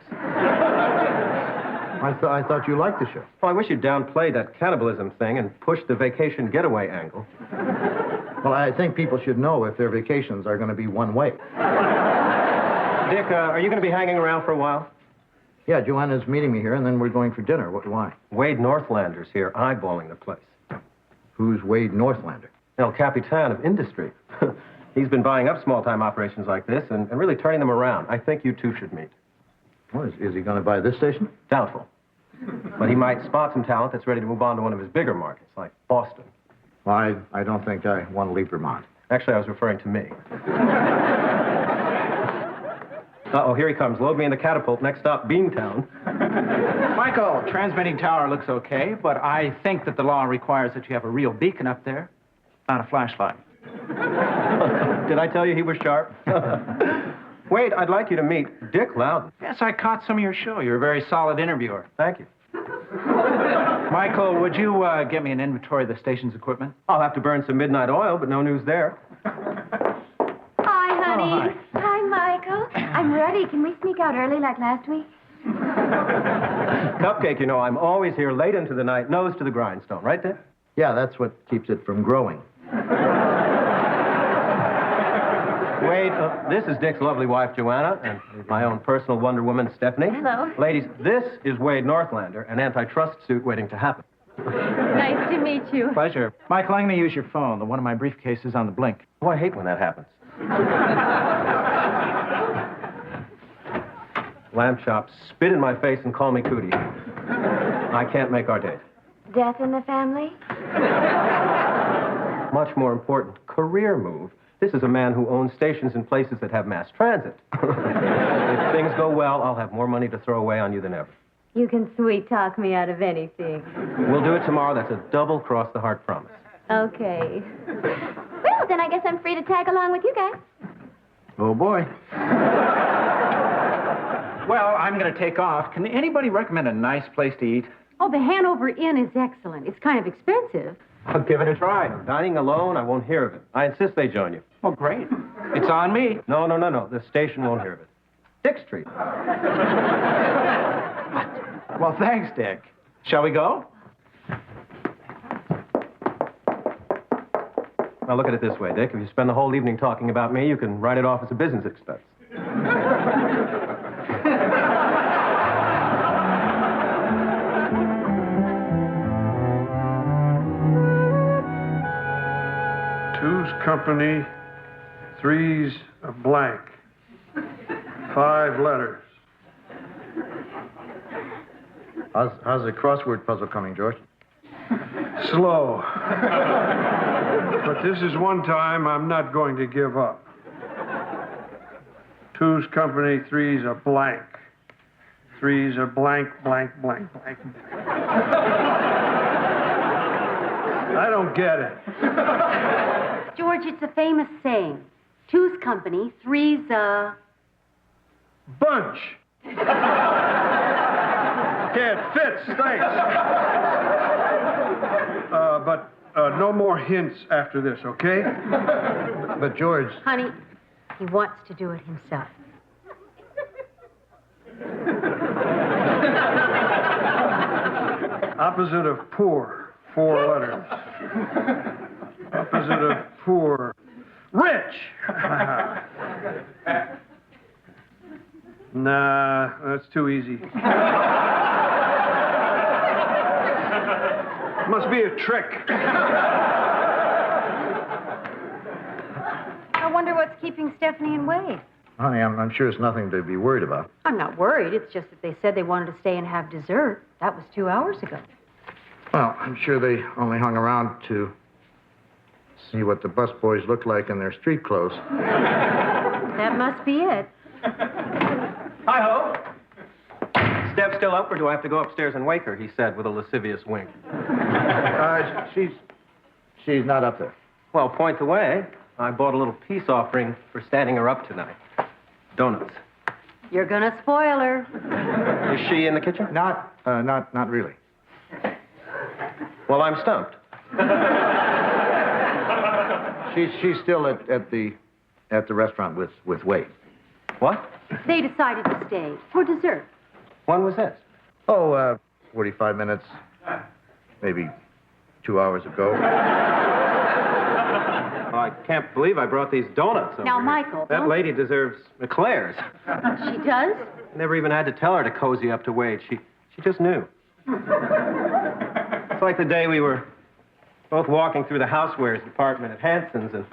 I thought you liked the show. Well, I wish you'd downplay that cannibalism thing and push the vacation getaway angle. Well, I think people should know if their vacations are going to be one way. Dick, are you going to be hanging around for a while? Yeah, Joanna's meeting me here, and then we're going for dinner. Why? Wade Northlander's here, eyeballing the place. Who's Wade Northlander? El Capitan of Industry. He's been buying up small-time operations like this and really turning them around. I think you two should meet. Well, is he going to buy this station? Doubtful. But he might spot some talent that's ready to move on to one of his bigger markets, like Boston. Well, I don't think I want to leave Vermont. Actually, I was referring to me. Uh-oh, here he comes. Load me in the catapult. Next stop, Beantown. Michael, transmitting tower looks okay, but I think that the law requires that you have a real beacon up there, not a flashlight. Did I tell you he was sharp? Wade, I'd like you to meet Dick Loudon. Yes, I caught some of your show. You're a very solid interviewer. Thank you. Michael, would you get me an inventory of the station's equipment? I'll have to burn some midnight oil, but no news there. Hi, honey. Oh, hi. Hi, Michael. I'm ready. Can we sneak out early like last week? Cupcake, you know, I'm always here late into the night, nose to the grindstone. Right, Dick? Yeah, that's what keeps it from growing. Wade, this is Dick's lovely wife, Joanna, and my own personal Wonder Woman, Stephanie. Hello. Ladies, this is Wade Northlander, an antitrust suit waiting to happen. Nice to meet you. Pleasure. Michael, I'm going to use your phone. The one of my briefcases on the blink. Oh, I hate when that happens. Lamb chop, spit in my face and call me Cootie. I can't make our date. Death in the family? Much more important, career move. This is a man who owns stations in places that have mass transit. If things go well, I'll have more money to throw away on you than ever. You can sweet talk me out of anything. We'll do it tomorrow. That's a double cross-the-heart promise. Okay. Well, then I guess I'm free to tag along with you guys. Oh, boy. Well, I'm going to take off. Can anybody recommend a nice place to eat? Oh, the Hanover Inn is excellent. It's kind of expensive. I'll give it a try. Dining alone, I won't hear of it. I insist they join you. Oh, great. It's on me. No. The station won't hear of it. Dick Street. Well, thanks, Dick. Shall we go? Now, look at it this way, Dick. If you spend the whole evening talking about me, you can write it off as a business expense. Two's company, three's a blank. 5 letters. How's the crossword puzzle coming, George? Slow. But this is one time I'm not going to give up. Two's company, three's a blank. Three's a blank, blank, blank, blank. I don't get it. George, it's a famous saying. Two's company, three's a... Bunch. Yeah, it fits, thanks. But no more hints after this, okay? But, George... Honey, he wants to do it himself. Opposite of poor, 4 letters. Opposite of poor, rich. Nah, that's too easy. Must be a trick. I wonder what's keeping Stephanie and Wade. Honey, I'm sure it's nothing to be worried about. I'm not worried. It's just that they said they wanted to stay and have dessert. That was 2 hours ago. Well, I'm sure they only hung around to see what the busboys look like in their street clothes. That must be it. Hi-ho. Steph still up, or do I have to go upstairs and wake her? He said with a lascivious wink. She's not up there. Well, point the way. I bought a little peace offering for standing her up tonight. Donuts. You're gonna spoil her. Is she in the kitchen? Not really. Well, I'm stumped. She's still at the restaurant with Wade. What? They decided to stay for dessert. When was this? 45 minutes, maybe 2 hours ago. Well, I can't believe I brought these donuts over Now, here. Michael, That don't- lady deserves eclairs. She does? I never even had to tell her to cozy up to Wade. She just knew. It's like the day we were both walking through the housewares department at Hanson's, and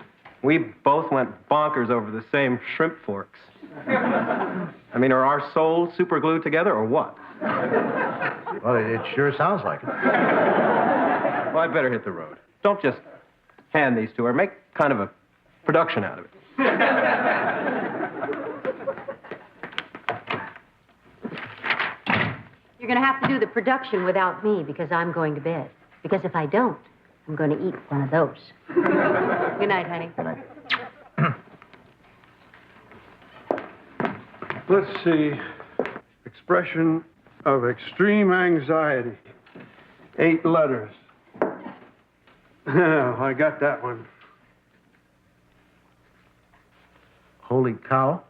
we both went bonkers over the same shrimp forks. I mean, are our souls super glued together, or what? Well, it sure sounds like it. Well, I'd better hit the road. Don't just hand these to her. Make kind of a production out of it. You're gonna have to do the production without me because I'm going to bed. Because if I don't, I'm gonna eat one of those. Good night, honey. Good night. Let's see. Expression of extreme anxiety. 8 letters. I got that one. Holy cow.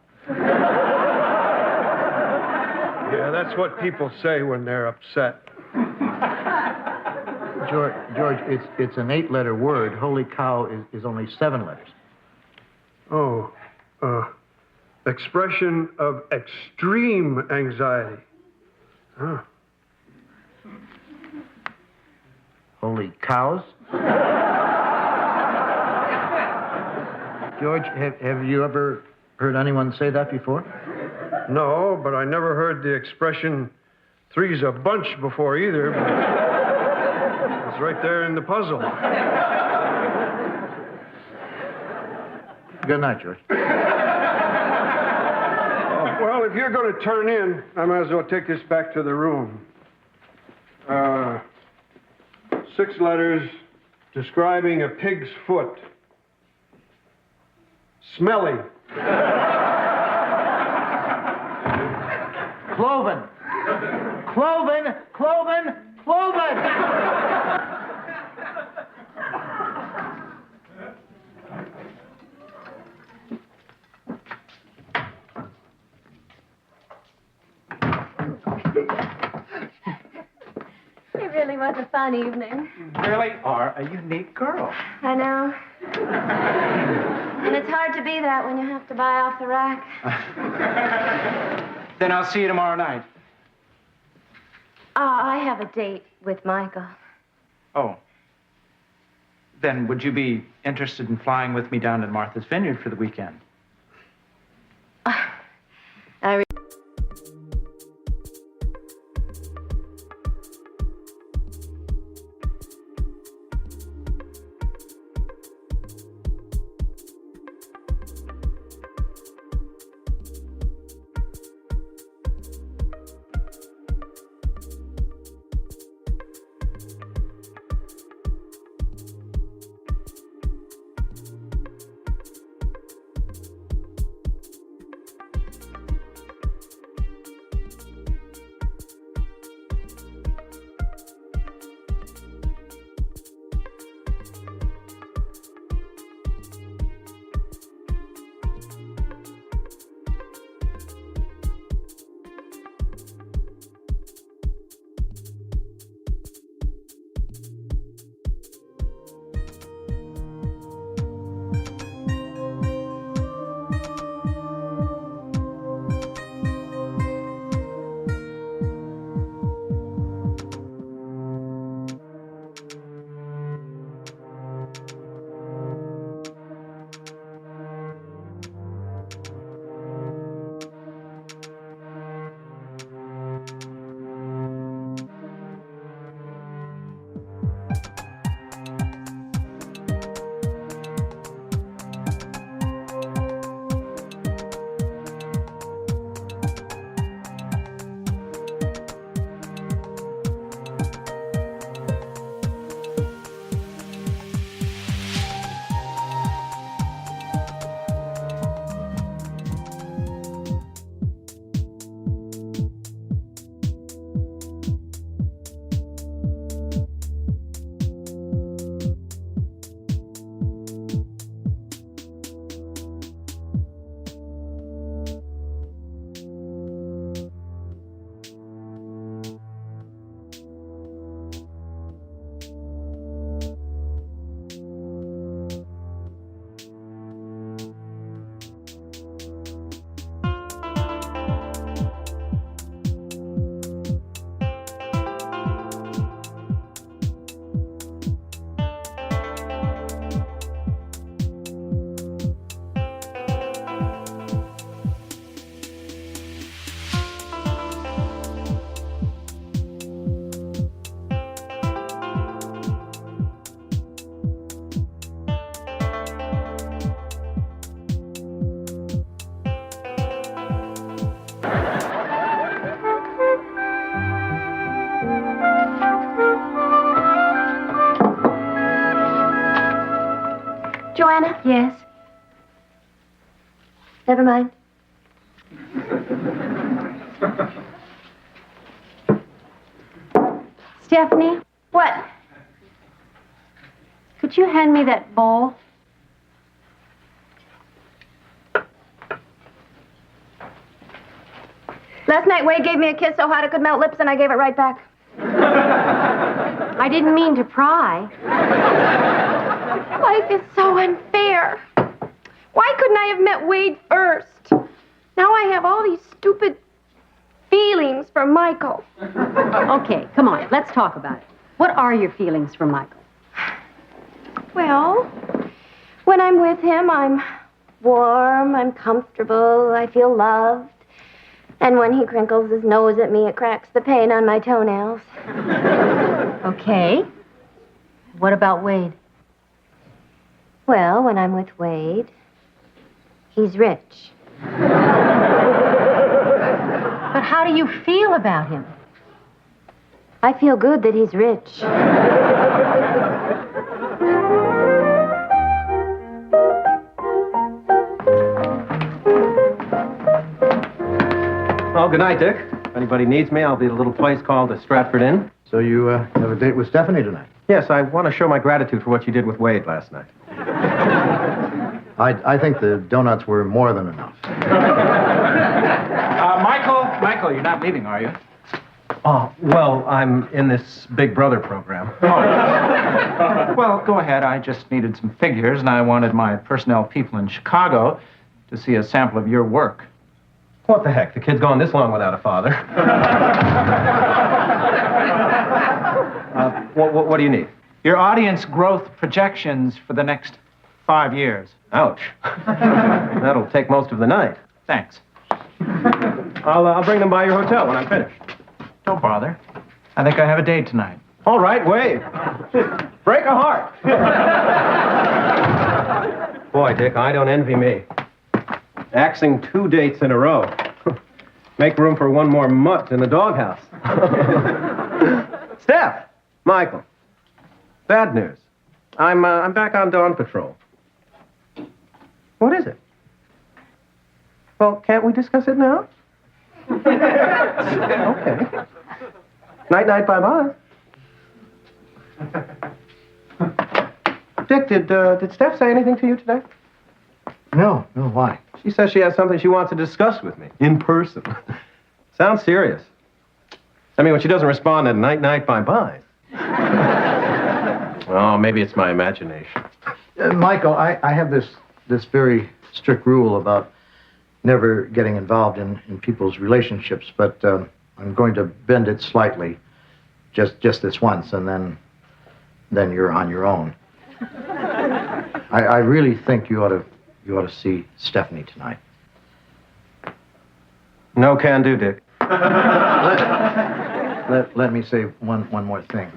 Yeah, that's what people say when they're upset. George, it's an 8-letter word. Holy cow is only 7 letters. Oh, expression of extreme anxiety. Huh. Holy cows. George, have you ever heard anyone say that before? No, but I never heard the expression three's a bunch before either. But it's right there in the puzzle. Good night, George. Well, if you're going to turn in, I might as well take this back to the room. 6 letters describing a pig's foot. Smelly. Cloven. Cloven. Cloven. Cloven. It really was a fun evening. You really are a unique girl. I know. And it's hard to be that when you have to buy off the rack. Then I'll see you tomorrow night. I have a date with Michael. Oh. Then would you be interested in flying with me down to Martha's Vineyard for the weekend? Yes. Never mind. Stephanie? What? Could you hand me that bowl? Last night, Wade gave me a kiss so hot it could melt lips, and I gave it right back. I didn't mean to pry. Life is so unfair. Why couldn't I have met Wade first? Now I have all these stupid feelings for Michael. Okay, come on, let's talk about it. What are your feelings for Michael? Well, when I'm with him, I'm warm, I'm comfortable, I feel loved. And when he crinkles his nose at me, it cracks the paint on my toenails. Okay. What about Wade? Well, when I'm with Wade, he's rich. But how do you feel about him? I feel good that he's rich. Well, good night, Dick. If anybody needs me, I'll be at a little place called the Stratford Inn. So you have a date with Stephanie tonight? Yes, I want to show my gratitude for what you did with Wade last night. I think the donuts were more than enough. Michael, you're not leaving, are you? Oh, well, I'm in this Big Brother program. Well, go ahead. I just needed some figures, and I wanted my personnel people in Chicago to see a sample of your work. What the heck? The kid's gone this long without a father. What do you need? Your audience growth projections for the next 5 years. Ouch. That'll take most of the night. Thanks. I'll bring them by your hotel when I'm finished. Don't bother. I think I have a date tonight. All right, Wade. Break a heart. Boy, Dick, I don't envy me. Axing 2 dates in a row. Make room for one more mutt in the doghouse. Steph! Michael. Bad news. I'm back on dawn patrol. What is it? Well, can't we discuss it now? Okay. Night-night, bye-bye. Dick, did Steph say anything to you today? No, why? She says she has something she wants to discuss with me, in person. Sounds serious. I mean, when she doesn't respond, then night-night, bye-bye. Well, maybe it's my imagination. Michael, I have this very strict rule about never getting involved in people's relationships, but I'm going to bend it slightly, just this once, and then you're on your own. I really think you ought to see Stephanie tonight. No can do, Dick. Let me say one more thing.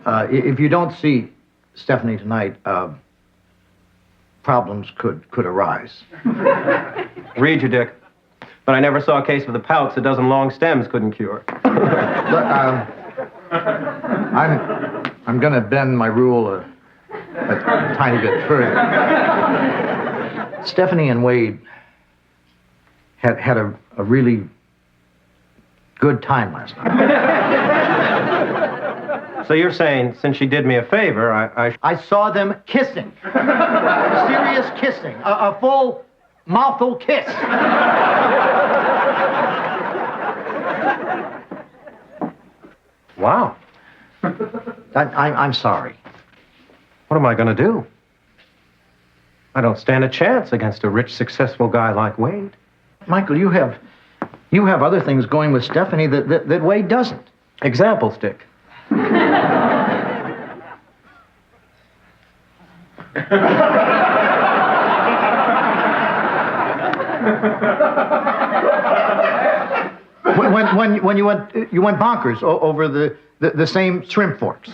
If you don't see Stephanie tonight, problems could arise. Read you, Dick. But I never saw a case of the pouts a dozen long stems couldn't cure. I'm going to bend my rule a tiny bit further. Stephanie and Wade had a really good time last night. So you're saying, since she did me a favor, I saw them kissing. Serious kissing. A full mouthful kiss. Wow. I'm sorry. What am I going to do? I don't stand a chance against a rich, successful guy like Wade. Michael, you have other things going with Stephanie that Wade doesn't. Examples, Dick. When you went bonkers over the same shrimp forks.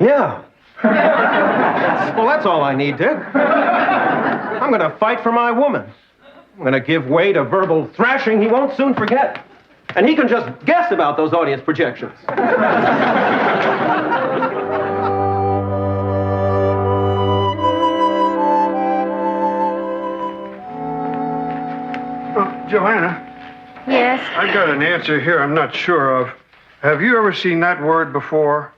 Yeah. Well, that's all I need, Dick. I'm going to fight for my woman. I'm going to give Wade a verbal thrashing he won't soon forget. And he can just guess about those audience projections. Joanna, Yes? I've got an answer here I'm not sure of. Have you ever seen that word before?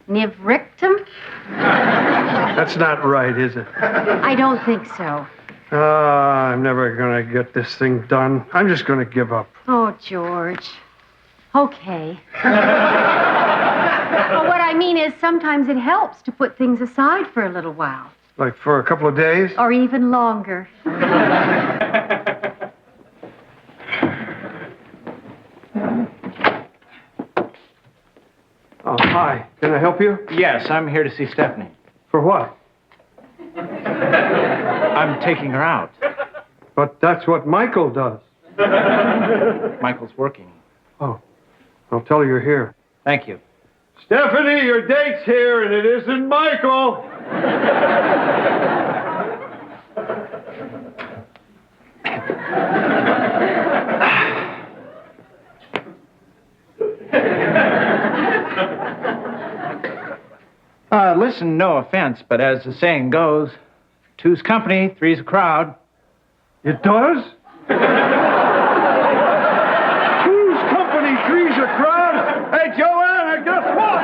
Nivrictum? That's not right, is it? I don't think so. I'm never going to get this thing done. I'm just going to give up. Oh, George. Okay. Well, what I mean is sometimes it helps to put things aside for a little while. Like for a couple of days? Or even longer. Oh, hi. Can I help you? Yes, I'm here to see Stephanie. For what? I'm taking her out. But that's what Michael does. Michael's working. Oh, I'll tell her you're here. Thank you. Stephanie, your date's here, and it isn't Michael. Listen, no offense, but as the saying goes, two's company, three's a crowd. It does? Two's company, three's a crowd? Hey, Joanna, guess what?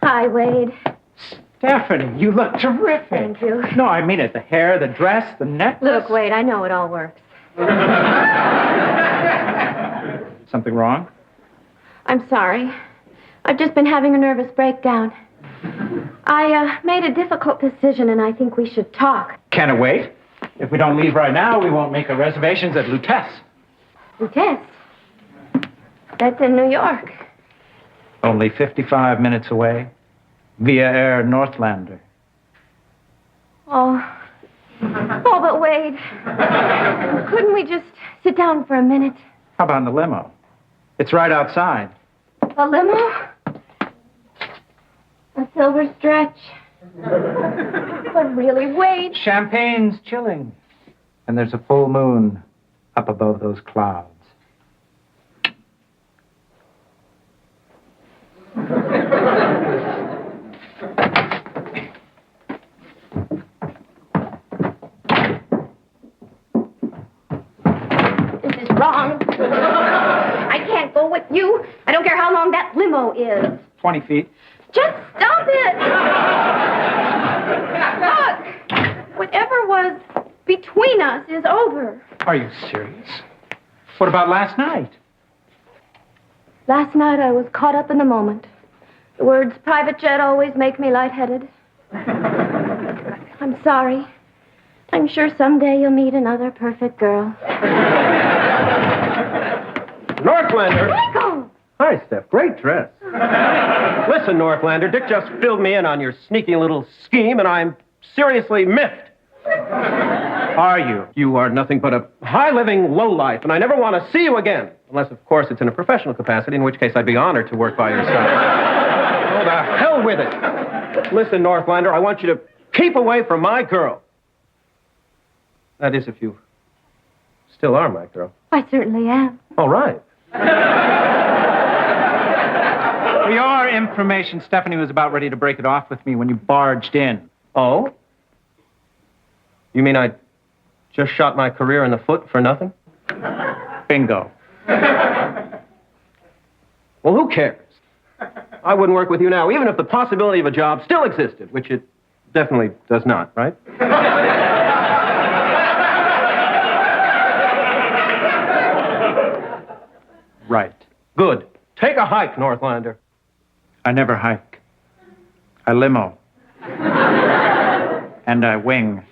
Hi, Wade. Stephanie, you look terrific. Thank you. No, I mean it. The hair, the dress, the necklace. Look, Wade, I know it all works. Something wrong? I'm sorry. I've just been having a nervous breakdown. I made a difficult decision, and I think we should talk. Can it wait? If we don't leave right now, we won't make our reservations at Lutece. Lutece? That's in New York. Only 55 minutes away, via Air Northlander. Oh, but Wade, couldn't we just sit down for a minute? How about in the limo? It's right outside. A limo? A silver stretch? But really, Wade. Champagne's chilling. And there's a full moon up above those clouds. This is wrong. I can't go with you. I don't care how long that limo is. 20 feet. Just stop it! Look, whatever was between us is over. Are you serious? What about last night? Last night I was caught up in the moment. The words private jet always make me lightheaded. I'm sorry. I'm sure someday you'll meet another perfect girl. Northlander! Michael! Hi, Steph. Great dress. Listen, Northlander, Dick just filled me in on your sneaky little scheme, and I'm seriously miffed. Are you? You are nothing but a high-living lowlife, and I never want to see you again. Unless, of course, it's in a professional capacity, in which case I'd be honored to work by your side. Oh, the hell with it. Listen, Northlander, I want you to keep away from my girl. That is, if you still are my girl. I certainly am. All right. For your information, Stephanie was about ready to break it off with me when you barged in. Oh? You mean I just shot my career in the foot for nothing? Bingo. Well, who cares? I wouldn't work with you now, even if the possibility of a job still existed, which it definitely does not, right? Right. Good. Take a hike, Northlander. I never hike. I limo. And I wing.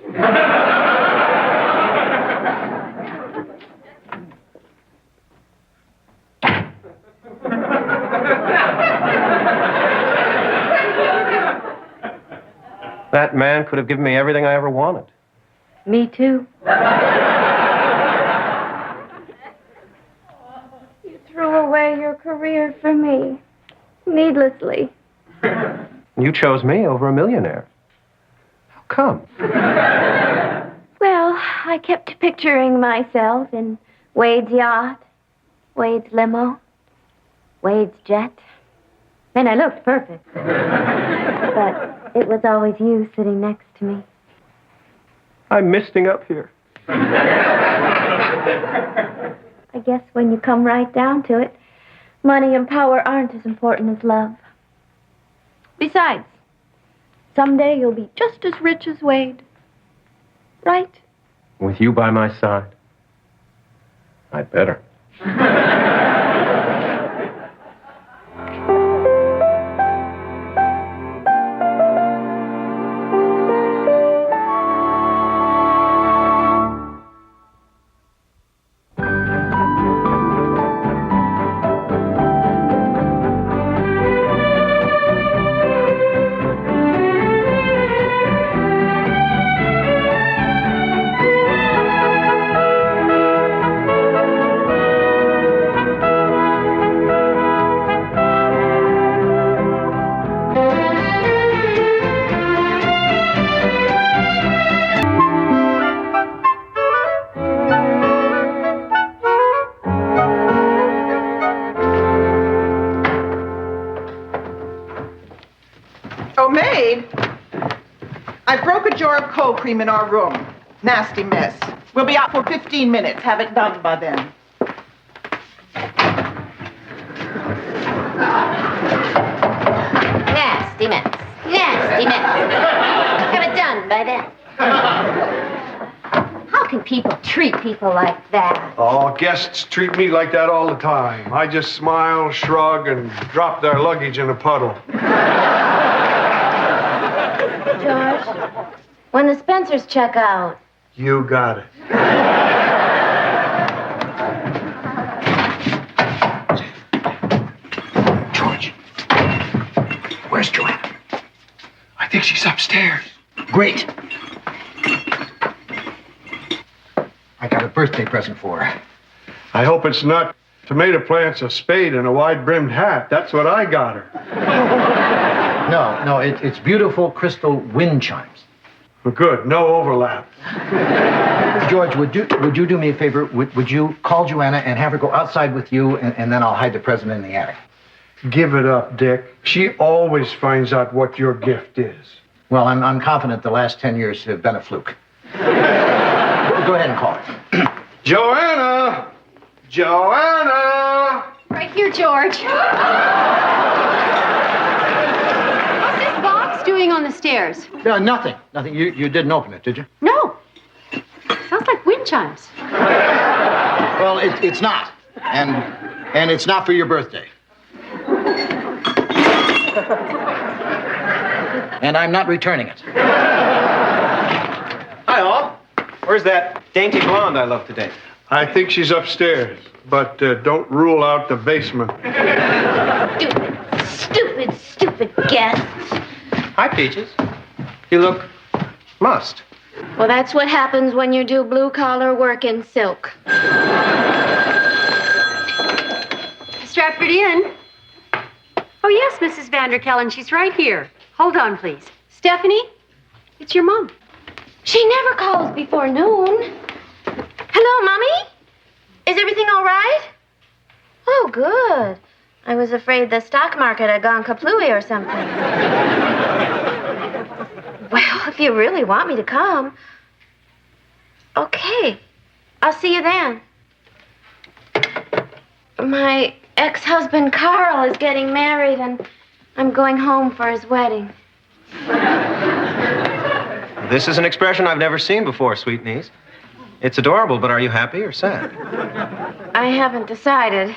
That man could have given me everything I ever wanted. Me too. You threw away your career for me. Needlessly. You chose me over a millionaire. How come? Well, I kept picturing myself in Wade's yacht, Wade's limo, Wade's jet. And I looked perfect. But it was always you sitting next to me. I'm misting up here. I guess when you come right down to it, money and power aren't as important as love. Besides, someday you'll be just as rich as Wade. Right? With you by my side? I'd better. Oh, maid, I broke a jar of cold cream in our room. Nasty mess. We'll be out for 15 minutes. Have it done by then. Nasty mess. Nasty mess. Have it done by then. How can people treat people like that? Oh, guests treat me like that all the time. I just smile, shrug, and drop their luggage in a puddle. George, when the Spencers check out. You got it. George, where's Joanna? I think she's upstairs. Great. I got a birthday present for her. I hope it's not tomato plants, a spade, and a wide-brimmed hat. That's what I got her. No, it's beautiful crystal wind chimes. Good, no overlap. George, would you do me a favor? Would you call Joanna and have her go outside with you, and then I'll hide the present in the attic? Give it up, Dick. She always finds out what your gift is. Well, I'm confident the last 10 years have been a fluke. Go ahead and call her. Joanna! Joanna! Right here, George. What's this box doing on the stairs? Nothing. You didn't open it, did you? No. Sounds like wind chimes. Well, it's not. And it's not for your birthday. And I'm not returning it. Hi, all. Where's that dainty blonde I love to date? I think she's upstairs, but don't rule out the basement. Stupid guest. Hi, Peaches. You look mussed. Well, that's what happens when you do blue-collar work in silk. Stratford Inn. Oh, yes, Mrs. Vanderkellen. She's right here. Hold on, please. Stephanie, it's your mom. She never calls before noon. Hello, Mommy? Is everything all right? Oh, good. I was afraid the stock market had gone kaplooey or something. Well, if you really want me to come. Okay. I'll see you then. My ex-husband Carl is getting married, and I'm going home for his wedding. This is an expression I've never seen before, sweet niece. It's adorable, but are you happy or sad? I haven't decided.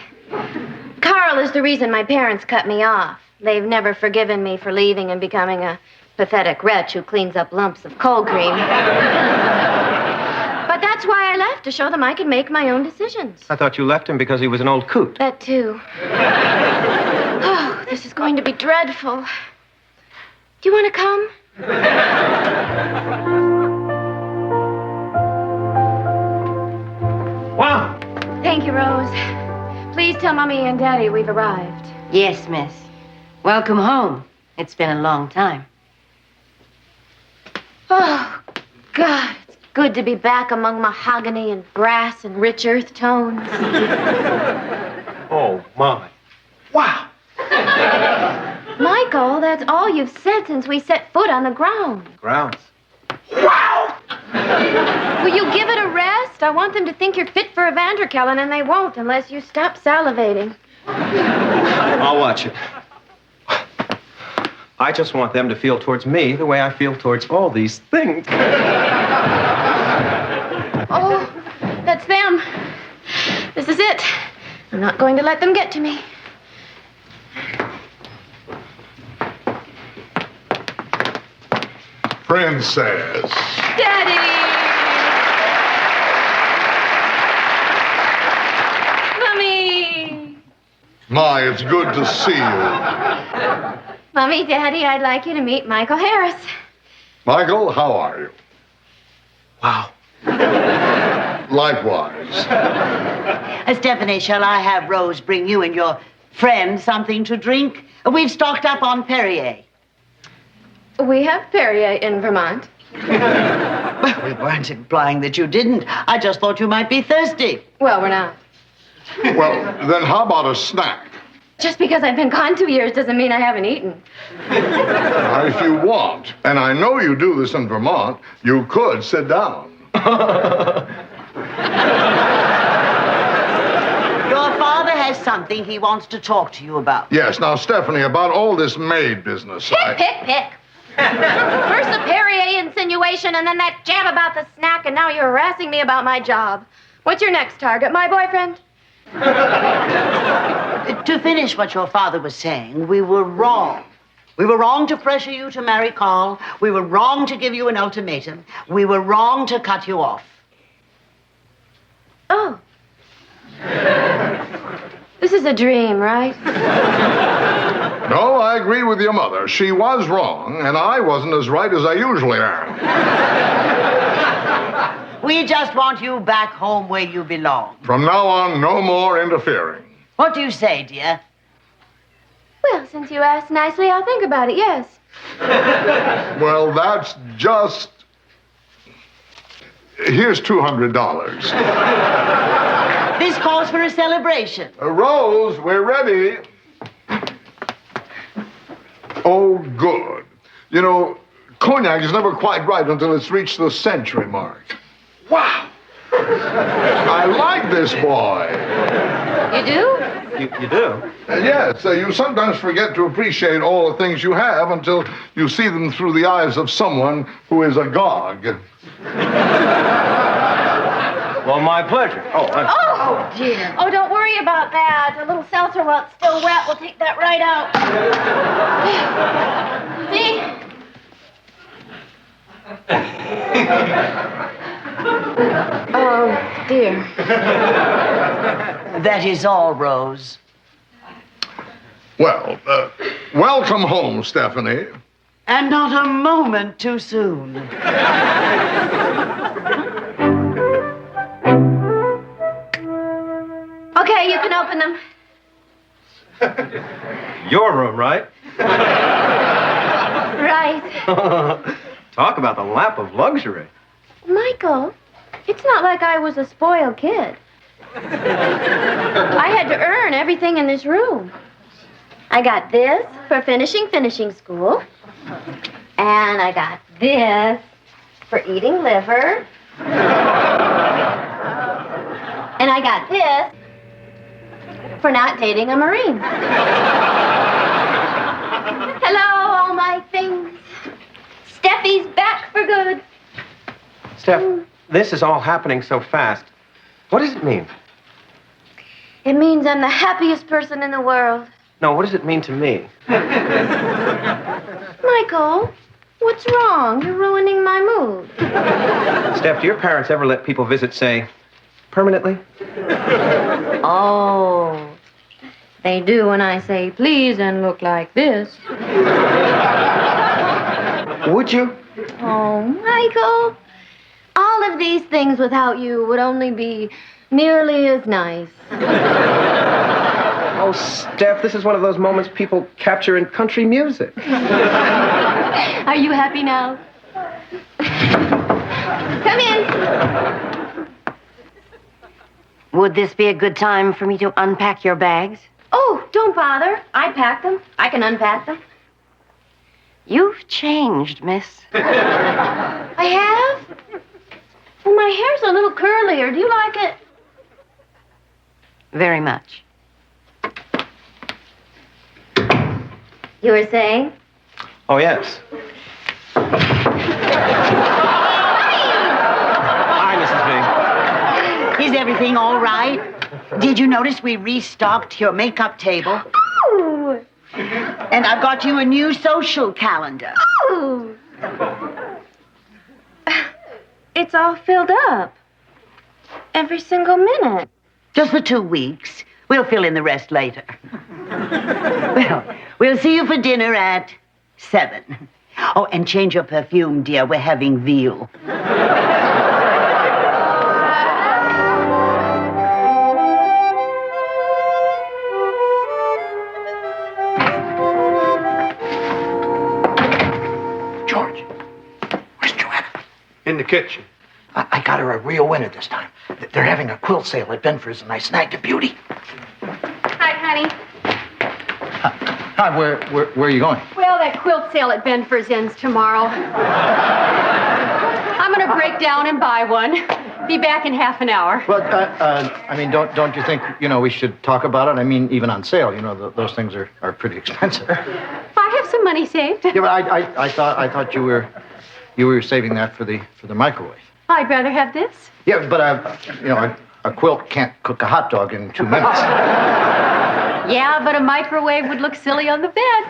Carl is the reason my parents cut me off. They've never forgiven me for leaving and becoming a pathetic wretch who cleans up lumps of cold cream. But that's why I left, to show them I could make my own decisions. I thought you left him because he was an old coot. That, too. Oh, this is going to be dreadful. Do you want to come? Wow. Thank you, Rose. Please tell Mommy and Daddy we've arrived. Yes, miss. Welcome home. It's been a long time. Oh, God, it's good to be back among mahogany and brass and rich earth tones. Oh, my. Wow. Michael, that's all you've said since we set foot on the ground. Grounds. Will you give it a rest? I want them to think you're fit for a Vanderkellen, and they won't unless you stop salivating. I'll watch it. I just want them to feel towards me the way I feel towards all these things. Oh, that's them. This is it. I'm not going to let them get to me. Princess. Daddy! Mommy! My, it's good to see you. Mommy, Daddy, I'd like you to meet Michael Harris. Michael, how are you? Wow. Likewise. Stephanie, shall I have Rose bring you and your friend something to drink? We've stocked up on Perrier. We have Perrier in Vermont. Well, we weren't implying that you didn't. I just thought you might be thirsty. Well, we're not. Well, then how about a snack? Just because I've been gone 2 years doesn't mean I haven't eaten. Now, if you want, and I know you do this in Vermont, you could sit down. Your father has something he wants to talk to you about. Yes, now, Stephanie, about all this maid business. Pick. First the Perrier insinuation, and then that jab about the snack, and now you're harassing me about my job. What's your next target, my boyfriend? To finish what your father was saying, we were wrong. We were wrong to pressure you to marry Carl. We were wrong to give you an ultimatum. We were wrong to cut you off. Oh. This is a dream, right? No, I agree with your mother. She was wrong, and I wasn't as right as I usually am. We just want you back home where you belong. From now on, no more interfering. What do you say, dear? Well, since you asked nicely, I'll think about it, yes. Well, that's just... Here's $200. This calls for a celebration. Rose, we're ready. Oh, good. You know, cognac is never quite right until it's reached the century mark. Wow. I like this boy. You do? You do? Yes, you sometimes forget to appreciate all the things you have until you see them through the eyes of someone who is agog. Well, my pleasure. Oh, dear. Oh, don't worry about that. A little seltzer while it's still wet. We'll take that right out. See? Oh, dear. That is all, Rose. Well, welcome home, Stephanie. And not a moment too soon. Okay, you can open them. Your room, right? Right. Talk about the lap of luxury. Michael, it's not like I was a spoiled kid. I had to earn everything in this room. I got this for finishing school. And I got this for eating liver. And I got this for not dating a Marine. Hello, all my things. Steffi's back for good. Steph, this is all happening so fast. What does it mean? It means I'm the happiest person in the world. No, what does it mean to me? Michael, what's wrong? You're ruining my mood. Steph, do your parents ever let people visit, say, permanently? Oh, they do when I say please and look like this. Would you? Oh, Michael, all of these things without you would only be nearly as nice. Oh, Steph, this is one of those moments people capture in country music. Are you happy now? Come in. Would this be a good time for me to unpack your bags? Oh, don't bother. I packed them. I can unpack them. changed, miss. I have? Well, my hair's a little curlier. Do you like it? Very much. You were saying? Oh, yes. Hi, Mrs. B. Is everything all right? Did you notice we restocked your makeup table? Ooh. And I've got you a new social calendar. Ooh. It's all filled up. Every single minute. Just for 2 weeks. We'll fill in the rest later. Well, we'll see you for dinner at 7. Oh, and change your perfume, dear. We're having veal. George, where's Joanna? In the kitchen. I got her a real winner this time. They're having a quilt sale at Benford's, and I snagged a beauty. Hi, honey. Hi, where are you going? Well, that quilt sale at Benford's ends tomorrow. I'm going to break down and buy one. Be back in half an hour. Well, I mean, don't you think, we should talk about it? I mean, even on sale, those things are pretty expensive. I have some money saved. Yeah, but I thought you were saving that for the microwave. I'd rather have this. Yeah, but a quilt can't cook a hot dog in 2 minutes. Yeah, but a microwave would look silly on the bed.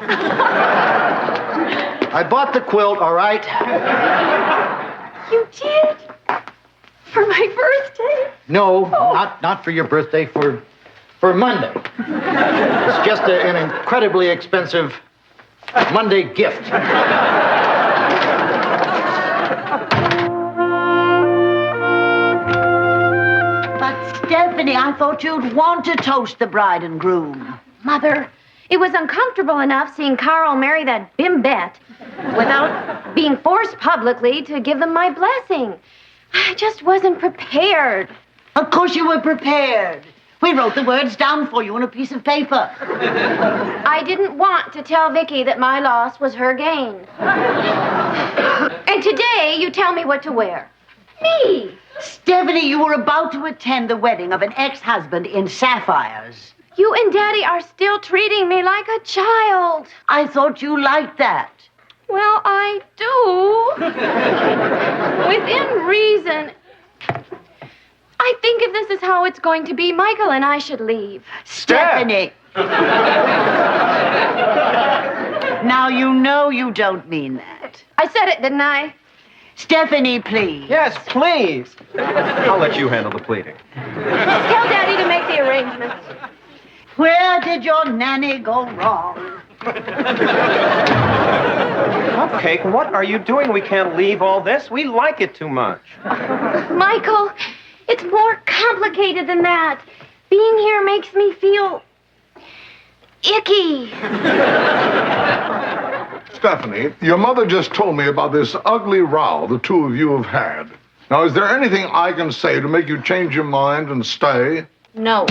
I bought the quilt, all right? You did? For my birthday? No, not for your birthday, for Monday. It's just an incredibly expensive Monday gift. Stephanie, I thought you'd want to toast the bride and groom. Mother, it was uncomfortable enough seeing Carl marry that bimbette without being forced publicly to give them my blessing. I just wasn't prepared. Of course you were prepared. We wrote the words down for you on a piece of paper. I didn't want to tell Vicky that my loss was her gain. And today you tell me what to wear. Me! Stephanie, you were about to attend the wedding of an ex-husband in sapphires. You and Daddy are still treating me like a child. I thought you liked that. Well, I do. Within reason. I think if this is how it's going to be, Michael and I should leave. Stephanie! Now you know you don't mean that. I said it, didn't I? Stephanie, please. Yes, please. I'll let you handle the pleading. Tell Daddy to make the arrangements. Where did your nanny go wrong? Cupcake, what are you doing? We can't leave all this. We like it too much. Michael, it's more complicated than that. Being here makes me feel icky. Stephanie, your mother just told me about this ugly row the two of you have had. Now, is there anything I can say to make you change your mind and stay? No.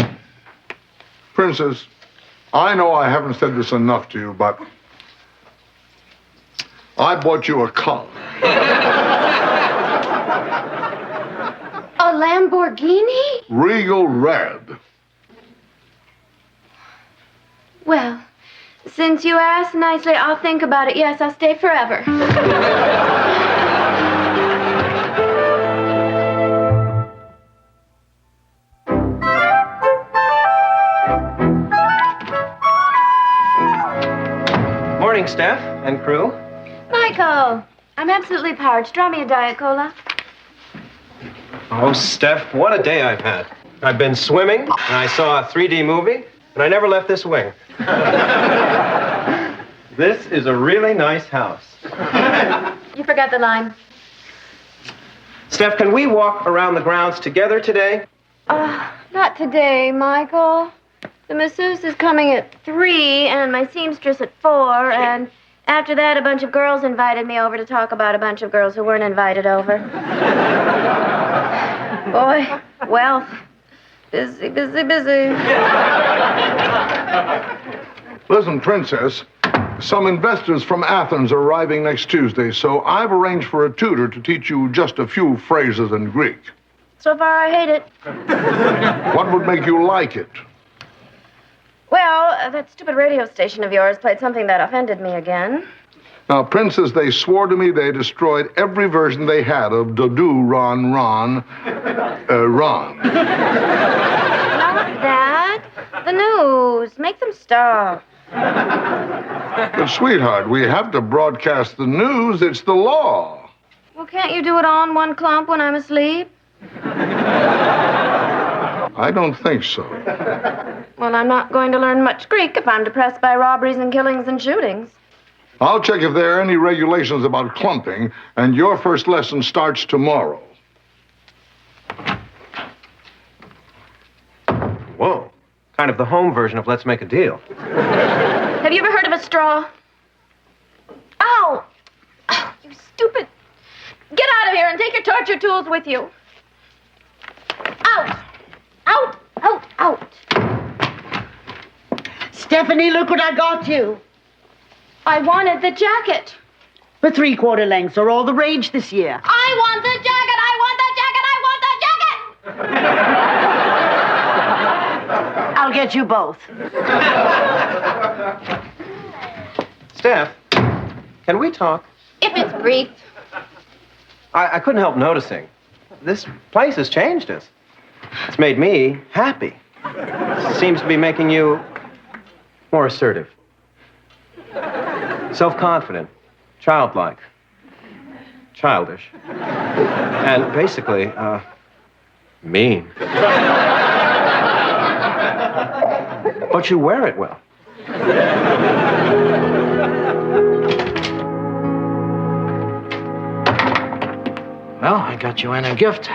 Princess, I know I haven't said this enough to you, but I bought you a car. A Lamborghini? Regal red. Well, since you asked nicely, I'll think about it. Yes, I'll stay forever. Morning, Steph and crew. Michael, I'm absolutely parched. Draw me a Diet Cola. Oh, Steph, what a day I've had. I've been swimming, and I saw a 3D movie, and I never left this wing. This is a really nice house. You forgot the line. Steph, can we walk around the grounds together today? Not today, Michael. The masseuse is coming at 3 and my seamstress at 4, and after that, a bunch of girls invited me over to talk about a bunch of girls who weren't invited over. Boy, well, busy. Listen, Princess, Some investors from Athens are arriving next Tuesday, so I've arranged for a tutor to teach you just a few phrases in Greek. So far, I hate it. What would make you like it? Well, that stupid radio station of yours played something that offended me again. Now, Princess, they swore to me they destroyed every version they had of Dadu Ron Ron Ron. Not that. The news. Make them stop. But, sweetheart, we have to broadcast the news. It's the law. Well, can't you do it all in one clump when I'm asleep? I don't think so. Well, I'm not going to learn much Greek if I'm depressed by robberies and killings and shootings. I'll check if there are any regulations about clumping, and your first lesson starts tomorrow. Whoa. Kind of the home version of Let's Make a Deal. Have you ever heard of a straw? Ow! Oh, you stupid. Get out of here and take your torture tools with you. Out! Out! Out! Out! Stephanie, look what I got you. I wanted the jacket. The 3/4 lengths are all the rage this year. I want the jacket! I want the jacket! I want the jacket! I'll get you both. Steph, can we talk? If it's brief. I couldn't help noticing. This place has changed us. It's made me happy. Seems to be making you more assertive. Self-confident. Childlike. Childish. And basically, mean. But you wear it well. Well, I got Joanna a gift.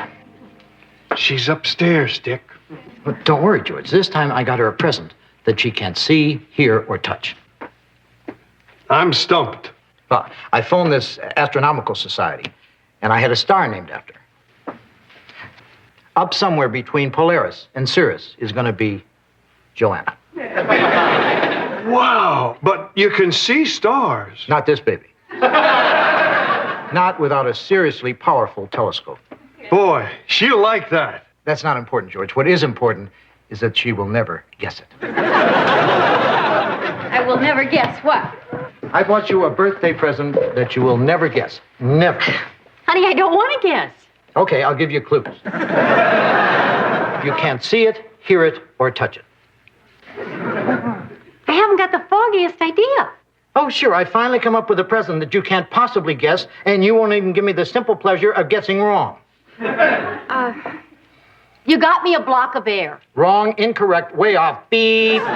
She's upstairs, Dick. But don't worry, George. This time I got her a present that she can't see, hear, or touch. I'm stumped. Well, I phoned this astronomical society, and I had a star named after her. Up somewhere between Polaris and Sirius is going to be Joanna. Wow, but you can see stars. Not this baby. Not without a seriously powerful telescope. Boy, she'll like that. That's not important, George. What is important is that she will never guess it. I will never guess what. I bought you a birthday present that you will never guess. Never. Honey, I don't want to guess. Okay, I'll give you clues. You can't see it, hear it, or touch it. I haven't got the foggiest idea. Oh, sure. I finally come up with a present that you can't possibly guess, and you won't even give me the simple pleasure of guessing wrong. You got me a block of air. Wrong, incorrect, way off. Beep. Good.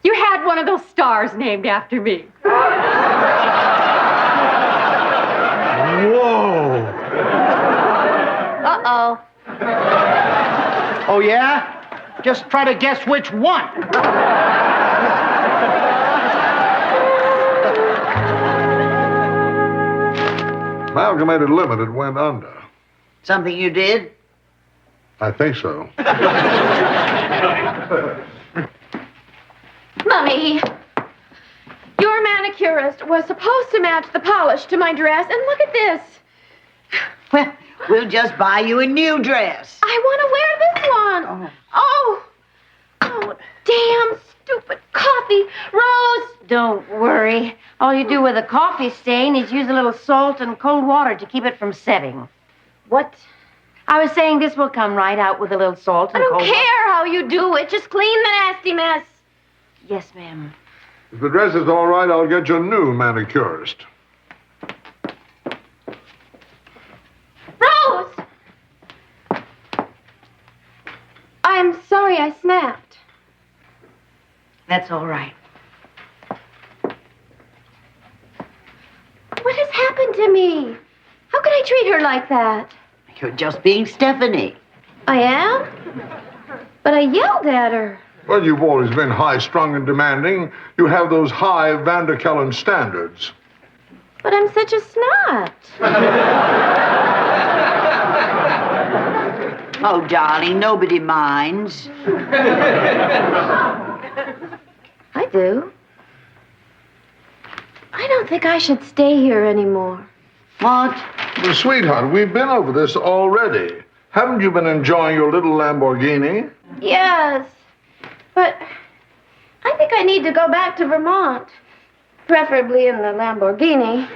You had one of those stars named after me. Whoa. Uh-oh. Oh, yeah? Just try to guess which one. Amalgamated Limited went under. Something you did? I think so. Mummy, your manicurist was supposed to match the polish to my dress, and look at this. Well, we'll just buy you a new dress. I want to wear this one. Oh, damn stupid coffee. Rose. Don't worry. All you do with a coffee stain is use a little salt and cold water to keep it from setting. What? I was saying this will come right out with a little salt and I cold don't care how you do it. Just clean the nasty mess. Yes, ma'am. If the dress is all right, I'll get you a new manicurist. Rose! I'm sorry I snapped. That's all right. What has happened to me? How could I treat her like that? You're just being Stephanie. I am? But I yelled at her. Well, you've always been high-strung and demanding. You have those high Vanderkellen standards. But I'm such a snot. Oh, darling, nobody minds. I do. I don't think I should stay here anymore. What? Well, sweetheart, we've been over this already. Haven't you been enjoying your little Lamborghini? Yes, but I think I need to go back to Vermont, preferably in the Lamborghini,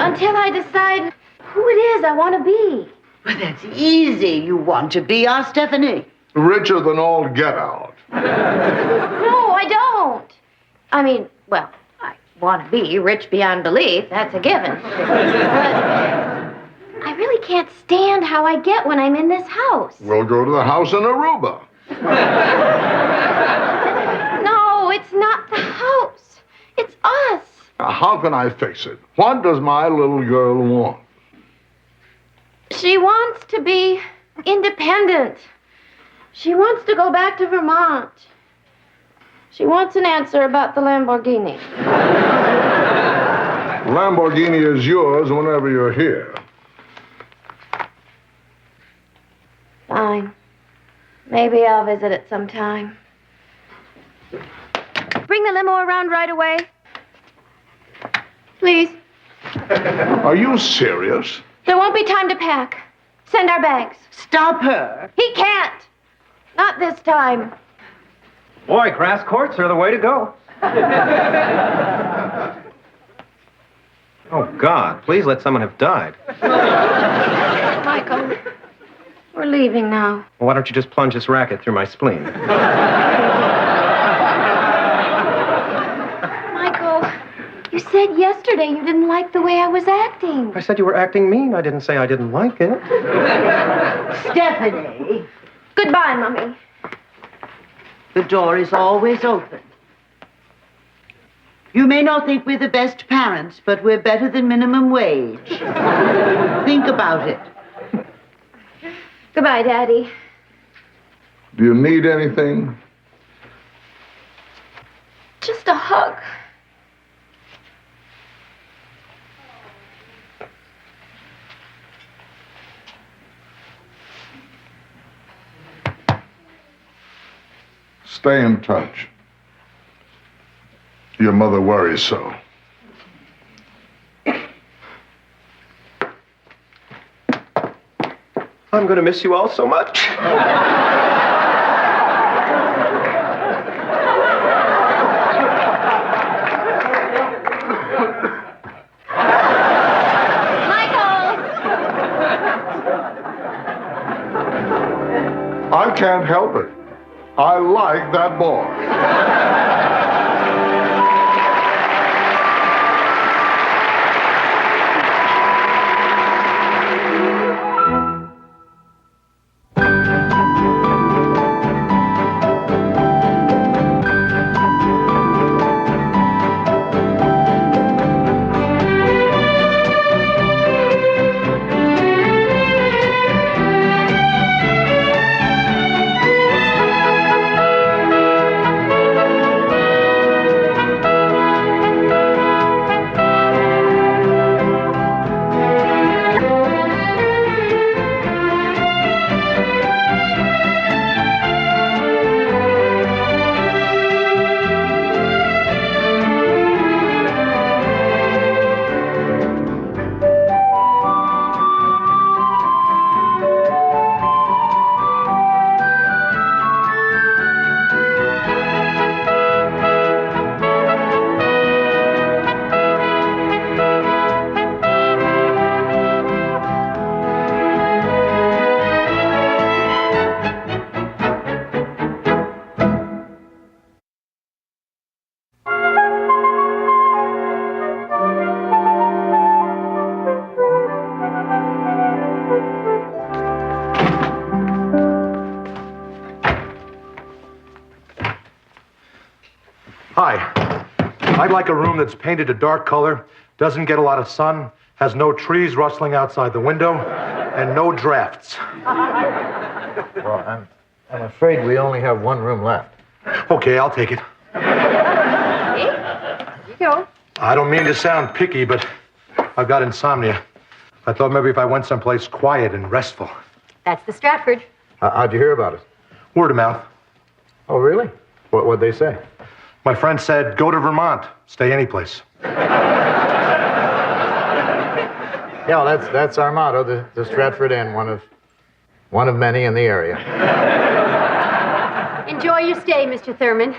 until I decide who it is I want to be. Well, that's easy. You want to be our Stephanie. Richer than all get out. No, I don't. I mean, well, I want to be rich beyond belief. That's a given. But I really can't stand how I get when I'm in this house. We'll go to the house in Aruba. No, it's not the house. It's us. How can I fix it? What does my little girl want? She wants to be independent. She wants to go back to Vermont. She wants an answer about the Lamborghini. Lamborghini is yours whenever you're here. Fine. Maybe I'll visit it sometime. Bring the limo around right away. Please. Are you serious? There won't be time to pack. Send our bags. Stop her. He can't. Not this time. Boy, grass courts are the way to go. Oh, God, please let someone have died. Michael, we're leaving now. Well, why don't you just plunge this racket through my spleen? Michael, you said yesterday you didn't like the way I was acting. I said you were acting mean. I didn't say I didn't like it. Stephanie. Goodbye, Mummy. The door is always open. You may not think we're the best parents, but we're better than minimum wage. Think about it. Goodbye, Daddy. Do you need anything? Just a hug. Stay in touch. Your mother worries so. I'm going to miss you all so much. I can't help it. I like that boy. Hi. I'd like a room that's painted a dark color, doesn't get a lot of sun, has no trees rustling outside the window, and no drafts. Well, I'm afraid we only have one room left. Okay, I'll take it. Here you go. I don't mean to sound picky, but I've got insomnia. I thought maybe if I went someplace quiet and restful. That's the Stratford. How'd you hear about it? Word of mouth. Oh, really? What'd they say? My friend said, go to Vermont. Stay anyplace. Yeah, well, that's our motto, the Stratford Inn, one of many in the area. Enjoy your stay, Mr. Thurman.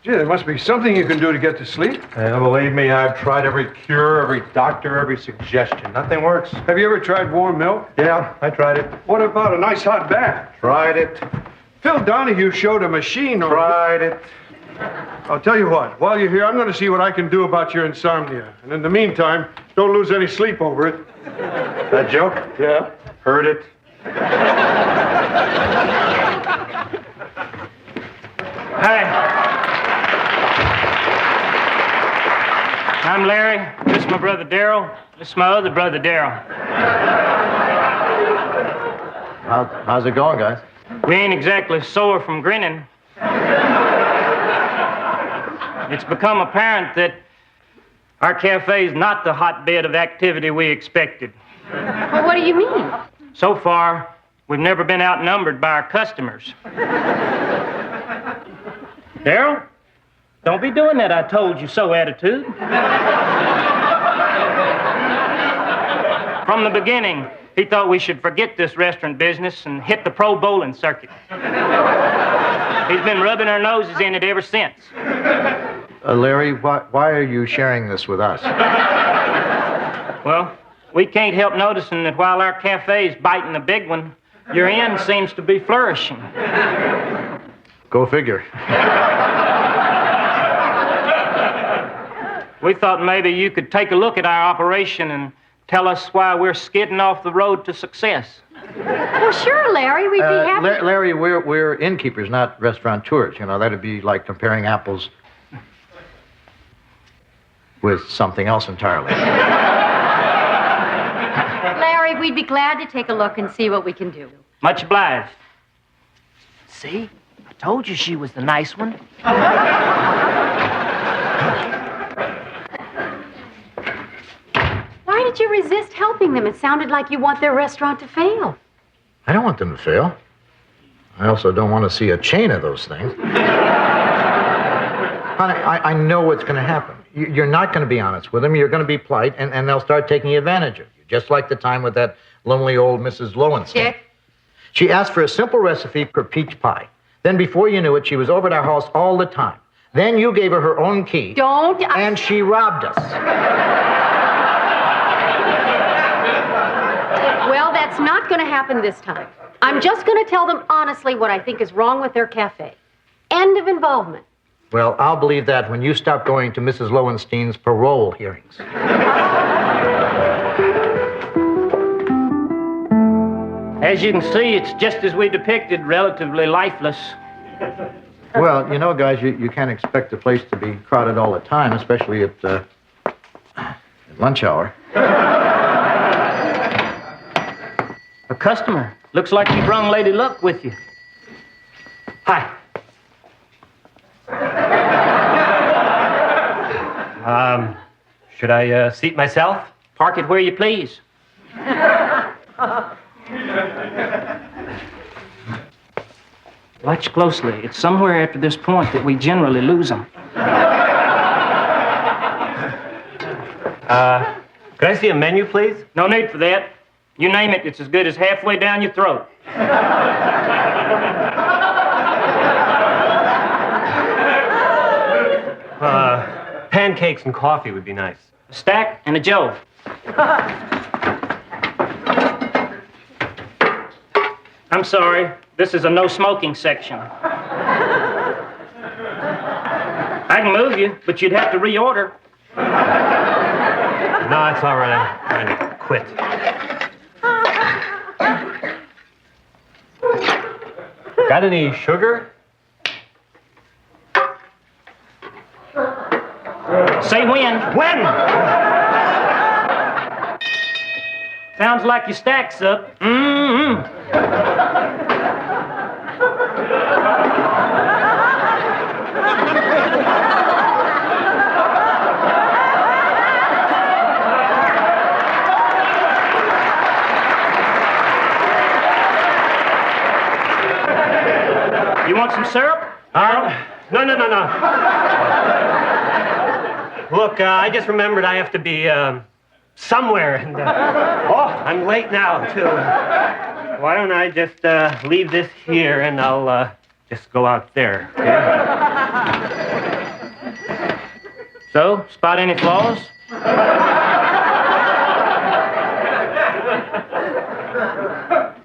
Gee, there must be something you can do to get to sleep. Believe me, I've tried every cure, every doctor, every suggestion. Nothing works. Have you ever tried warm milk? Yeah, I tried it. What about a nice hot bath? Tried it. Phil Donahue showed a machine on... Tried it. I'll tell you what, while you're here, I'm going to see what I can do about your insomnia. And in the meantime, don't lose any sleep over it. That joke? Yeah. Heard it. Hi. I'm Larry. This is my brother Darryl. This is my other brother Darryl. How's it going, guys? We ain't exactly sore from grinning. It's become apparent that our cafe is not the hotbed of activity we expected. Well, what do you mean? So far, we've never been outnumbered by our customers. Darryl, don't be doing that I told you so attitude. From the beginning, he thought we should forget this restaurant business and hit the pro bowling circuit. He's been rubbing our noses in it ever since. Larry, why are you sharing this with us? Well, we can't help noticing that while our cafe's biting the big one, your inn seems to be flourishing. Go figure. We thought maybe you could take a look at our operation and tell us why we're skidding off the road to success. Well, sure, Larry. We'd be happy. Larry, we're innkeepers, not restaurateurs. You know, that'd be like comparing apples with something else entirely. Larry, we'd be glad to take a look and see what we can do. Much obliged. See? I told you she was the nice one. Why did you resist helping them? It sounded like you want their restaurant to fail. I don't want them to fail. I also don't want to see a chain of those things. Honey, I know what's going to happen. You're not going to be honest with them. You're going to be polite, and they'll start taking advantage of you, just like the time with that lonely old Mrs. Lowenstein. Dick? She asked for a simple recipe for peach pie. Then before you knew it, she was over at our house all the time. Then you gave her her own key. Don't. And she robbed us. Well, that's not going to happen this time. I'm just going to tell them honestly what I think is wrong with their cafe. End of involvement. Well, I'll believe that when you stop going to Mrs. Lowenstein's parole hearings. As you can see, it's just as we depicted, relatively lifeless. Well, you know, guys, you can't expect the place to be crowded all the time, especially at lunch hour. A customer. Looks like you brung Lady Luck with you. Hi. Should I seat myself? Park it where you please. Watch closely. It's somewhere after this point that we generally lose them. Could I see a menu, please? No need for that. You name it, it's as good as halfway down your throat. Pancakes and coffee would be nice. A stack and a Jove. I'm sorry. This is a no-smoking section. I can move you, but you'd have to reorder. No, it's all right. I'm trying to quit. Got any sugar? Say when. When? Sounds like your stack's up. Mm-hmm. some syrup? No. Look, I just remembered I have to be somewhere, and I'm late now, too. Why don't I just leave this here, and I'll just go out there, okay? So, spot any flaws?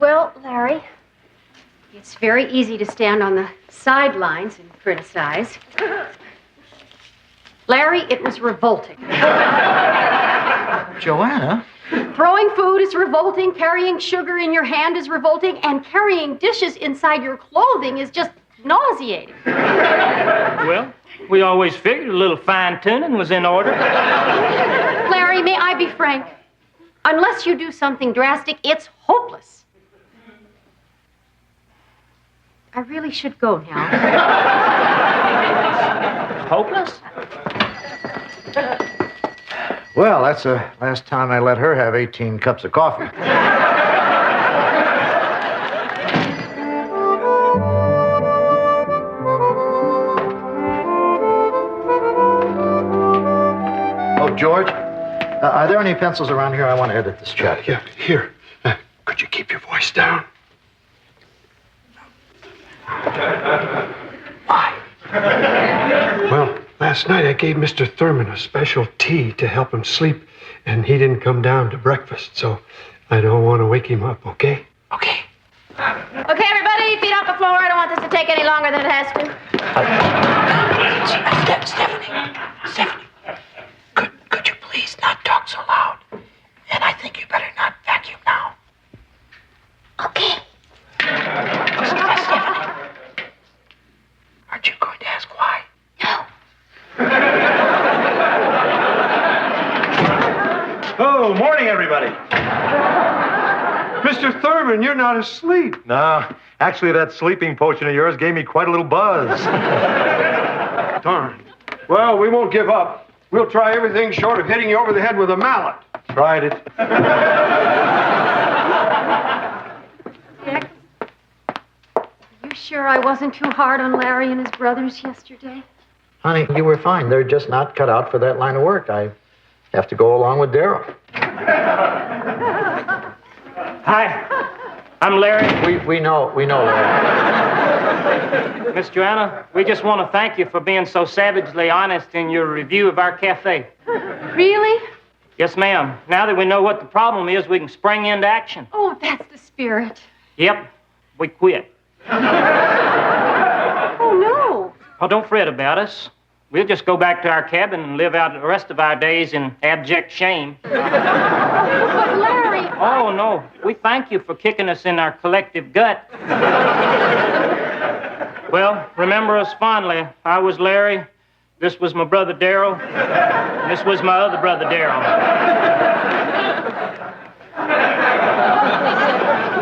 Well, Larry, it's very easy to stand on the sidelines and criticize. Larry, it was revolting. Joanna? Throwing food is revolting, carrying sugar in your hand is revolting, and carrying dishes inside your clothing is just nauseating. Well, we always figured a little fine-tuning was in order. Larry, may I be frank? Unless you do something drastic, it's hopeless. I really should go now. Hopeless? Well, that's the last time I let her have 18 cups of coffee. Oh, George, are there any pencils around here? I want to edit this chat. Yeah, here. Could you keep your voice down? Why? Well, last night I gave Mr. Thurman a special tea to help him sleep, and he didn't come down to breakfast, so I don't want to wake him up, okay? Okay, everybody, feet off the floor. I don't want this to take any longer than it has to. Stephanie, could you please not talk so loud? And I think you better not vacuum now. Okay. Stephanie, aren't you going to ask why? No. Oh, morning, everybody. Mr. Thurman, you're not asleep. No, actually, that sleeping potion of yours gave me quite a little buzz. Darn. Well, we won't give up. We'll try everything short of hitting you over the head with a mallet. Tried it. Dick, are you sure I wasn't too hard on Larry and his brothers yesterday? Honey, you were fine. They're just not cut out for that line of work. I have to go along with Darryl. Hi, I'm Larry. We know, Larry. Miss Joanna, we just want to thank you for being so savagely honest in your review of our cafe. Really? Yes, ma'am. Now that we know what the problem is, we can spring into action. Oh, that's the spirit. Yep, we quit. Oh, no. Oh, don't fret about us. We'll just go back to our cabin and live out the rest of our days in abject shame. But Larry... Oh, no. We thank you for kicking us in our collective gut. Well, remember us fondly. I was Larry. This was my brother Darryl. This was my other brother Darryl.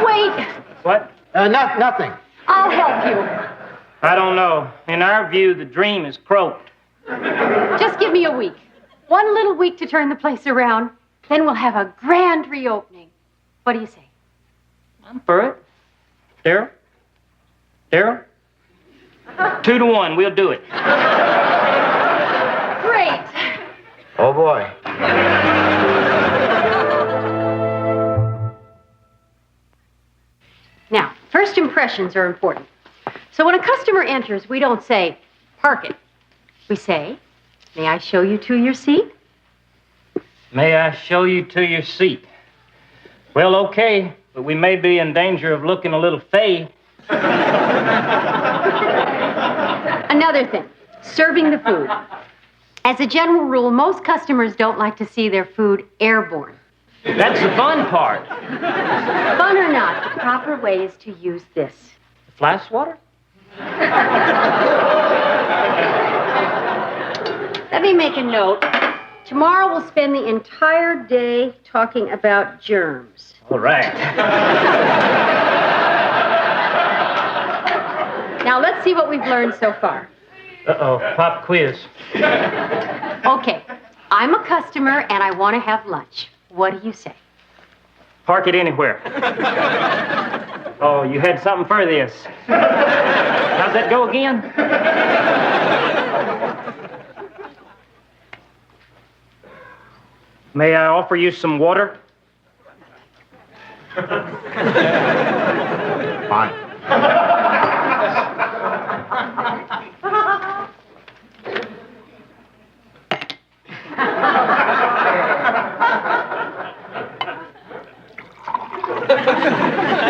Wait. What? Nothing. I'll help you. I don't know. In our view, the dream is croaked. Just give me a week. One little week to turn the place around. Then we'll have a grand reopening. What do you say? I'm for it. Darryl? Darryl? 2-1. We'll do it. Great. Oh, boy. Now, first impressions are important. So when a customer enters, we don't say, park it. We say, may I show you to your seat? May I show you to your seat? Well, okay, but we may be in danger of looking a little fey. Another thing, serving the food. As a general rule, most customers don't like to see their food airborne. That's the fun part. Fun or not, the proper way is to use this. Fly swatter? Let me make a note. Tomorrow we'll spend the entire day talking about germs. All right. Now let's see what we've learned so far. Uh-oh, pop quiz. Okay, I'm a customer and I want to have lunch. What do you say? Park it anywhere. Oh, you had something for this. How's that go again? May I offer you some water? Fine.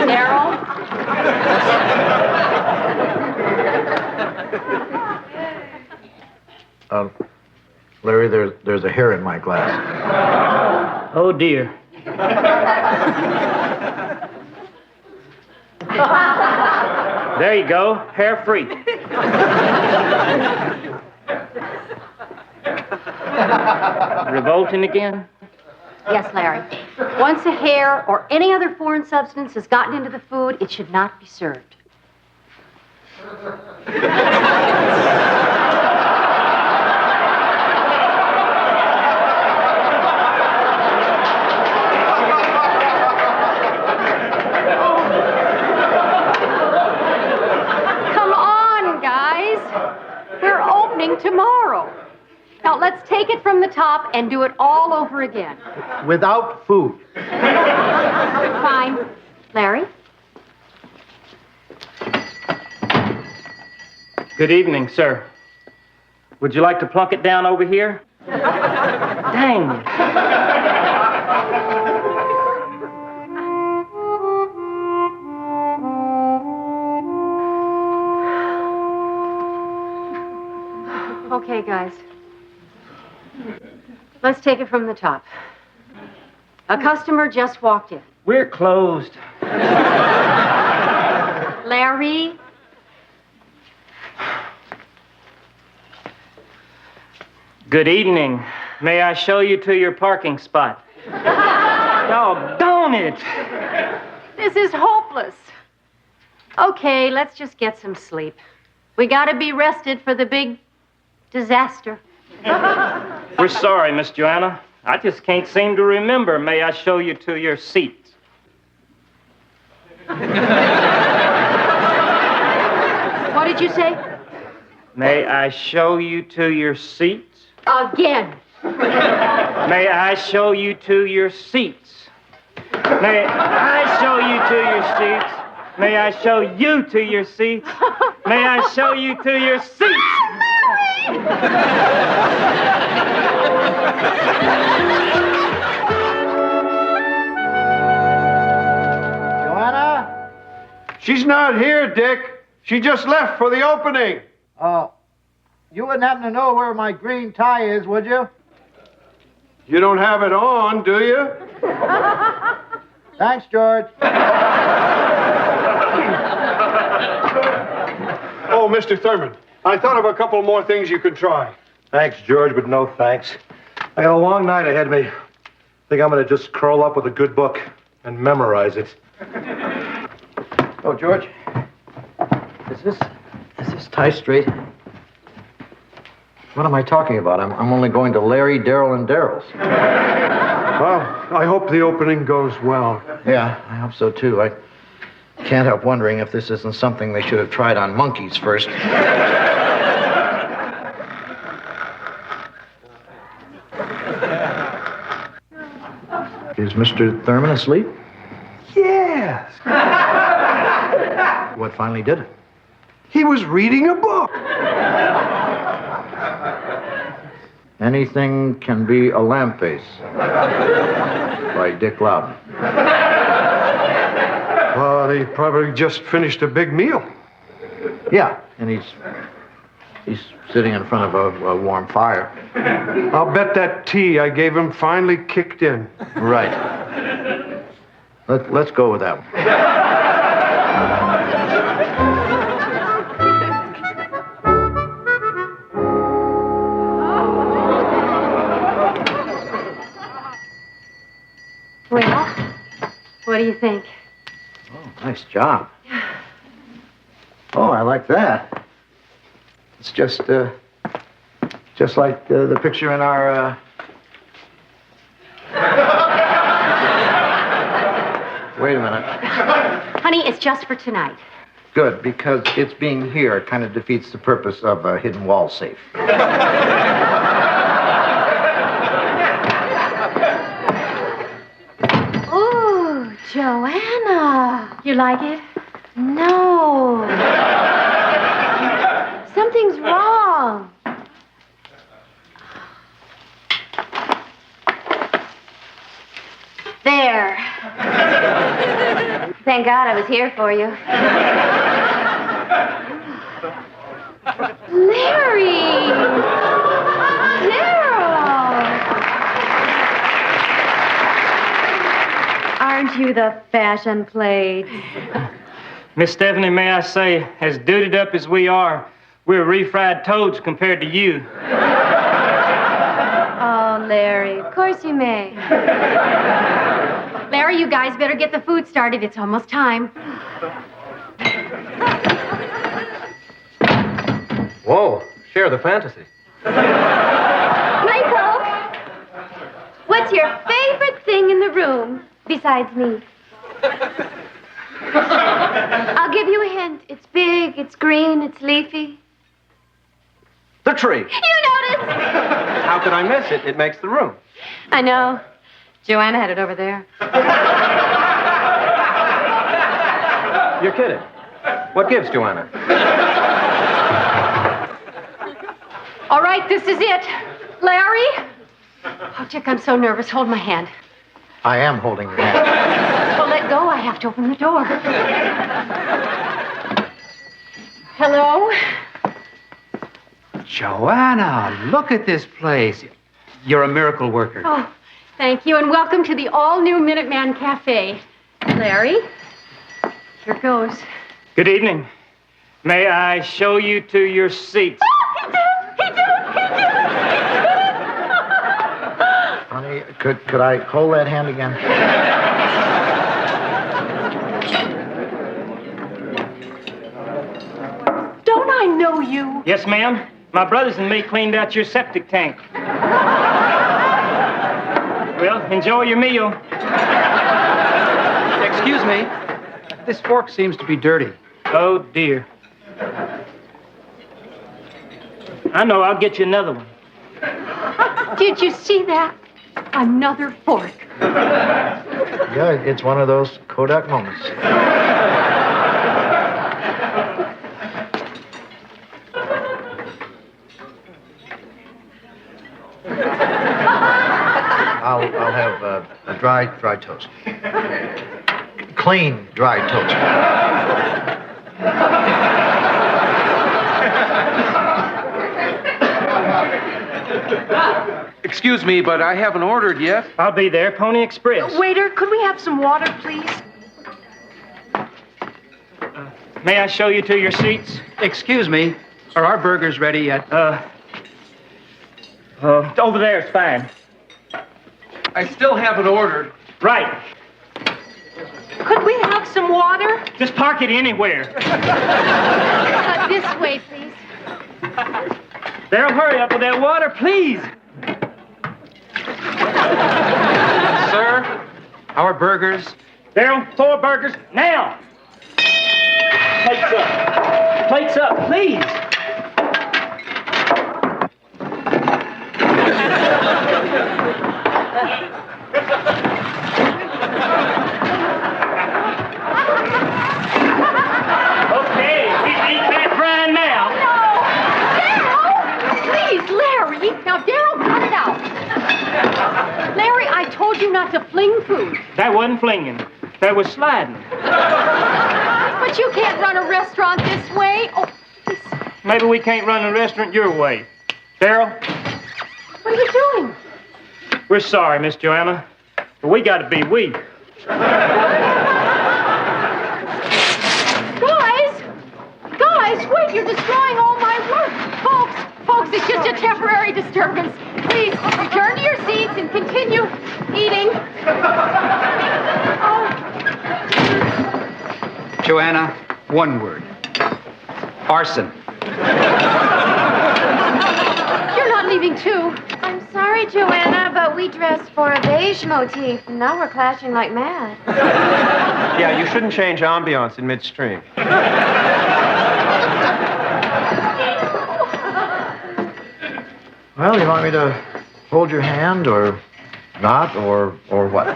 Darryl? Larry, there's a hair in my glass. Oh, dear. There you go, hair free. Revolting again? Yes, Larry. Once a hair or any other foreign substance has gotten into the food, it should not be served. Come on, guys. We're opening tomorrow. Now, let's take it from the top and do it all over again. Without food. Fine. Larry? Good evening, sir. Would you like to plunk it down over here? Dang it. Okay, guys. Let's take it from the top. A customer just walked in. We're closed. Larry? Good evening. May I show you to your parking spot? Doggone it! This is hopeless. Okay, let's just get some sleep. We gotta be rested for the big disaster. We're sorry, Miss Joanna. I just can't seem to remember. May I show you to your seat? What did you say? May I show you to your seat? Again. May I show you to your seats? May I show you to your seats? May I show you to your seats? May I show you to your seats? Joanna? She's not here, Dick. She just left for the opening. Oh. You wouldn't happen to know where my green tie is, would you? You don't have it on, do you? Thanks, George. Oh, Mr. Thurman, I thought of a couple more things you could try. Thanks, George, but no thanks. I got a long night ahead of me. Think I'm going to just curl up with a good book and memorize it. Oh, George. Is this tie straight? What am I talking about? I'm only going to Larry, Darryl, and Darryl's. Well, I hope the opening goes well. Yeah, I hope so, too. I can't help wondering if this isn't something they should have tried on monkeys first. Is Mr. Thurman asleep? Yes. What finally did it? He was reading a book. Anything Can Be a Lamb Face by Dick Loudon. Well, he probably just finished a big meal. Yeah, and he's sitting in front of a warm fire. I'll bet that tea I gave him finally kicked in. Right. Let's go with that one. Well, what do you think? Oh, nice job. Oh, I like that. It's just like the picture in our, Wait a minute. Honey, it's just for tonight. Good, because its being here kind of defeats the purpose of a hidden wall safe. Ooh, Joanna. You like it? No. Something's wrong. There. Thank God I was here for you. Larry! Darryl! Aren't you the fashion plate? Miss Stephanie, may I say, as duded up as we are, we're refried toads compared to you. Oh, Larry, of course you may. Larry, you guys better get the food started. It's almost time. Whoa, share the fantasy. Michael, what's your favorite thing in the room besides me? I'll give you a hint. It's big, it's green, it's leafy. The tree. You noticed? How could I miss it? It makes the room. I know. Joanna had it over there. You're kidding. What gives, Joanna? All right, this is it. Larry? Oh, Dick, I'm so nervous. Hold my hand. I am holding your hand. Well, let go. I have to open the door. Hello? Joanna, look at this place. You're a miracle worker. Oh, thank you, and welcome to the all-new Minuteman Café. Larry, here goes. Good evening. May I show you to your seats? Honey, could I hold that hand again? Don't I know you? Yes, ma'am. My brothers and me cleaned out your septic tank. Well, enjoy your meal. Excuse me. This fork seems to be dirty. Oh, dear. I know. I'll get you another one. Did you see that? Another fork. Yeah, it's one of those Kodak moments. I'll have a dry toast. Clean, dry toast. Excuse me, but I haven't ordered yet. I'll be there. Pony Express. Waiter, could we have some water, please? May I show you to your seats? Excuse me. Are our burgers ready yet? Over there is fine. I still haven't ordered. Right. Could we have some water? Just park it anywhere. This way, please. Darryl, hurry up with that water, please. Sir, our burgers. Darryl, 4 burgers, now. Plates up. Plates up, please. Okay, we eat Mary Frann now. No! Please, Larry. Now, Darryl, cut it out. Larry, I told you not to fling food. That wasn't flinging. That was sliding. But you can't run a restaurant this way. Oh, please. Maybe we can't run a restaurant your way. Darryl, What are you doing? we're sorry, Miss Joanna, but we got to be we. Guys, wait, you're destroying all my work. Folks, it's just a temporary disturbance. Please, return to your seats and continue eating. Joanna, one word. Arson. You're not leaving leaving too. I'm sorry, Joanna, but we dressed for a beige motif, and now we're clashing like mad. Yeah, you shouldn't change ambiance in midstream. Well, you want me to hold your hand or not, or what?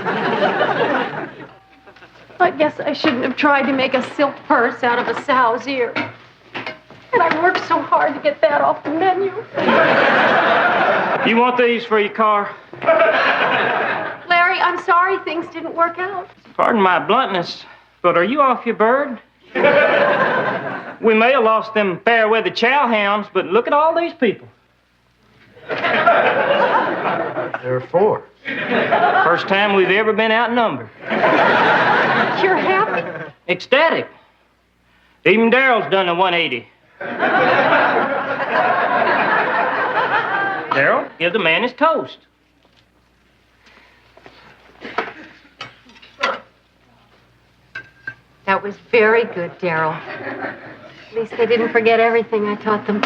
I guess I shouldn't have tried to make a silk purse out of a sow's ear. And I worked so hard to get that off the menu. You want these for your car? Larry, I'm sorry things didn't work out. Pardon my bluntness, but are you off your bird? We may have lost them fair weather chow hounds, but look at all these people. There are 4. First time we've ever been outnumbered. You're happy? Ecstatic. Even Darryl's done a 180. Darryl, give the man his toast. That was very good, Darryl. At least they didn't forget everything I taught them.